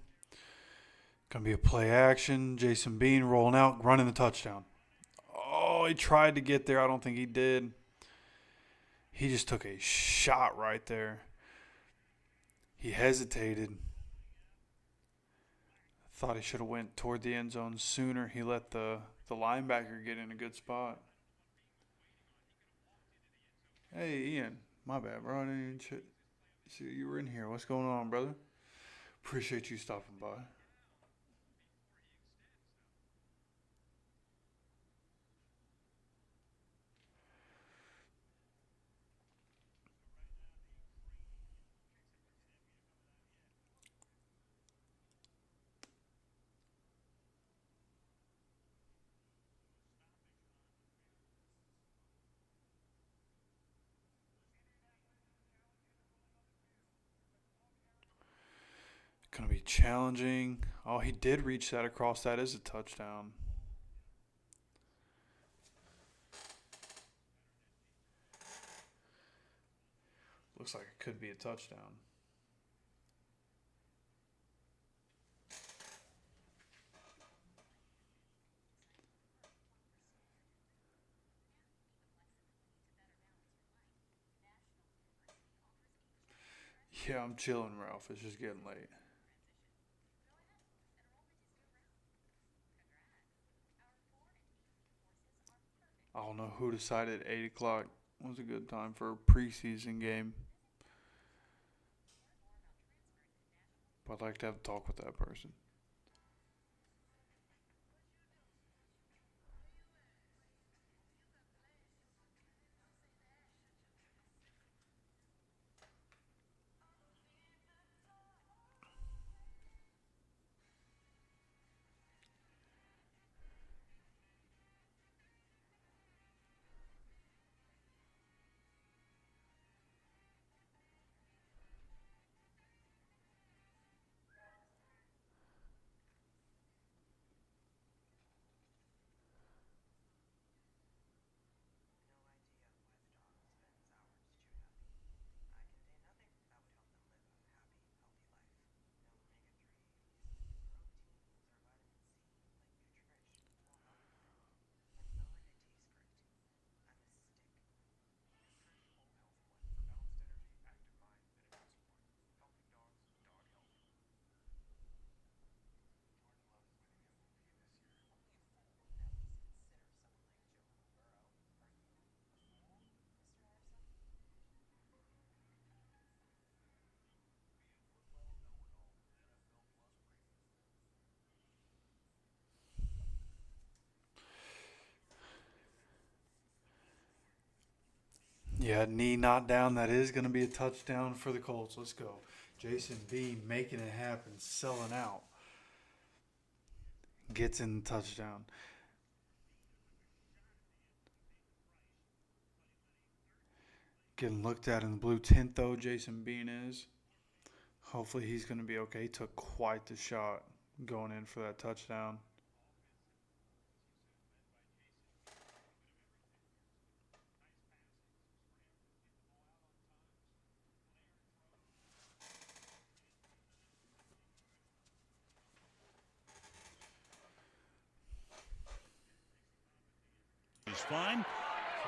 Gonna be a play action. Jason Bean rolling out, running the touchdown. Oh, he tried to get there. I don't think he did. He just took a shot right there. He hesitated. Thought he should have went toward the end zone sooner. He let the linebacker get in a good spot. Hey, Ian. My bad, bro. I didn't even see you were in here. What's going on, brother? Appreciate you stopping by. Going to be challenging. Oh, he did reach that across. That is a touchdown. Looks like it could be a touchdown. Yeah, I'm chilling, Ralph. It's just getting late. I don't know who decided 8 o'clock was a good time for a preseason game. But I'd like to have a talk with that person. Yeah, knee not down. That is going to be a touchdown for the Colts. Let's go. Jason Bean making it happen, selling out. Gets in the touchdown. Getting looked at in the blue tint, though, Jason Bean is. Hopefully he's going to be okay. He took quite the shot going in for that touchdown. He's fine.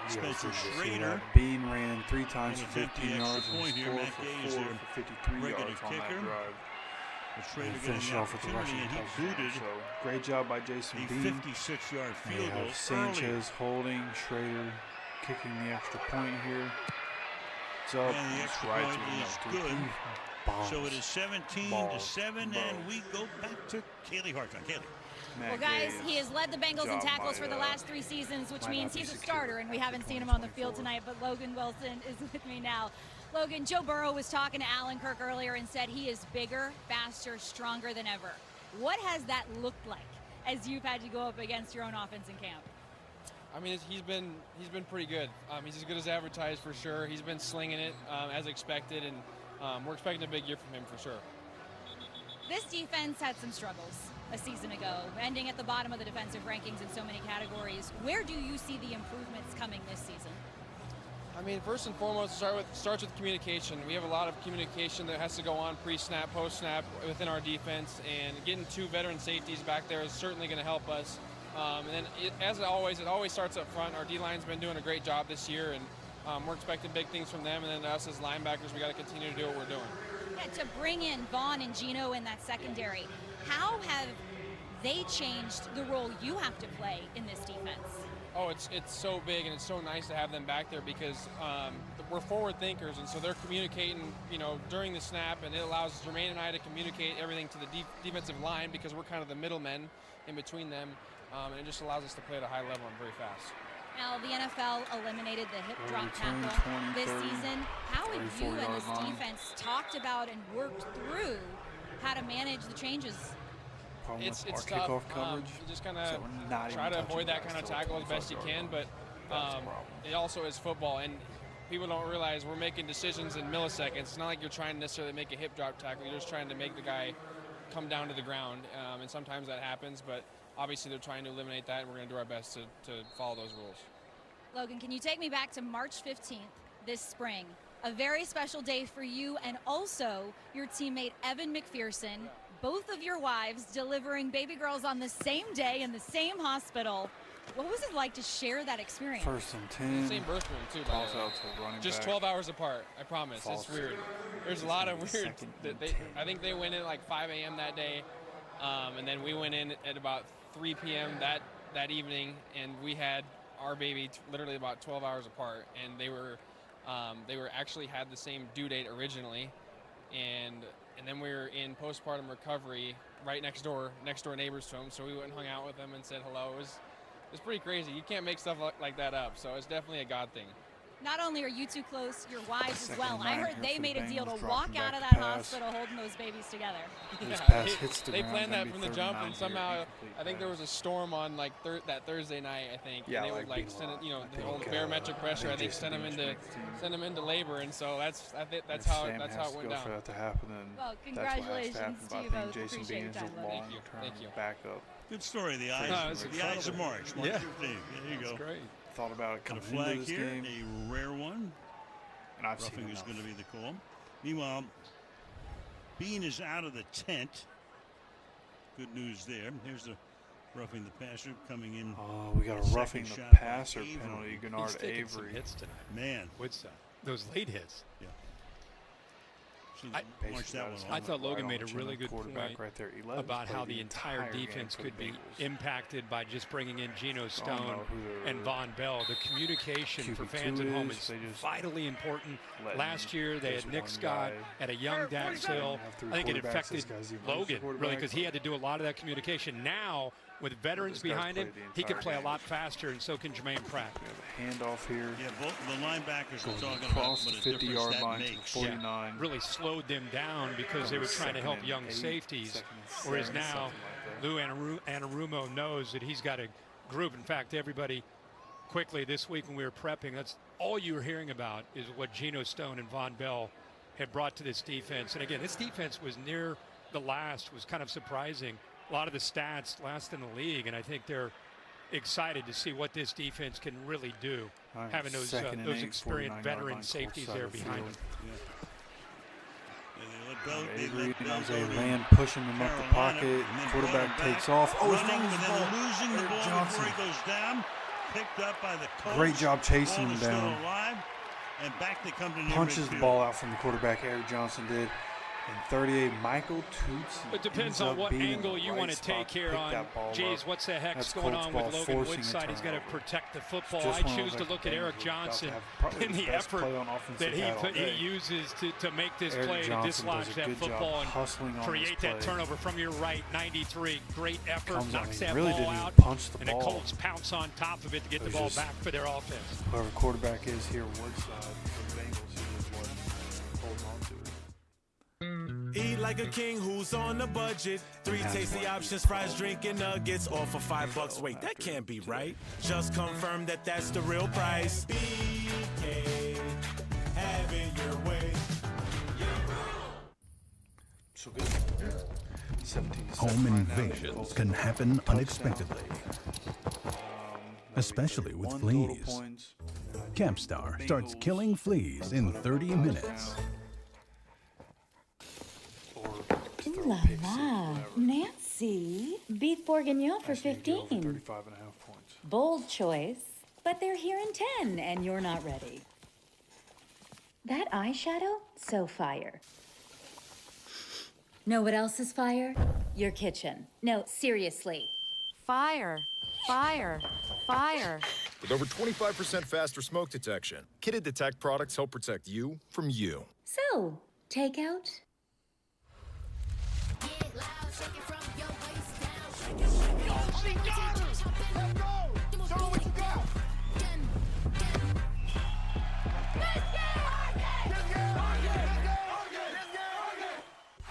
Spencer Schrader. Bean ran 3 times for 15 yards and point here. scored Matt for Gay is 4 their for 53 yards on that kicker. drive. Schrader And getting finish the off with the rushing opportunity, and he touchdown. booted So great job by Jason a Bean. 56-yard They field goal have Sanchez early. holding, Schrader kicking the extra point here. It's up. And the It's extra right point to the is net. good. Bombs. So it is 17-7, Balls. and we go back to Kaylee Hartline. Kaylee. Well, guys, he has led the Bengals in tackles for the last 3 seasons, which means he's a starter, and we haven't seen him on the field tonight, but Logan Wilson is with me now. Logan, Joe Burrow was talking to Alan Kirk earlier and said he is bigger, faster, stronger than ever. What has that looked like as you've had to go up against your own offense in camp? I mean, he's been pretty good. He's as good as advertised for sure. He's been slinging it as expected, and we're expecting a big year from him for sure. This defense had some struggles a season ago, ending at the bottom of the defensive rankings in so many categories. Where do you see the improvements coming this season? I mean, first and foremost, starts with communication. We have a lot of communication that has to go on pre-snap, post-snap within our defense, and getting 2 veteran safeties back there is certainly going to help us. And then, it always starts up front. Our D-line's been doing a great job this year, and we're expecting big things from them. And then us as linebackers, we got to continue to do what we're doing. Yeah, to bring in Vaughn and Gino in that secondary, how have they changed the role you have to play in this defense? Oh, it's so big, and it's so nice to have them back there because we're forward thinkers, and so they're communicating, during the snap, and it allows Jermaine and I to communicate everything to the defensive line because we're kind of the middlemen in between them, and it just allows us to play at a high level and very fast. Now, the NFL eliminated the hip drop tackle this season. How have you and this defense talked about and worked through how to manage the changes? It's tough. You just kind of try to avoid that kind of tackle as best you can, but it also is football, and people don't realize we're making decisions in milliseconds. It's not like you're trying to necessarily make a hip drop tackle. You're just trying to make the guy come down to the ground, and sometimes that happens, but obviously they're trying to eliminate that, and we're going to do our best to follow those rules. Logan, can you take me back to March 15th this spring? A very special day for you and also your teammate Evan McPherson, both of your wives delivering baby girls on the same day in the same hospital. What was it like to share that experience? 1st and 10. Same birth room, too, by the way. Just 12 hours apart, I promise. It's weird. There's a lot of weird. I think they went in at like 5 a.m. that day, and then we went in at about 3 p.m. that evening, and we had our baby literally about 12 hours apart, and they were actually had the same due date originally, and then we were in postpartum recovery right next door neighbors to them, so we went and hung out with them and said hello. It was pretty crazy. You can't make stuff like that up, so it's definitely a God thing. Not only are you two close, your wives as well. I heard they made a deal to Bengals walk dropping out of back that to pass. hospital holding those babies together. This pass hits the They ground, planned gonna that be from the 3rd jump, and and 9 somehow here, I think there was a storm on like that Thursday night, I think. Yeah, and they like would being send it, loud. the whole barometric pressure. I think sent them into labor, and so that's how it went down. For that to happen, and Well, that's what has congratulations to happen. to But I you think both. Jason Appreciate your Bean's time, a buddy. long-term backup. Good story. The eyes of March. Yeah. 15th. There you go. That's great. Thought about it Got a coming flag into this here, game. a rare one. And I've seen Roughing is enough. going to be the call. Meanwhile, Bean is out of the tent. Good news there. Here's the roughing the passer coming in. Oh, we got a Second roughing the shot by passer Avery. penalty. He's Gennard taking some Avery. hits tonight. Man. Woodside. Those late hits. Yeah. I thought Logan made a really good point right there. about how the entire defense could be impacted by just bringing in Geno Stone and Von Bell. The communication for fans at home is vitally important. Last year they had Nick Scott at a young Dax Hill. I think it affected Logan really because he had to do a lot of that communication. Now with veterans behind him, he can play a lot faster, and so can Jermaine Pratt. We have a handoff here. Yeah, both the linebackers are talking across about the what a difference 50-yard that line to makes. the 49. Really slowed them down because they were trying to help young safeties. Whereas now, Lou Anarumo knows that he's got a group. In fact, everybody quickly this week when we were prepping, that's all you were hearing about is what Geno Stone and Von Bell had brought to this defense. And again, this defense was near the last, was kind of surprising. A lot of the stats last in the league, and I think they're excited to see what this defense can really do, having those experienced veteran safeties there behind them. Avery, man pushing him up the pocket. Quarterback takes off. Oh, he's running, and then losing the ball before he goes down. Picked up by the Colts. Great job chasing him down. Alive, and back they come to Punches the ball out from the quarterback. Eric Johnson did. And 38, Michael Tootsie. It depends on what angle you want to take here on, geez, what's the heck's going on with Logan Woodside? He's got to protect the football. I choose to look at Eric Johnson in the effort that he uses to make this play, to dislodge that football and create that turnover from your right. 93, great effort, knocks that ball out, and the Colts pounce on top of it to get the ball back for their offense. Whoever quarterback is here, Woodside, for the Bengals, he was what holding on to it. Eat like a king who's on a budget. 3 tasty options, fries, drink, and nuggets, all for $5. Wait, that can't be right. Just confirm that that's the real price. BK, have it your way. So good. 17-7. Home invasions can happen unexpectedly, especially with fleas. Capstar starts killing fleas in 30 minutes. Ooh la la, Nancy. Beef bourguignon for 15. 35.5 points. Bold choice, but they're here in 10 and you're not ready. That eyeshadow, so fire. Know what else is fire? Your kitchen. No, seriously. Fire, fire, fire. With over 25% faster smoke detection, Kitted Detect products help protect you from you. So, takeout?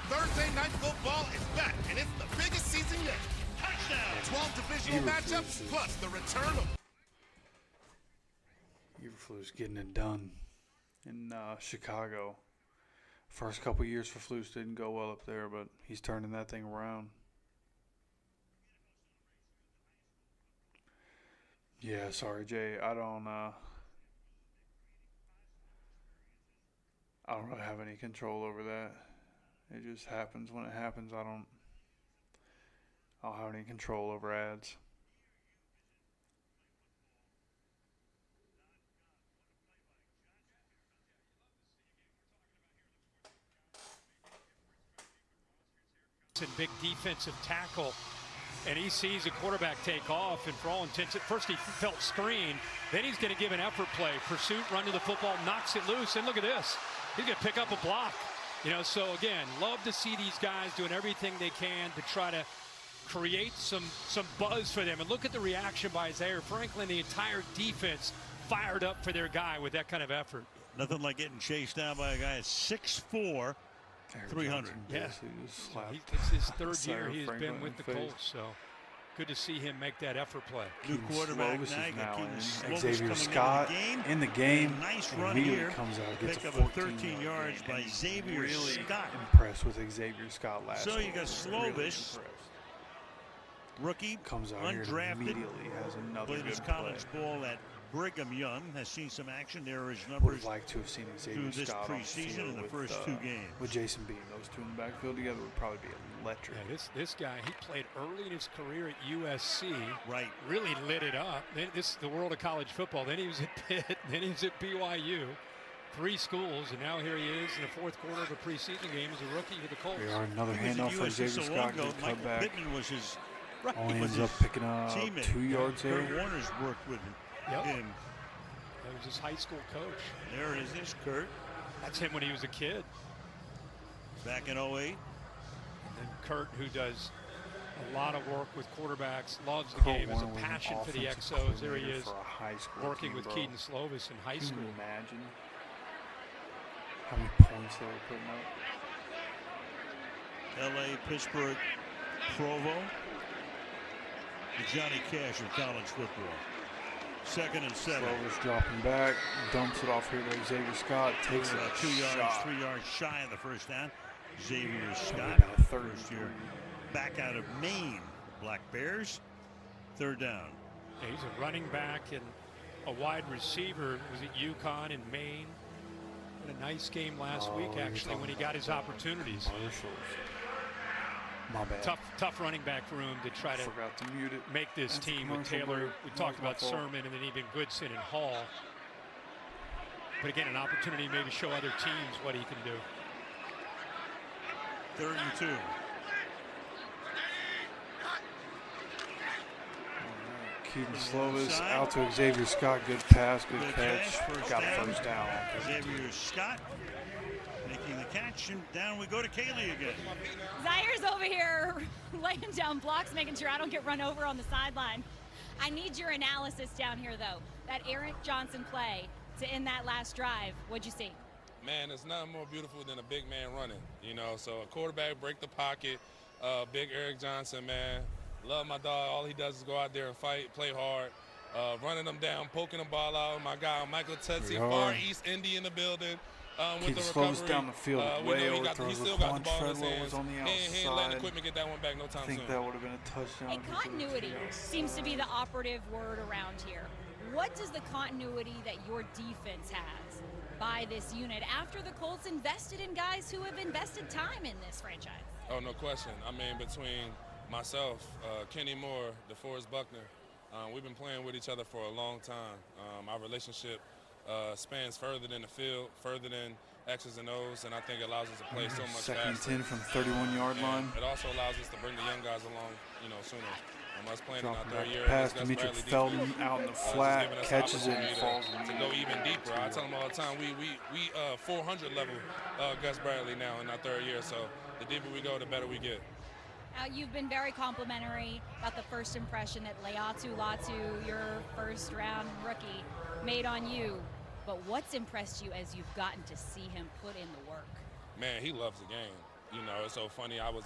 Thursday night football is back, and it's the biggest season yet. Touchdown! 12 divisional matchups, plus the return of... Eberflus getting it done in Chicago. First couple years for Flus didn't go well up there, but he's turning that thing around. Yeah, sorry, Jay. I don't really have any control over that. It just happens when it happens. I don't have any control over ads. Big defensive tackle, and he sees a quarterback take off, and for all intents, at first he felt screen, then he's going to give an effort play, pursuit, run to the football, knocks it loose, and look at this, he's going to pick up a block. You know, so again, love to see these guys doing everything they can to try to create some buzz for them. And look at the reaction by Zaire Franklin, the entire defense fired up for their guy with that kind of effort. Nothing like getting chased down by a guy at 6'4", 300. Yeah, it's his third year he has been with the Colts, so good to see him make that effort play. New quarterback now in. Xavier Scott in the game. Nice run here. Comes out, gets pick up 13 yards by Xavier Scott. Impressed with Xavier Scott last So you week. got Slovis, rookie, comes out undrafted, here and immediately has another played his good college play. ball at Brigham Young, has seen some action. There are his Would numbers have liked to have seen Xavier through this Scott on the preseason field in the with, first 2 games. With Jason Bean, those two in the backfield together would probably be electric. Yeah, this guy, he played early in his career at USC. Right. Really lit it up. Then this is the world of college football. Then he was at Pitt. Then he was at BYU. 3 schools, and now here he is in the 4th quarter of a preseason game as a rookie with the Colts. Here are another handoff for Xavier Scott. Good cutback. Pittman was his Only ends up picking up teammate. 2 yards there. Kurt Warner's worked with him. Yep. That was his high school coach. There it is, Kurt. That's him when he was a kid. Back in 08. And then Kurt, who does a lot of work with quarterbacks, loves the Kurt game, has a Warner was passion an for the offensive XOs. There he coordinator is, for a high school working team, with bro. Keaton Slovis in high Can school. you imagine how many points they were putting up? LA, Pittsburgh, Provo. The Johnny Cash of college football. 2nd and 7. Slovis dropping back, dumps it off here to Xavier Scott, takes it 2 yards, shot. 3 yards shy of the first down. Xavier Scott, about a third first year back out of Maine. Black Bears, 3rd down. Yeah, he's a running back and a wide receiver. Was at UConn in Maine. Had a nice game last week, actually, when he got his opportunities. My bad. Tough running back room to try to mute it. make this That's team with commercial Taylor. break. We talked That was my about fault. Sermon and then even Goodson and Hall. But again, an opportunity maybe to show other teams what he can do. 3rd and 2. Keaton Slovis out to Xavier Scott. Good pass, good catch. Got a first down. Xavier Scott making the catch, and down we go to Kaylee again. Zaire's over here laying down blocks, making sure I don't get run over on the sideline. I need your analysis down here, though. That Eric Johnson play to end that last drive. What'd you see? Man, it's nothing more beautiful than a big man running, you know. So a quarterback break the pocket, big Eric Johnson, man. Love my dog. All he does is go out there and fight, play hard, running them down, poking the ball out. My guy, Michael Tetsi, Far East Indy in the building with the recovery. Slows down the field way overthrows the punch. Treadwell was on the outside. He ain't letting the equipment get that one back no time soon. I think that would have been a touchdown. And continuity seems to be the operative word around here. What does the continuity that your defense has by this unit after the Colts invested in guys who have invested time in this franchise? Oh, no question. I mean, between myself, Kenny Moore, DeForest Buckner, we've been playing with each other for a long time. Our relationship spans further than the field, further than X's and O's, and I think it allows us to play so much faster. 2nd and 10 from 31-yard line. It also allows us to bring the young guys along, you know, sooner. Us playing in our 3rd year. Pass to Demetric Felton out in the flat, catches it and falls. To go even deeper. I tell them all the time, we 400 level Gus Bradley now in our 3rd year, so the deeper we go, the better we get. You've been very complimentary about the first impression that Laiatu Latu, your first-round rookie, made on you. But what's impressed you as you've gotten to see him put in the work? Man, he loves the game. You know, it's so funny. I was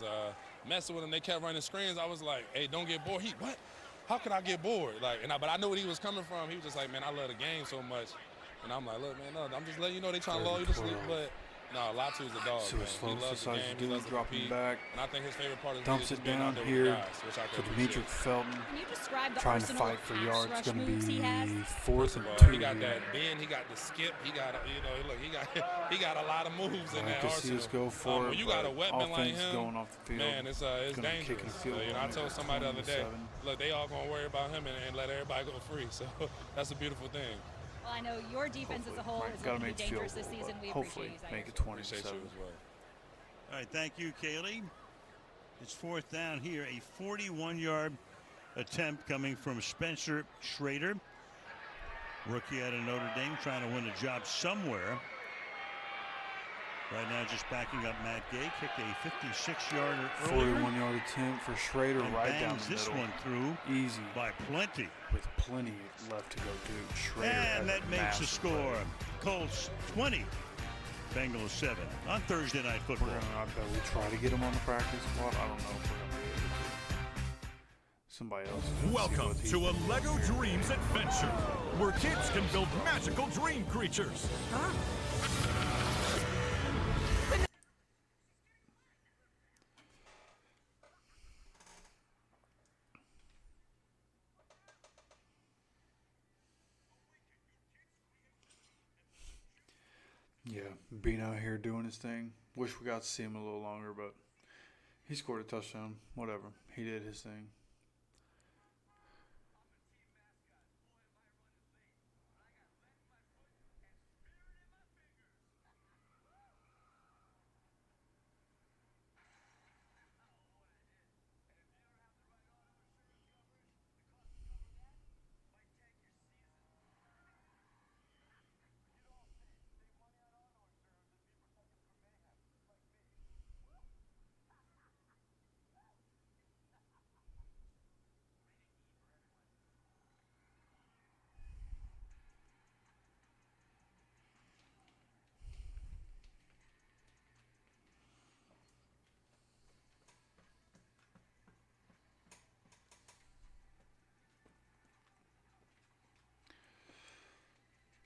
messing with him. They kept running screens. I was like, hey, don't get bored. What? How could I get bored? Like, but I knew what he was coming from. He was just like, man, I love the game so much. And I'm like, look, man, no, I'm just letting you know they trying to lull you to sleep. But no, Latu's a dog. So he loves the game. He loves to compete. Back. And I think his favorite part is dumps it down here to Demetric Felton. Can you describe the trying to fight for yards? It's going to be 4th and 2. He got that bend. He got the skip. He got, you know, look, he got a lot of moves in that arsenal. See us go for it. When you got a weapon like him, going off the field, man, it's dangerous. You know, I told somebody the other day, look, they all going to worry about him and let everybody go free. So that's a beautiful thing. Well, I know your defense as a whole is going to be dangerous this season. We hopefully make it 27. All right, thank you, Kaylee. It's 4th down here. A 41-yard attempt coming from Spencer Schrader, rookie out of Notre Dame, trying to win a job somewhere. Right now, just backing up Matt Gay. Kicked a 56-yarder earlier. 41-yard attempt for Schrader, and right down the this middle. One through easy by plenty. With plenty left to go, dude. Schrader and that makes the score. Colts 20, Bengals 7 on Thursday Night Football. I bet we try to get him on the practice squad. I don't know if we're going to be able to. Somebody else. Welcome to a LEGO Dreams adventure, where kids can build magical dream creatures. Huh? Yeah, being out here doing his thing. Wish we got to see him a little longer, but he scored a touchdown. Whatever. He did his thing.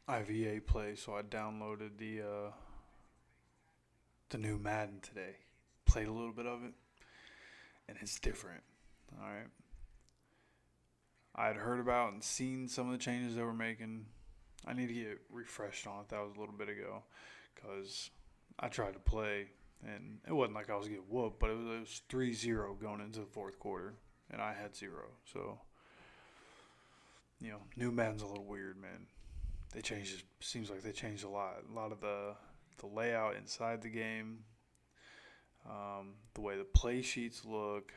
IVA play, so I downloaded the new Madden today. Played a little bit of it, and it's different. All right. I had heard about and seen some of the changes they were making. I need to get refreshed on it. That was a little bit ago, because I tried to play, and it wasn't like I was getting whooped, but it was 3-0 going into the fourth quarter, and I had 0. So, you know, new Madden's a little weird, man. They changed it. Seems like they changed a lot. A lot of the layout inside the game. the way the play sheets look.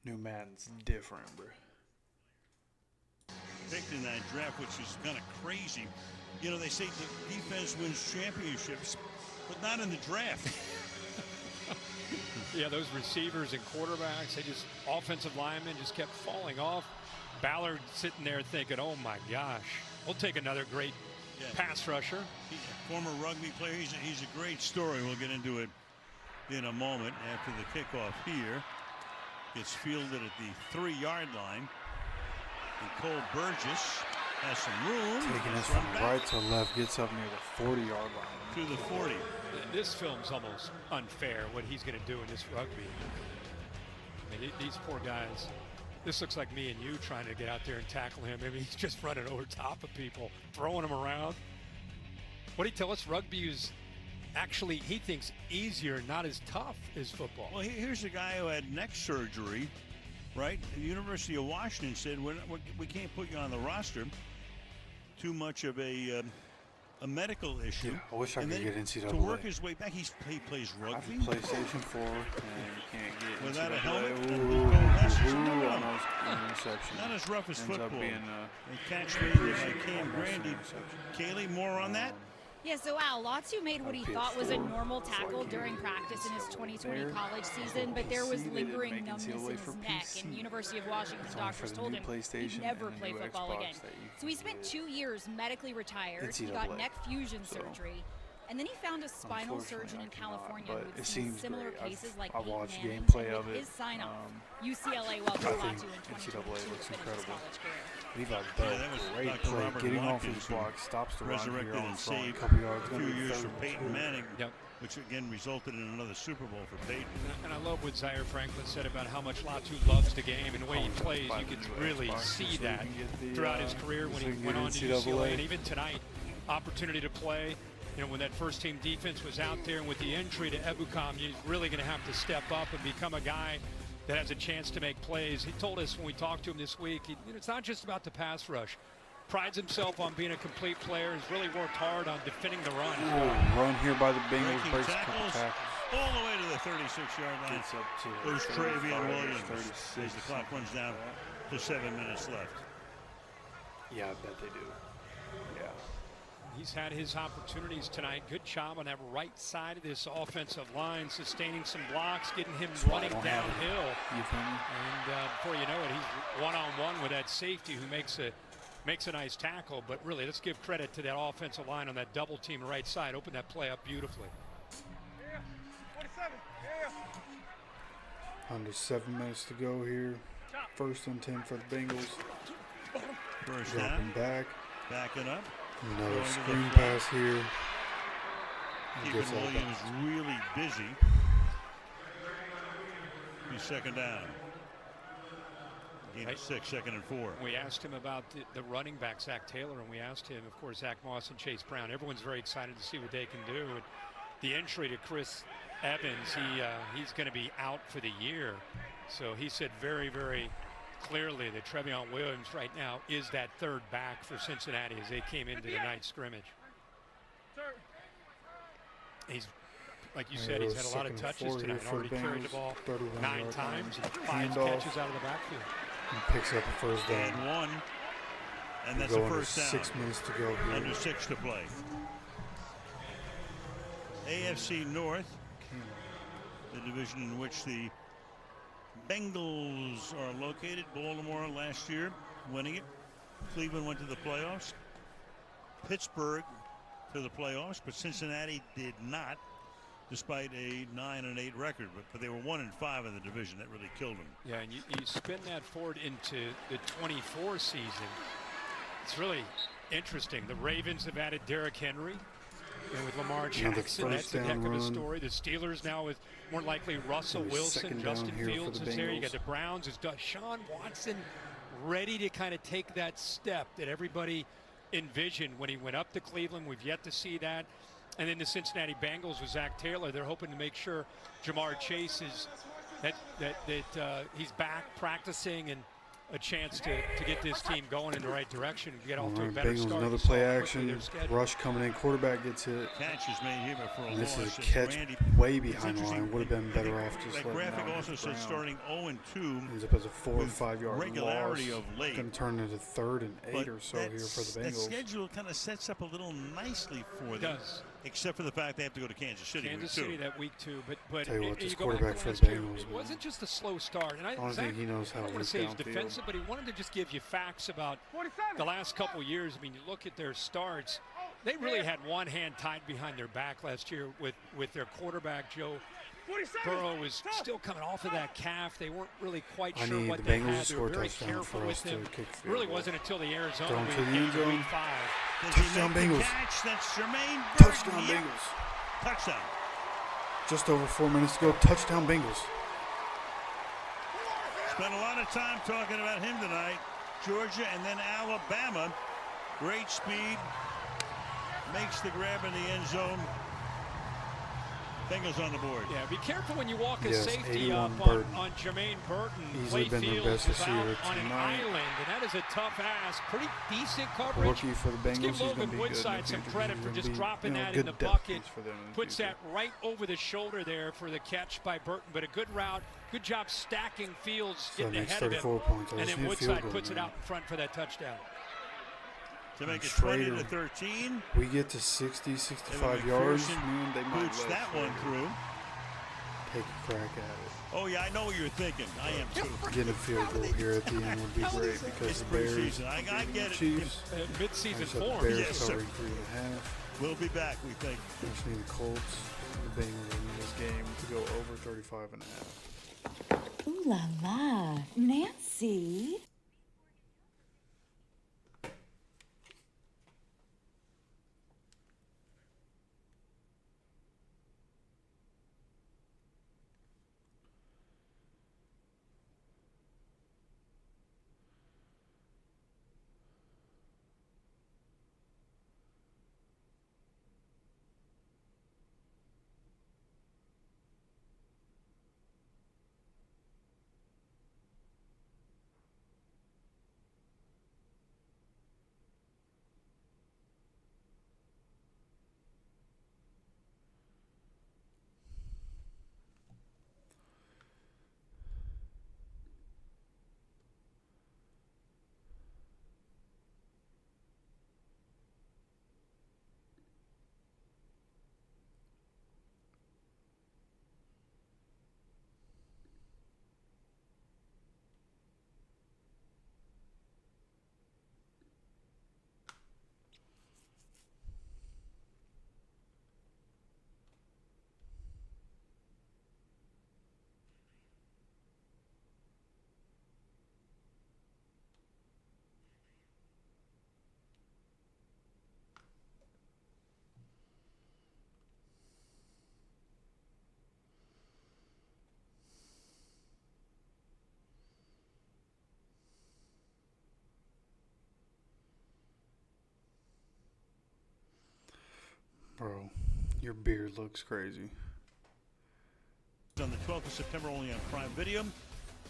New Madden's different, bro. Picked in that draft, which is kind of crazy. You know, they say the defense wins championships, but not in the draft. Yeah, those receivers and quarterbacks, offensive linemen just kept falling off. Ballard sitting there thinking, oh my gosh, we'll take another great pass rusher. Former rugby player, he's a great story. We'll get into it in a moment after the kickoff here. Gets fielded at the 3-yard line. And Cole Burgess has some room. Taking this from right to left, gets up near the 40-yard line. To the 40. This film's almost unfair, what he's going to do in this rugby. I mean, these poor guys. This looks like me and you trying to get out there and tackle him. I mean, he's just running over top of people, throwing them around. What did he tell us? Rugby is actually, he thinks, easier, not as tough as football. Well, here's a guy who had neck surgery, right? The University of Washington said, we can't put you on the roster. Too much of a medical issue. Yeah, I wish I could get NCAA. To work his way back, he plays rugby. I can play PlayStation 4 and you can't get without NCAA. a helmet. Almost interception. Not as rough as Ends football. Up being, catch me by Cam Grandy. Kaylee, more on that? Yeah, so Al, Latu made what he thought was a normal tackle during practice in his 2020 college season, but there was lingering numbness in his neck, and University of Washington doctors told him he'd never play football again. So he spent 2 years medically retired. He got neck fusion surgery, and then he found a spinal surgeon in California who'd seen similar cases like Peyton Manning, and with his sign-off, UCLA welcomed Latu in 2022 to finish his college career. Levi Bell, great play, getting off his block, stops the run here on and front, saved a couple yards. a few years from Peyton Manning, which again resulted in another Super Bowl for Peyton. And I love what Zaire Franklin said about how much Latu loves the game and the way he plays. You can really see that throughout his career when he went on to UCLA, and even tonight, opportunity to play. You know, when that first team defense was out there, and with the entry to Ebukam, he's really going to have to step up and become a guy that has a chance to make plays. He told us when we talked to him this week, it's not just about the pass rush. Prides himself on being a complete player. He's really worked hard on defending the run. Run here by the Bengals. Breaking tackles all the way to the 36-yard line. Goes Travion Williams as the clock runs down to 7 minutes left. Yeah, I bet they do. Yeah. He's had his opportunities tonight. Good job on that right side of this offensive line, sustaining some blocks, getting him running downhill. And before you know it, he's one-on-one with that safety who makes a nice tackle. But really, let's give credit to that offensive line on that double team right side. Open that play up beautifully. Under 7 minutes to go here. 1st and 10 for the Bengals. First dropping down. Back. Backing up. Another screen pass here. Keeping Williams really busy. He's 2nd down. Gain 6, 2nd and 4. We asked him about the running back, Zach Taylor, and we asked him, of course, Zach Moss and Chase Brown. Everyone's very excited to see what they can do. And the entry to Chris Evans, he's going to be out for the year. So he said very, very clearly that Trevion Williams right now is that 3rd back for Cincinnati as they came into the night scrimmage. He's, like you said, he's had a lot of touches tonight. Already carried the ball 9 times, 5 catches out of the backfield. He picks up a 1st down. And 1. And that's a 1st down. 6 minutes to go here. Under 6 to play. AFC North, the division in which the Bengals are located. Baltimore last year winning it. Cleveland went to the playoffs. Pittsburgh to the playoffs, but Cincinnati did not, despite a 9-8 record. But they were 1-5 in the division. That really killed them. Yeah, and you spin that forward into the 24 season. It's really interesting. The Ravens have added Derrick Henry. And with Lamar Jackson, that's a heck of a story. The Steelers now with more likely Russell Wilson, Justin Fields is there. You got the Browns. Is Deshaun Watson ready to kind of take that step that everybody envisioned when he went up to Cleveland? We've yet to see that. And then the Cincinnati Bengals with Zach Taylor, they're hoping to make sure Jamar Chase is that he's back practicing and a chance to get this team going in the right direction and get off to a Alright, better Bengals, start. another So play quickly action. their schedule. Rush coming in. Quarterback gets hit. Catch is made here for a And this loss. is a catch Randy, way behind the interesting. line. Would have been better off just That letting it graphic out on also the says ground. starting 0-2. Ends up as a 4 or with 5 yard regularity loss. of late. Going to turn into 3rd and 8 But or so here for the that Bengals. schedule kind of sets up a little nicely for It them. does. Except for the fact they have to go to Kansas City. Kansas week City two. that week 2, but Tell you what, you this go back quarterback to for last the year, Bengals, it man. wasn't just a slow start. And I don't think he knows how I to don't want work to say he's downfield. defensive, but he wanted to just give you facts about the last couple years. I mean, you look at their starts. They really had one hand tied behind their back last year with their quarterback, Joe Burrow was still coming off of that calf. They weren't really quite sure what they had. They were very careful with him. It really wasn't until the Arizona Going week, to the end zone. week 5. Touchdown Bengals. Catch, that's Jermaine Burton. Touchdown Yep. Bengals. Touchdown. Just over 4 minutes to go. Touchdown Bengals. Spent a lot of time talking about him tonight. Georgia and then Alabama. Great speed. Makes the grab in the end zone. Bengals on the board. Yeah, be careful when you walk a Yes, safety 81 up Burton. on Jermaine Burton. Easily been their Playfield best is out receiver on an tonight. island, and that is a tough ass. Pretty decent coverage. Rookie for the Let's Bengals. give He's going to Logan be good in the Woodside some future. credit He's for gonna just be, dropping that in good the depth bucket. piece for them in the Puts future. that right over the shoulder there for the catch by Burton, but a good route. Good job stacking Fields, So getting makes ahead of him. 34 points. I And just then need a field Woodside goal, puts it man. out in front for that touchdown. To make it Schrader. 20-13. We get to 60, 65 yards. McPherson Man, they might boots let that one Schrader through. take a crack at it. Oh, yeah, I know what you're thinking. I am too. Getting a field goal here at the end would be great because It's the Bears preseason. I get it. Chiefs. Mid-season Like I said, form. The Bears Yes, sir. covering 3.5. We'll be back, we think. Just need the Colts, the Bengals in this game to go over 35.5. Ooh la la, Nancy. Bro, your beard looks crazy. On the 12th of September, only on Prime Video.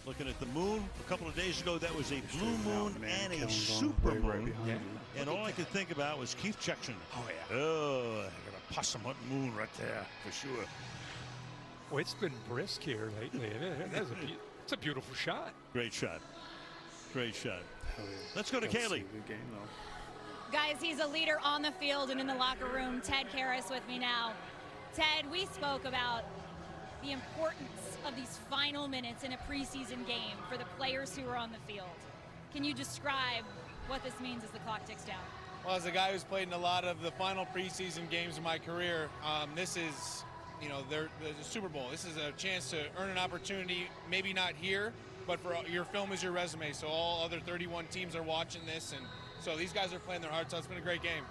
Looking at the moon. A couple of days ago, that was a blue moon and a super moon. And all I could think about was Keith Jackson. Oh, yeah. Oh, I got a possum hunting moon right there, for sure. Well, it's been brisk here lately. It's a beautiful shot. Great shot. Great shot. Hell yeah. Let's go to Gotta see Kaylee. a good game, though. Guys, he's a leader on the field and in the locker room. Ted Karras with me now. Ted, we spoke about the importance of these final minutes in a preseason game for the players who are on the field. Can you describe what this means as the clock ticks down? Well, as a guy who's played in a lot of the final preseason games in my career, this is, the Super Bowl. This is a chance to earn an opportunity, maybe not here, but for your film is your resume. So all other 31 teams are watching this, and so these guys are playing their hearts out. It's been a great game.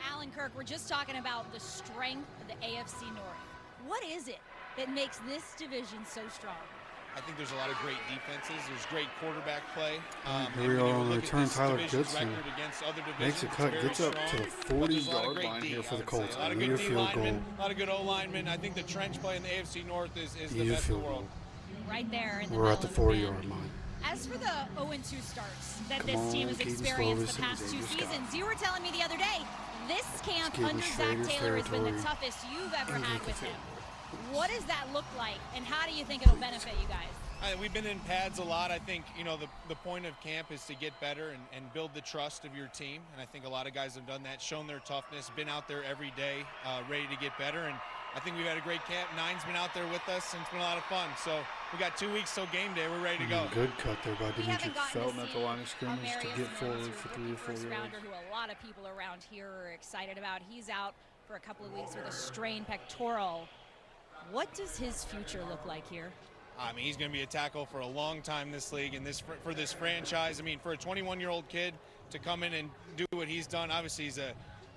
Alan Kirk, we're just talking about the strength of the AFC North. What is it that makes this division so strong? I think there's a lot of great defenses. There's great quarterback play. Here we are on the return. Tyler Goodson makes a cut, gets up to the 40-yard line here for the Colts. A lot of Need good a D field goal. linemen, a lot of good O-linemen. I think the trench play in the AFC North is the Need a best in field the world. Right there in the We're at the middle of 4-yard line. As for the 0-2 starts that this team has experienced the past 2 seasons, you were telling me the other day, this camp under Zach Taylor has been the toughest you've ever had with him. What does that look like, and how do you think it'll benefit you guys? We've been in pads a lot. I think, the point of camp is to get better and build the trust of your team. And I think a lot of guys have done that, shown their toughness, been out there every day, ready to get better. And I think we've had a great camp. Nine's been out there with us, and it's been a lot of fun. So we got 2 weeks till game day. We're ready to go. Good cut there by Dimitri Felton at the line of scrimmage to get forward for 3 or 4 yards. Rounder who a lot of people around here are excited about. He's out for a couple of weeks with a strained pectoral. What does his future look like here? I mean, he's going to be a tackle for a long time in this league and for this franchise. I mean, for a 21-year-old kid to come in and do what he's done, obviously he's a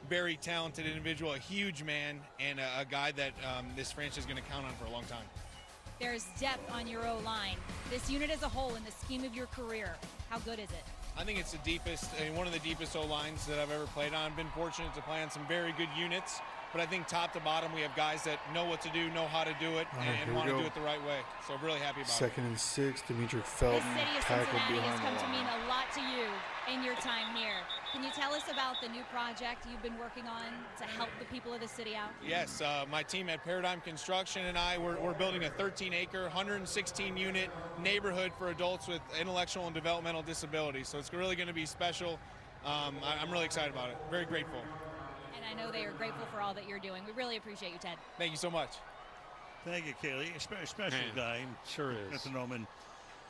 very talented individual, a huge man, and a guy that this franchise is going to count on for a long time. There's depth on your O-line. This unit as a whole in the scheme of your career, how good is it? I think it's the deepest, one of the deepest O-lines that I've ever played on. I've been fortunate to play on some very good units. But I think top to bottom, we have guys that know what to do, know how to do it, and want to do it the right way. So I'm really happy about it. 2nd and 6, Dimitri Felton tackled behind the line. This city of Cincinnati has come to mean a lot to you in your time here. Can you tell us about the new project you've been working on to help the people of the city out? Yes, my team at Paradigm Construction and we're building a 13-acre, 116-unit neighborhood for adults with intellectual and developmental disabilities. So it's really going to be special. I'm really excited about it. Very grateful. I know they are grateful for all that you're doing. We really appreciate you, Ted. Thank you so much. Thank you, Kaylee. A special guy. Sure is. Got to know him in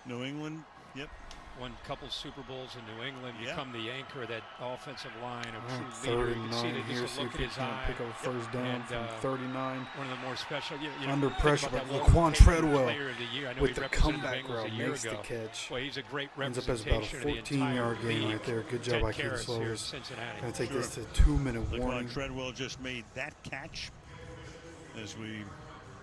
New England. Yep. Won a couple Super Bowls in New England. Become the anchor of that offensive line. A true 3rd leader. and You can 9 see here. just See a if look he at his can eye. pick up a first down from 39. One of the more special. Under think pressure, about but that Laquan Walter Payton Treadwell Player of the Year. I know with he the represented comeback the Bengals route a year makes the ago. catch. Well, he's a great Ends up as about a representation of the 14-yard entire gain league. right there. Good job Ted by Keith Karras here in Slowers. Cincinnati. Going to take this to 2-minute warning. Laquan Treadwell just made that catch as we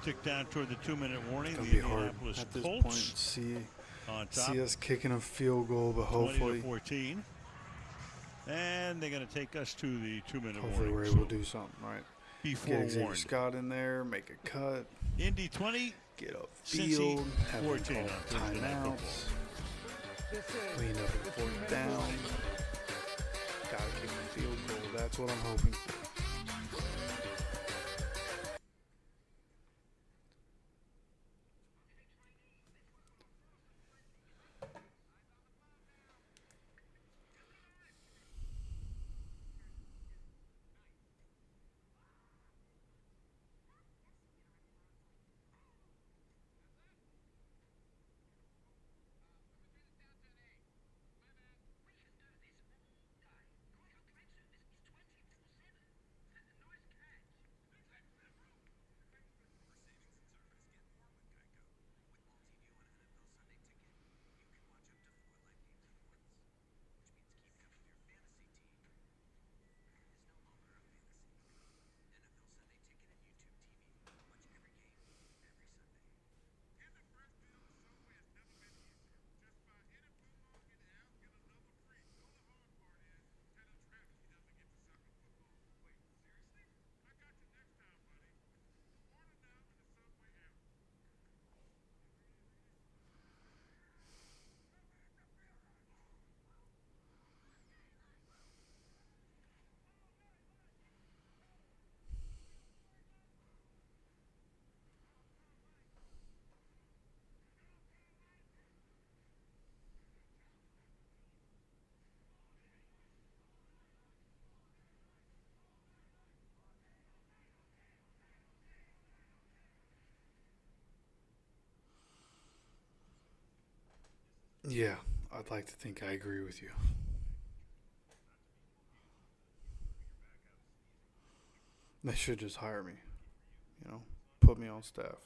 tick down toward the 2-minute warning. It's The going to be hard Indianapolis at this Colts point. on top. See us kicking a field goal, but hopefully 20-14. And they're going to take us to the 2-minute warning. Hopefully we're able to do something right. Before Get Xavier warned. Scott in there, make a cut. Indy 20. Get up Cincy field. Have 14 them on call Thursday Night timeouts. Clean up and 4th down. Gotta kick the field goal. That's what I'm hoping for. Yeah, I'd like to think I agree with you. They should just hire me, put me on staff.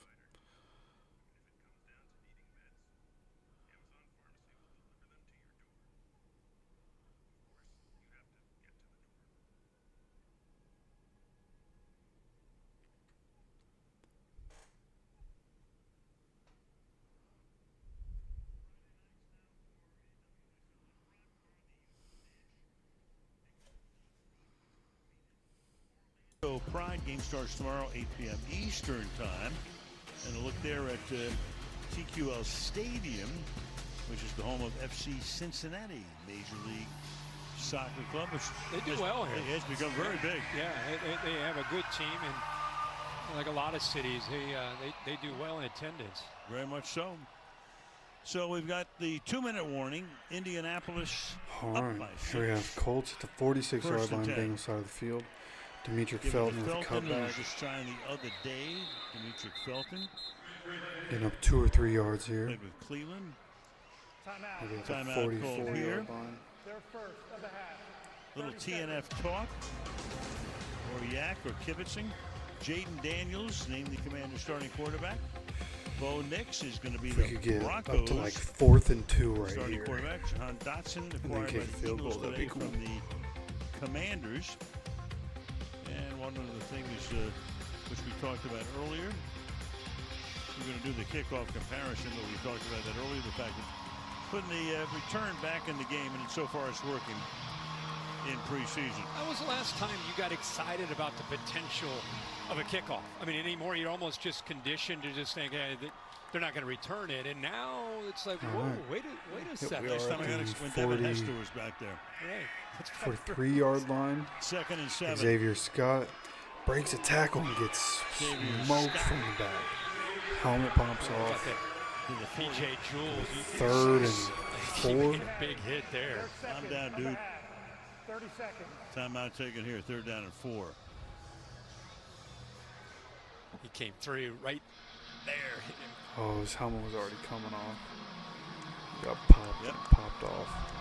So Pride game starts tomorrow, 8 p.m. Eastern time. And a look there at TQL Stadium. which is the home of FC Cincinnati, Major League Soccer Club. Which they do well here. It has become very big. Yeah, they have a good team, and like a lot of cities, they do well in attendance. Very much so. So we've got the 2-minute warning. Indianapolis All up right, by 6. here we have Colts at the 46-yard line, Bengals side of the field. Demetric Felton with a Felton, who was cutback. just trying the other day. Demetric Felton. Getting up 2 or 3 yards here. Played with Cleveland. Timeout. Timeout called here. Their first of the half. Little TNF talk. Or yak or kibitzing. Jaden Daniels named the Commander's starting quarterback. Bo Nix is going to be If we the could get Broncos. up to like 4th and 2 right starting here. quarterback. Jahan Dotson then acquired kick by a the field Eagles goal, that'd be today cool. from the Commanders. And one of the things which we talked about earlier, we're going to do the kickoff comparison, but we talked about that earlier, the fact that putting the return back in the game, and so far it's working in preseason. When was the last time you got excited about the potential of a kickoff? I mean, anymore you're almost just conditioned to just think, hey, they're not going to return it, and now it's like, whoa, wait a second. Last time I got when Devin Hester was back there. Right. 43-yard line. 2nd and 7. Xavier Scott breaks a tackle and gets smoked from the back. Helmet pops off. PJ Jules. 3rd and 4. A big hit there. I'm down, dude. 30 seconds. Timeout taken here. 3rd down and 4. He came through right there. Oh, his helmet was already coming off. Got popped off.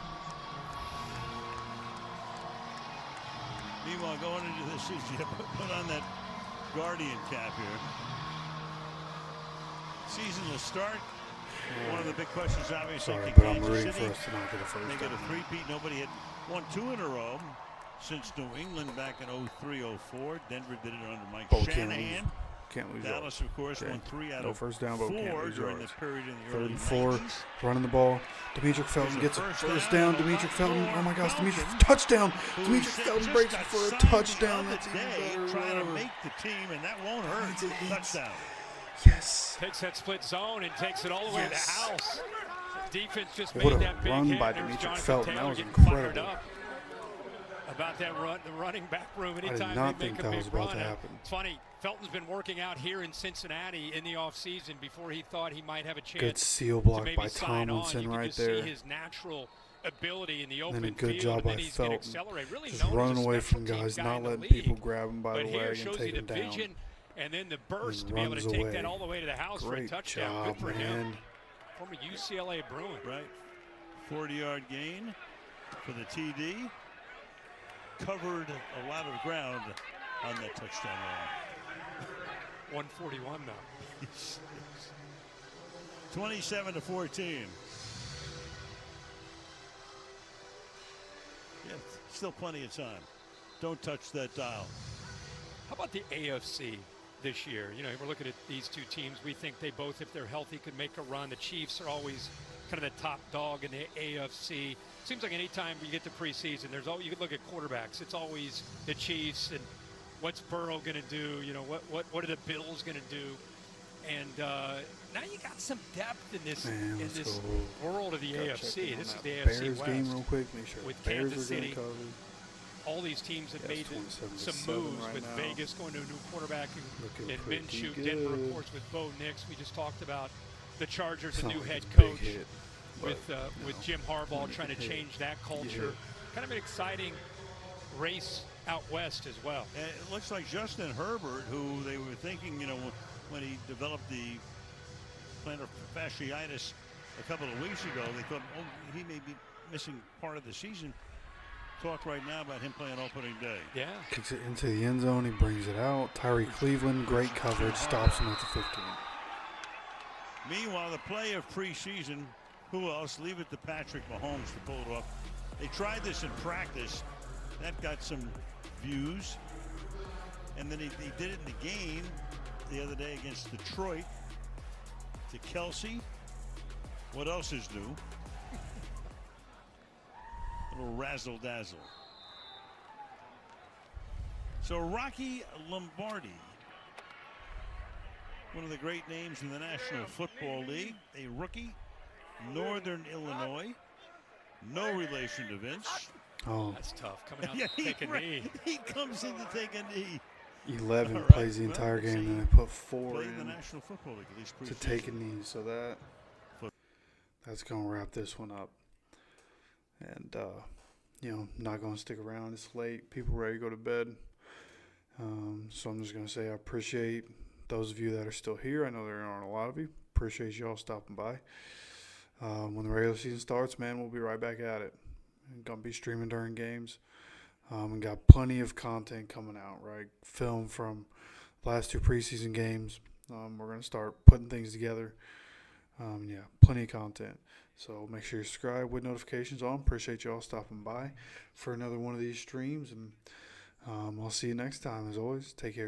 Meanwhile, going into this season, you put on that Guardian cap here. Season will start. One of the big questions, obviously, Sorry, can but I'm Kansas rooting City for us to not get a first they get a down. three-peat. Nobody had won 2 in a row since New England back in 03-04. Denver did it under Mike Shanahan. Can't lose Dallas, of course, won 3 out no of first down, but 4 can't lose during yards. this period in the 3rd early and 4, 90s. running the ball. Demetric Felton There's gets a a first first down. down. Demetric Felton, oh my gosh, Lamar Demetric, touchdown. Who Demetric said Felton just breaks got it for a signed touchdown. the That's other even day, trying to better. make the team, and that won't hurt. Touchdown. Yes. Takes that split zone and takes it all the way to the house. Defense just What made a that big run hit. by There's Demetric Jonathan Felton. Taylor That was getting fired incredible. up about that run, the running back room. Anytime not they think make that a was big about run, to happen. it's funny. Felton's been working out here in Cincinnati in the offseason before he thought he might have a chance. Good seal to block maybe by sign Tomlinson on. You right can just there. See his natural ability in the And open then a good field, job and by then he's going to Felton. accelerate. Really Just known as a running away from special guys, teams guy not in the letting league. people grab him by But the here leg and shows take you the him down. vision and then the burst And to be able to runs take away. that all the way to the house for a Great touchdown. job, Good for man. him. Former UCLA Bruin. Right. 40-yard gain for the TD. Covered a lot of ground on that touchdown run. 141 though. 27-14. Yeah, still plenty of time. Don't touch that dial. How about the AFC this year? You know, we're looking at these two teams. We think they both, if they're healthy, could make a run. The Chiefs are always kind of the top dog in the AFC. Seems like anytime you get to preseason, there's always, you can look at quarterbacks. It's always the Chiefs and what's Burrow going to do? You know, what are the Bills going to do? And now you got some depth in this world of the AFC. This is the AFC Bears West. game real quick. Make sure with Bears Kansas are going City. to cover. All these teams have made some 27-7 moves right with now. Vegas going to a new quarterback Looking and pretty Minshew. good. Denver, of course, with Bo Nix. We just talked about the Chargers, It's a not new like head it's a big coach hit, with Jim Harbaugh trying to hit. change that culture. hit. Kind of an exciting race out west as well. And it looks like Justin Herbert, who they were thinking, you know, when he developed the plantar fasciitis a couple of weeks ago, they thought, oh, he may be missing part of the season. Talk right now about him playing opening day. Yeah. Kicks it into the end zone. He brings it out. Tyree Cleveland, great coverage, stops him at the 15. Meanwhile, the play of preseason, who else? Leave it to Patrick Mahomes to pull it off. They tried this in practice. That got some views. And then he did it in the game the other day against Detroit to Kelsey. What else is new? A little razzle dazzle. So Rocky Lombardi, one of the great names in the National Football League, a rookie Northern Illinois. No relation to Vince. Oh, that's tough. Coming out Yeah, to take a knee. He comes in to take a knee. 11 All right, plays the well, entire we'll game, see. and they put 4 Play in the in National Football League, at least to preseason. take a knee. So that's going to wrap this one up. And, not going to stick around. It's late. People ready to go to bed. So I'm just going to say I appreciate those of you that are still here. I know there aren't a lot of you. Appreciate y'all stopping by. When the regular season starts, man, we'll be right back at it. I'm going to be streaming during games. And got plenty of content coming out, right? Film from last 2 preseason games. We're going to start putting things together. Plenty of content. So make sure you subscribe with notifications on. Appreciate y'all stopping by for another one of these streams. And I'll see you next time. As always, take care.